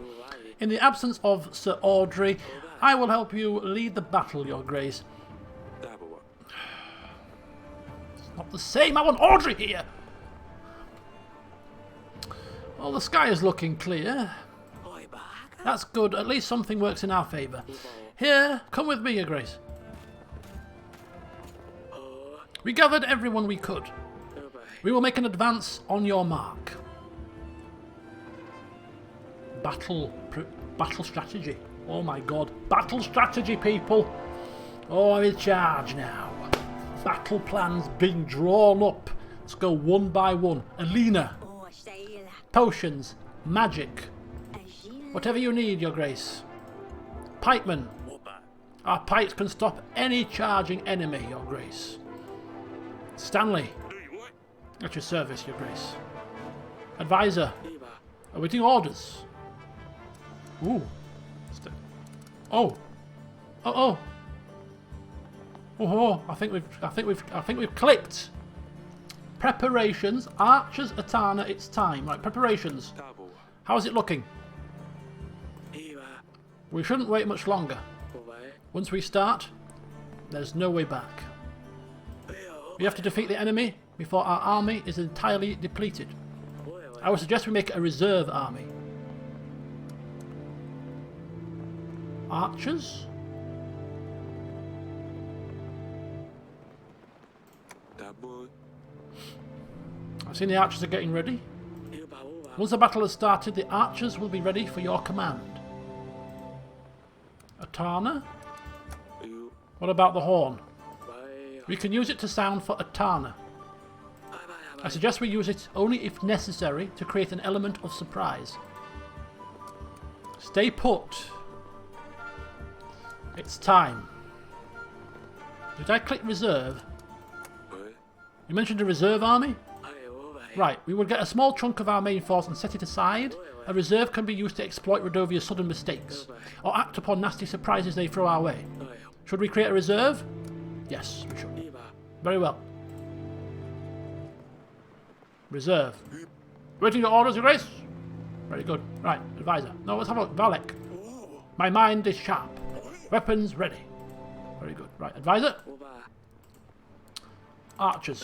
In the absence of Sir Audrey, I will help you lead the battle, Your Grace. It's not the same. I want Audrey here. Well, the sky is looking clear. That's good. At least something works in our favour. Here, come with me, Your Grace. We gathered everyone we could. We will make an advance on your mark. Battle strategy. Oh my god. Battle strategy, people. Oh, I'm in charge now. Battle plans being drawn up. Let's go one by one. Alina. Potions. Magic. Whatever you need, Your Grace. Pikemen. Our pikes can stop any charging enemy, Your Grace. Stanley. At your service, Your Grace. Advisor. Awaiting orders. Ooh. Oh. Oh. Oh. I think we've clicked. Preparations. Archers, Atana, it's time. Right, preparations. How is it looking? We shouldn't wait much longer. Once we start, there's no way back. We have to defeat the enemy before our army is entirely depleted. I would suggest we make a reserve army. Archers? I've seen the archers are getting ready. Once the battle has started, the archers will be ready for your command. Atana? What about the horn? We can use it to sound for Atana. I suggest we use it only if necessary to create an element of surprise. Stay put. It's time. Did I click reserve? You mentioned a reserve army? Right, we will get a small chunk of our main force and set it aside. A reserve can be used to exploit Redovia's sudden mistakes, or act upon nasty surprises they throw our way. Should we create a reserve? Yes, we should. Very well. Reserve. Waiting your orders, Your Grace? Very good. Right, advisor. No, let's have a look. Valek. My mind is sharp. Weapons ready. Very good. Right, advisor. Archers.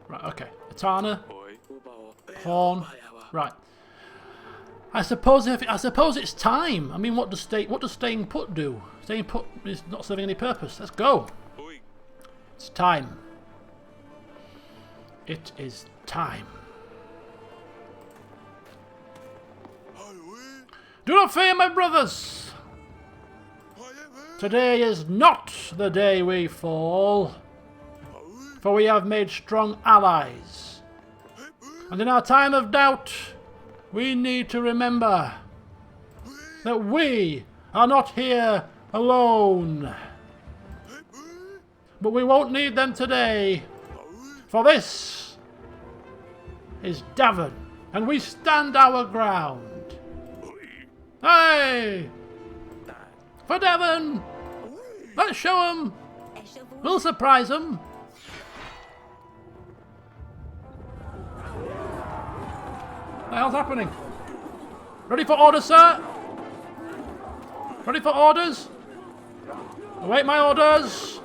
Right, okay. Atana. Horn. Right. I suppose it's time. I mean, what does staying put do? Staying put is not serving any purpose. Let's go. It's time. It is time. Do not fear, my brothers. Today is not the day we fall, for we have made strong allies. And in our time of doubt, we need to remember that we are not here alone. But we won't need them today, for this is Davon, and we stand our ground. Hey! For Davon! Let's show them! We'll surprise them! What the hell's happening? Ready for orders, sir? Ready for orders? Await my orders!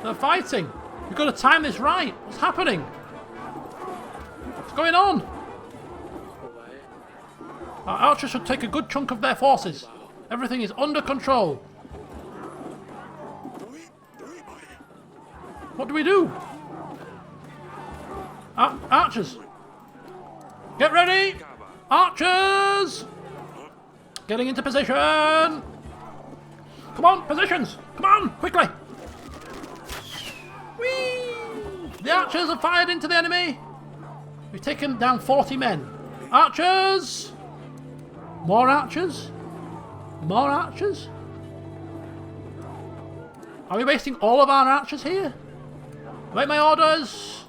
They're fighting! We've got to time this right! What's happening? What's going on? Our archers should take a good chunk of their forces. Everything is under control. What do we do? Archers! Get ready! Archers! Getting into position! Come on, positions! Come on, quickly! Whee! The archers have fired into the enemy! We've taken down 40 men. Archers! More archers? More archers? Are we wasting all of our archers here? Wait, my orders!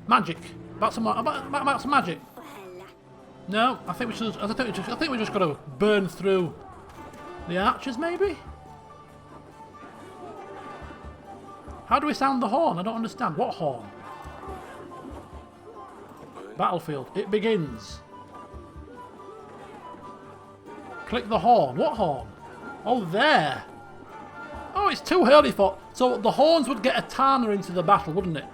Magic. About some magic. No, I think we should. I think we just got to burn through the archers, maybe. How do we sound the horn? I don't understand. What horn? Battlefield. It begins. Click the horn. What horn? Oh, there. Oh, it's too early for... So the horns would get a Tana into the battle, wouldn't it?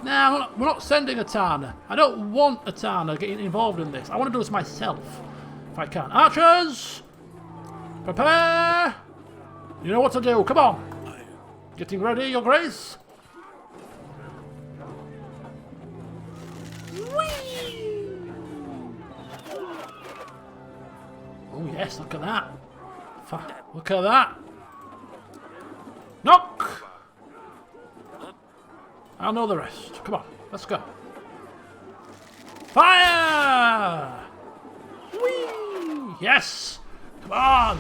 Nah, we're not sending a Tana. I don't want a Tana getting involved in this. I want to do this myself, if I can. Archers! Prepare! You know what to do. Come on. Getting ready, Your Grace. Oh yes, look at that. Look at that. Knock! I know the rest. Come on, let's go. Fire! Whee! Yes! Come on!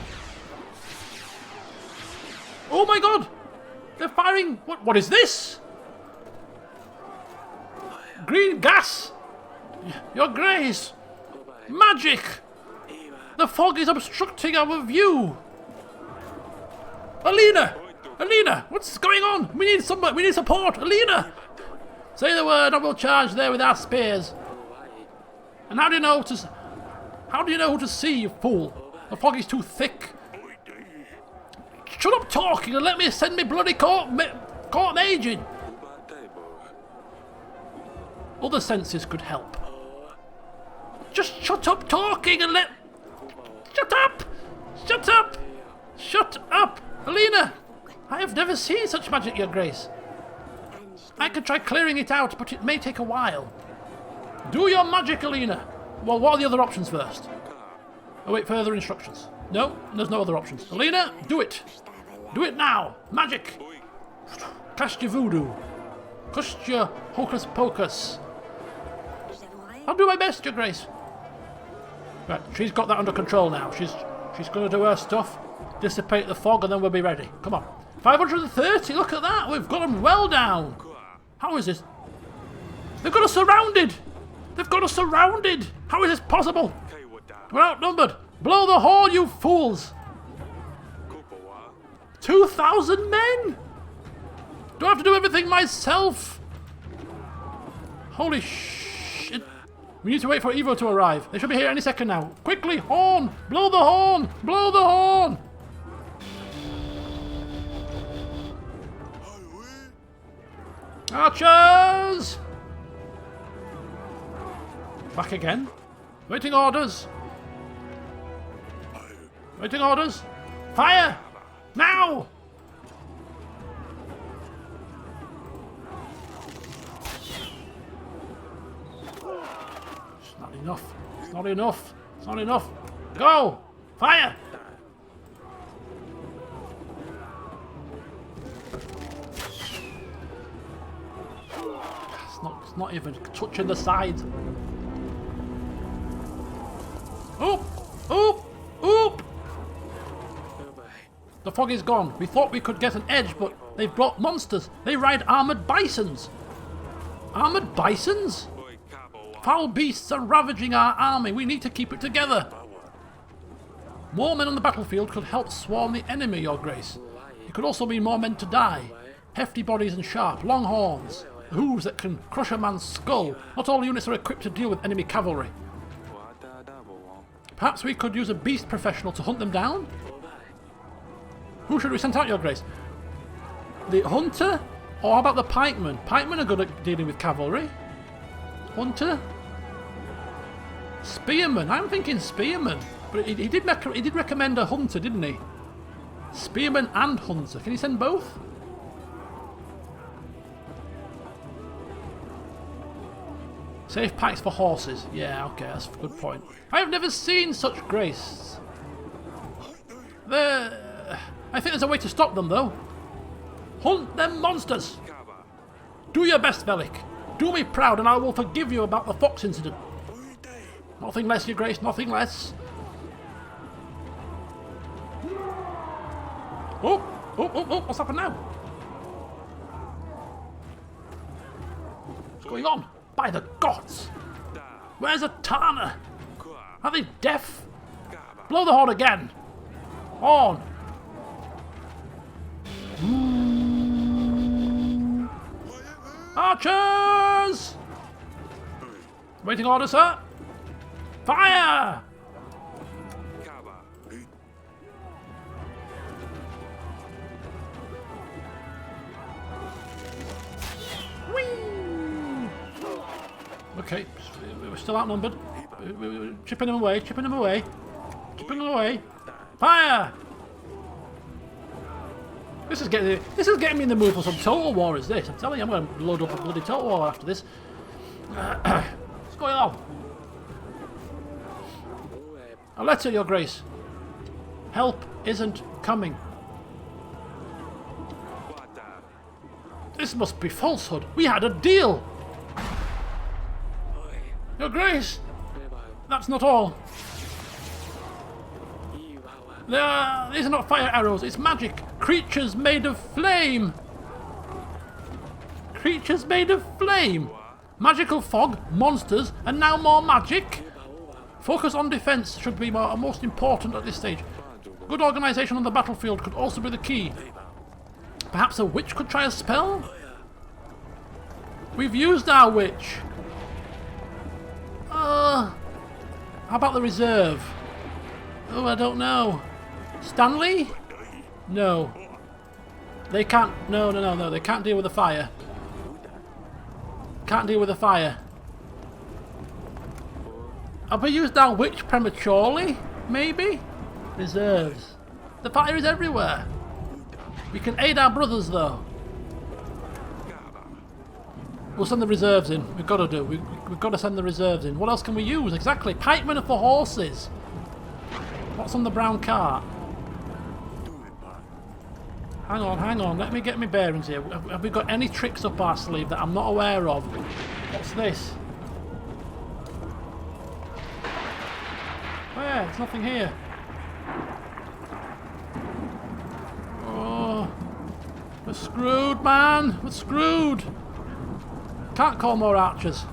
Oh my god! They're firing! What is this? Green gas! Your Grace! Magic! The fog is obstructing our view! Alina! Alina! What's going on? We need support! Alina! Say the word and we'll charge there with our spears. And how do you know who to see, you fool? The fog is too thick. Shut up talking and let me send me bloody court mage in. Other senses could help. Just shut up talking and let... Shut up! Shut up! Shut up! Alina! I have never seen such magic, Your Grace. I could try clearing it out, but it may take a while. Do your magic, Alina! Well, what are the other options first? Await further instructions. No, there's no other options. Alina, do it! Do it now! Magic! Cast your voodoo. Cast your hocus pocus. I'll do my best, Your Grace. Right, she's got that under control now. She's going to do her stuff, dissipate the fog, and then we'll be ready. Come on. 530, look at that. We've got them well down. How is this? They've got us surrounded. They've got us surrounded. How is this possible? We're outnumbered. Blow the horn, you fools. 2,000 men? Do I have to do everything myself? Holy shit. We need to wait for Evo to arrive. They should be here any second now. Quickly, horn! Blow the horn! Blow the horn! Archers! Back again. Waiting orders. Waiting orders. Fire! Now! Enough. It's not enough. It's not enough. Go! Fire! It's not even touching the side. Oop! Oop! Oop! The fog is gone. We thought we could get an edge, but they've brought monsters. They ride armoured bisons. Armoured bisons? Foul beasts are ravaging our army. We need to keep it together. More men on the battlefield could help swarm the enemy, Your Grace. It could also mean more men to die. Hefty bodies and sharp, long horns. Hooves that can crush a man's skull. Not all units are equipped to deal with enemy cavalry. Perhaps we could use a beast professional to hunt them down? Who should we send out, Your Grace? The hunter? Or how about the pikemen? Pikemen are good at dealing with cavalry. Hunter? Spearman? I'm thinking spearman. But he did recommend a hunter, didn't he? Spearman and hunter. Can he send both? Safe pikes for horses. Yeah, okay, that's a good point. I have never seen such grace. I think there's a way to stop them, though. Hunt them monsters! Do your best, Velik. Do me proud, and I will forgive you about the fox incident. Nothing less, Your Grace, nothing less. Oh, what's happened now? What's going on? By the gods! Where's Atana? Are they deaf? Blow the horn again! Horn! Archers! Waiting order, sir. Fire! Okay, we're still outnumbered. We're chipping them away, chipping them away. Chipping them away. Fire! This is getting me in the mood for some Total War, is this? I'm telling you, I'm going to load up a bloody Total War after this. What's going on? A letter, Your Grace. Help isn't coming. This must be falsehood. We had a deal. Your Grace! That's not all. These are not fire arrows, it's magic. Creatures made of flame. Creatures made of flame. Magical fog, monsters, and now more magic. Focus on defense should be most important at this stage. Good organisation on the battlefield could also be the key. Perhaps a witch could try a spell? We've used our witch. How about the reserve? Oh, I don't know. Stanley? No. They can't. No. They can't deal with the fire. Can't deal with the fire. Have we used our witch prematurely? Maybe? Reserves. The fire is everywhere. We can aid our brothers, though. We'll send the reserves in. We've got to do. We've got to send the reserves in. What else can we use? Exactly. Pikemen are for horses. What's on the brown cart? Hang on. Let me get my bearings here. Have we got any tricks up our sleeve that I'm not aware of? What's this? Oh yeah, there's nothing here. Oh, we're screwed, man. We're screwed. Can't call more archers.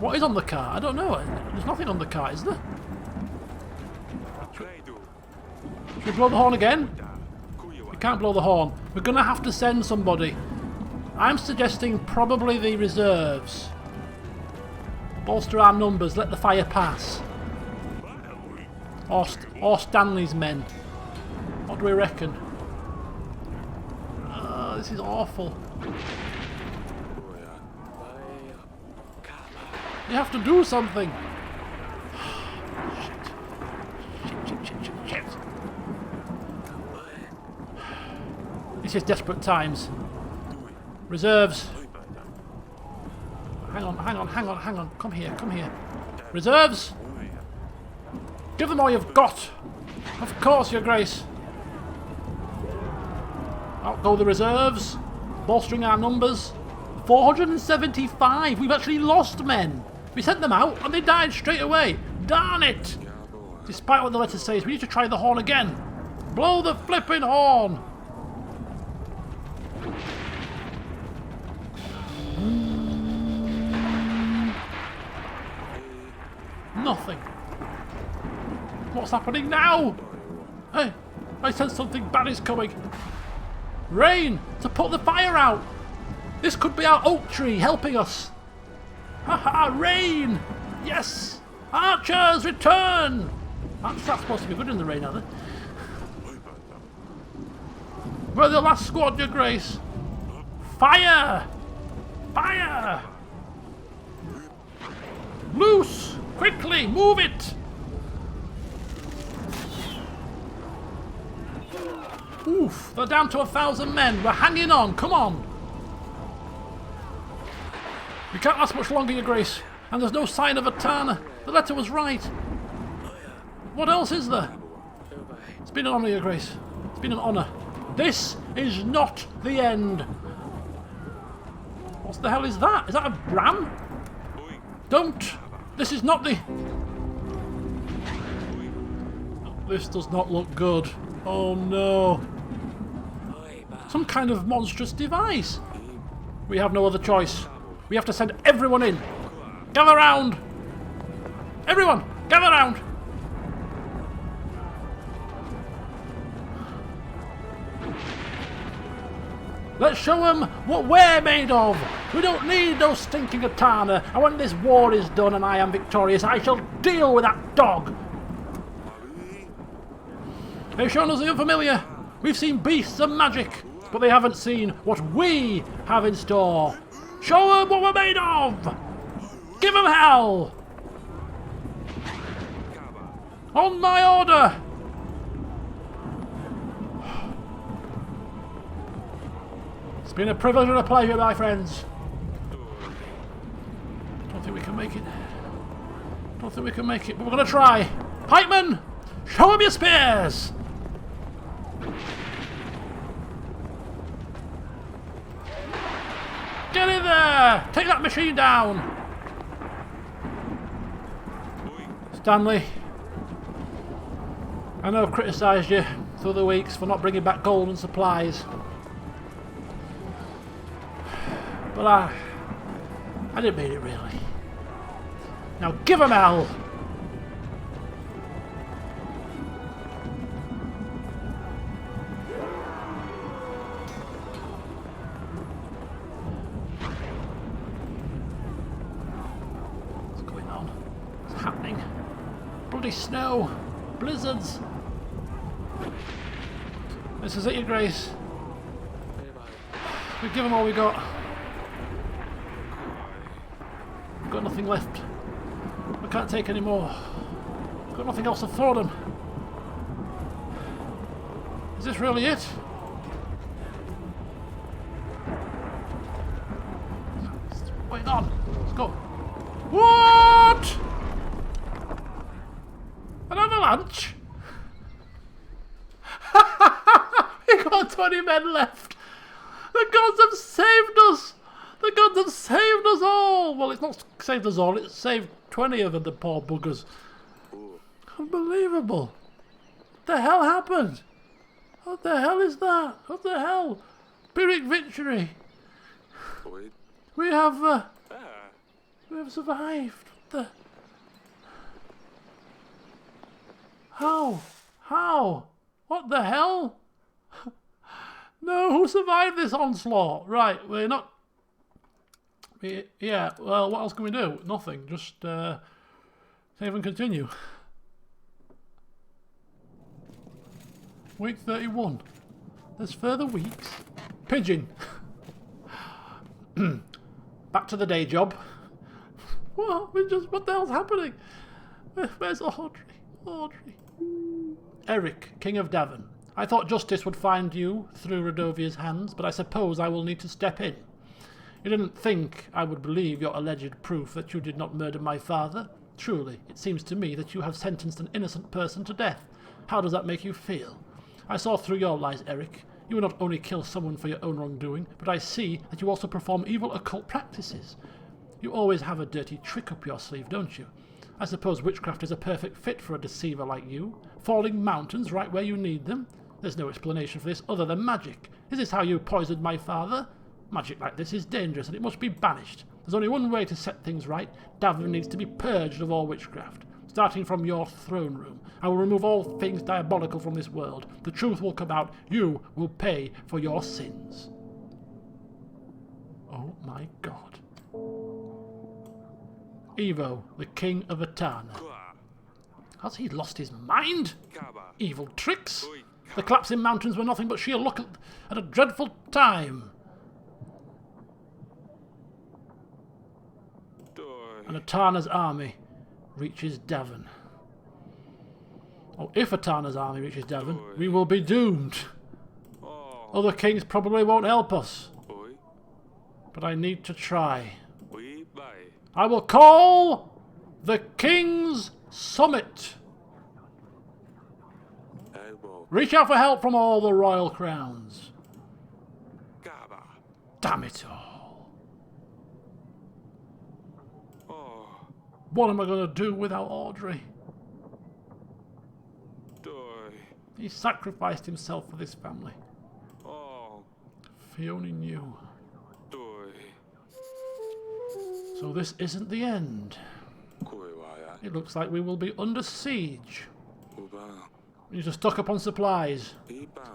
What is on the cart? I don't know. There's nothing on the cart, is there? Should we blow the horn again? We can't blow the horn. We're going to have to send somebody. I'm suggesting probably the reserves. Bolster our numbers, let the fire pass. Or Stanley's men. What do we reckon? This is awful. You have to do something. Shit. This is desperate times. Reserves. Hang on, hang on, hang on, hang on. Come here, come here. Reserves! Give them all you've got! Of course, Your Grace. Out go the reserves. Bolstering our numbers. 475! We've actually lost men! We sent them out and they died straight away! Darn it! Despite what the letter says, we need to try the horn again. Blow the flipping horn! Nothing. What's happening now? Hey, I sense something bad is coming. Rain to put the fire out. This could be our oak tree helping us. Haha, rain! Yes! Archers, return! That's supposed to be good in the rain, are they? We're the last squad, Your Grace. Fire! Fire! Loose! Quickly, move it! Oof, they're down to 1,000 men. We're hanging on, come on! We can't last much longer, Your Grace. And there's no sign of a Tana. The letter was right. What else is there? It's been an honour, Your Grace. It's been an honour. This is not the end. What the hell is that? Is that a ram? Don't! This is not the... This does not look good. Oh no. Some kind of monstrous device. We have no other choice. We have to send everyone in. Gather round! Everyone, gather round! Let's show them what we're made of! We don't need no stinking Atana, and when this war is done and I am victorious, I shall deal with that dog! They've shown us the unfamiliar. We've seen beasts and magic, but they haven't seen what we have in store. Show them what we're made of! Give them hell! On my order! It's been a privilege and a pleasure, my friends. Don't think we can make it. Don't think we can make it, but we're going to try. Pikemen, show them your spears! Get in there! Take that machine down! Stanley, I know I've criticised you through the weeks for not bringing back gold and supplies. But I didn't mean it really. Now give 'em hell! What's going on? What's happening? Bloody snow! Blizzards! This is it, Your Grace. We've given all we got. We've got nothing left. We can't take any more. We've got nothing else to throw them. Is this really it? Wait on. Let's go. What? An avalanche? We've got 20 men left. The gods have saved us. The gods have saved us all. Well, it's not saved us all. It's saved 20 of them, the poor buggers. Unbelievable. What the hell happened? What the hell is that? What the hell? Pyrrhic victory. We have survived. What the... How? How? What the hell? No, who survived this onslaught? Right, we're not... Yeah, well, what else can we do? Nothing, just save and continue. Week 31. There's further weeks. Pigeon. Back to the day job. What the hell's happening? Where's Audrey? Audrey. Eric, King of Davon. I thought justice would find you through Radovia's hands, but I suppose I will need to step in. You didn't think I would believe your alleged proof that you did not murder my father? Truly, it seems to me that you have sentenced an innocent person to death. How does that make you feel? I saw through your lies, Eric. You will not only kill someone for your own wrongdoing, but I see that you also perform evil occult practices. You always have a dirty trick up your sleeve, don't you? I suppose witchcraft is a perfect fit for a deceiver like you. Falling mountains right where you need them. There's no explanation for this other than magic. Is this how you poisoned my father? Magic like this is dangerous and it must be banished. There's only one way to set things right. Davin needs to be purged of all witchcraft. Starting from your throne room. I will remove all things diabolical from this world. The truth will come out. You will pay for your sins. Oh my God. Evo, the king of Atana. Has he lost his mind? Evil tricks. The collapsing mountains were nothing but sheer luck at a dreadful time. And Atana's army reaches Davin. Oh, if Atana's army reaches Davin, we will be doomed. Other kings probably won't help us. But I need to try. I will call the King's Summit. Reach out for help from all the royal crowns. Damn it all. What am I going to do without Audrey? He sacrificed himself for this family. If he only knew. So this isn't the end. It looks like we will be under siege. We need to stock up on supplies.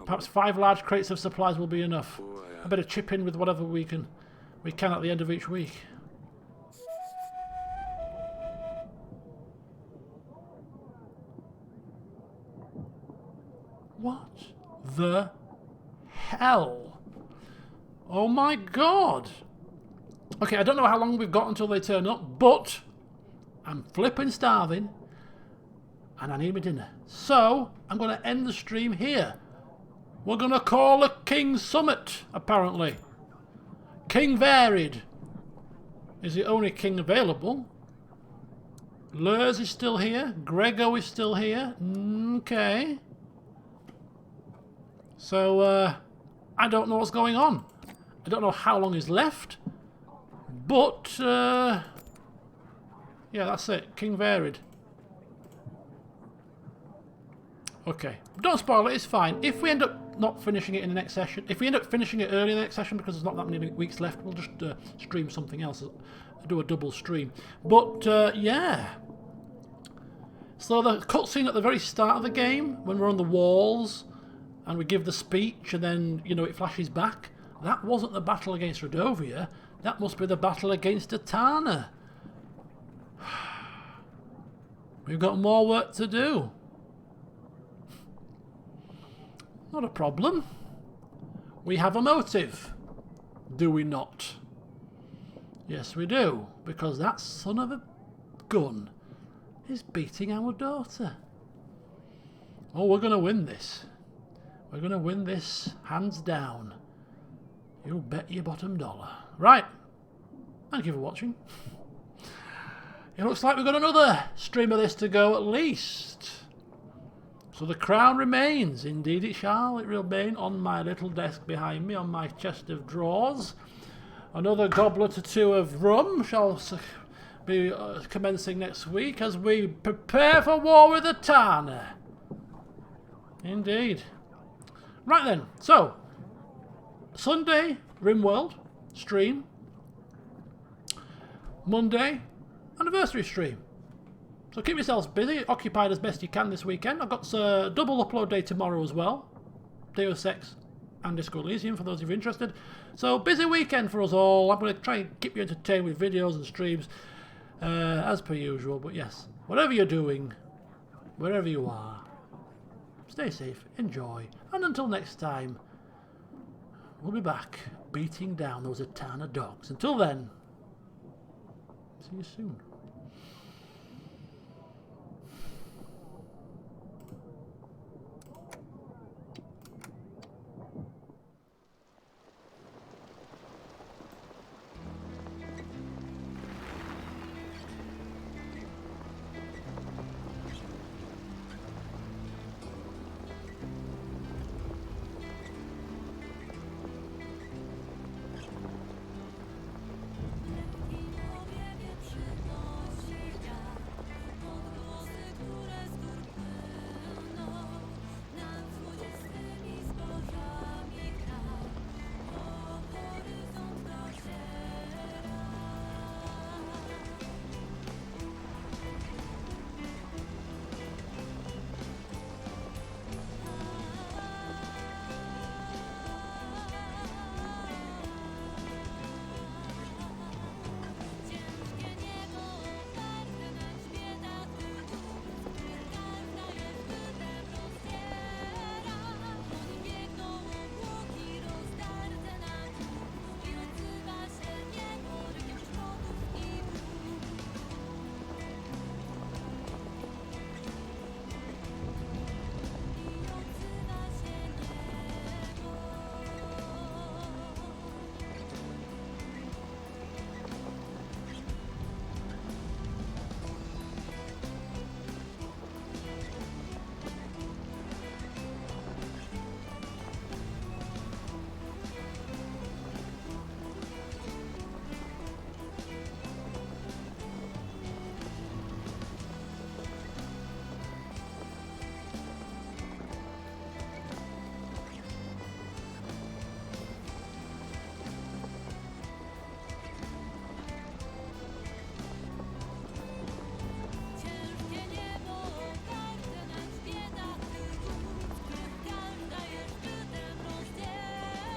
Perhaps 5 large crates of supplies will be enough. I better chip in with whatever we can at the end of each week. What the hell? Oh my God. Okay, I don't know how long we've got until they turn up, but I'm flipping starving and I need my dinner. So, I'm going to end the stream here. We're going to call a King's Summit, apparently. King Varied is the only king available. Lurs is still here. Grego is still here. Okay. So, I don't know what's going on. I don't know how long is left. But, yeah, that's it. King Varied. Okay. Don't spoil it, it's fine. If we end up not finishing it in the next session, if we end up finishing it early in the next session because there's not that many weeks left, we'll just stream something else. Do a double stream. But, yeah. So the cutscene at the very start of the game, when we're on the walls, and we give the speech, and then, you know, it flashes back, that wasn't the battle against Rodovia. That must be the battle against Atana. We've got more work to do. Not a problem. We have a motive. Do we not? Yes, we do. Because that son of a gun is beating our daughter. Oh, we're going to win this. We're going to win this hands down. You bet your bottom dollar. Right. Thank you for watching. It looks like we've got another stream of this to go at least. So the crown remains. Indeed it shall. It will remain on my little desk behind me, on my chest of drawers. Another goblet or two of rum shall be commencing next week as we prepare for war with Atana. Indeed. Right then, so Sunday, RimWorld stream. Monday, anniversary stream. So keep yourselves busy, occupied as best you can this weekend. I've got a double upload day tomorrow as well. Deus Ex and Disco Elysium for those of you interested. So busy weekend for us all. I'm going to try and keep you entertained with videos and streams as per usual. But yes, whatever you're doing, wherever you are, stay safe, enjoy, and until next time, we'll be back beating down those Atana dogs. Until then, see you soon.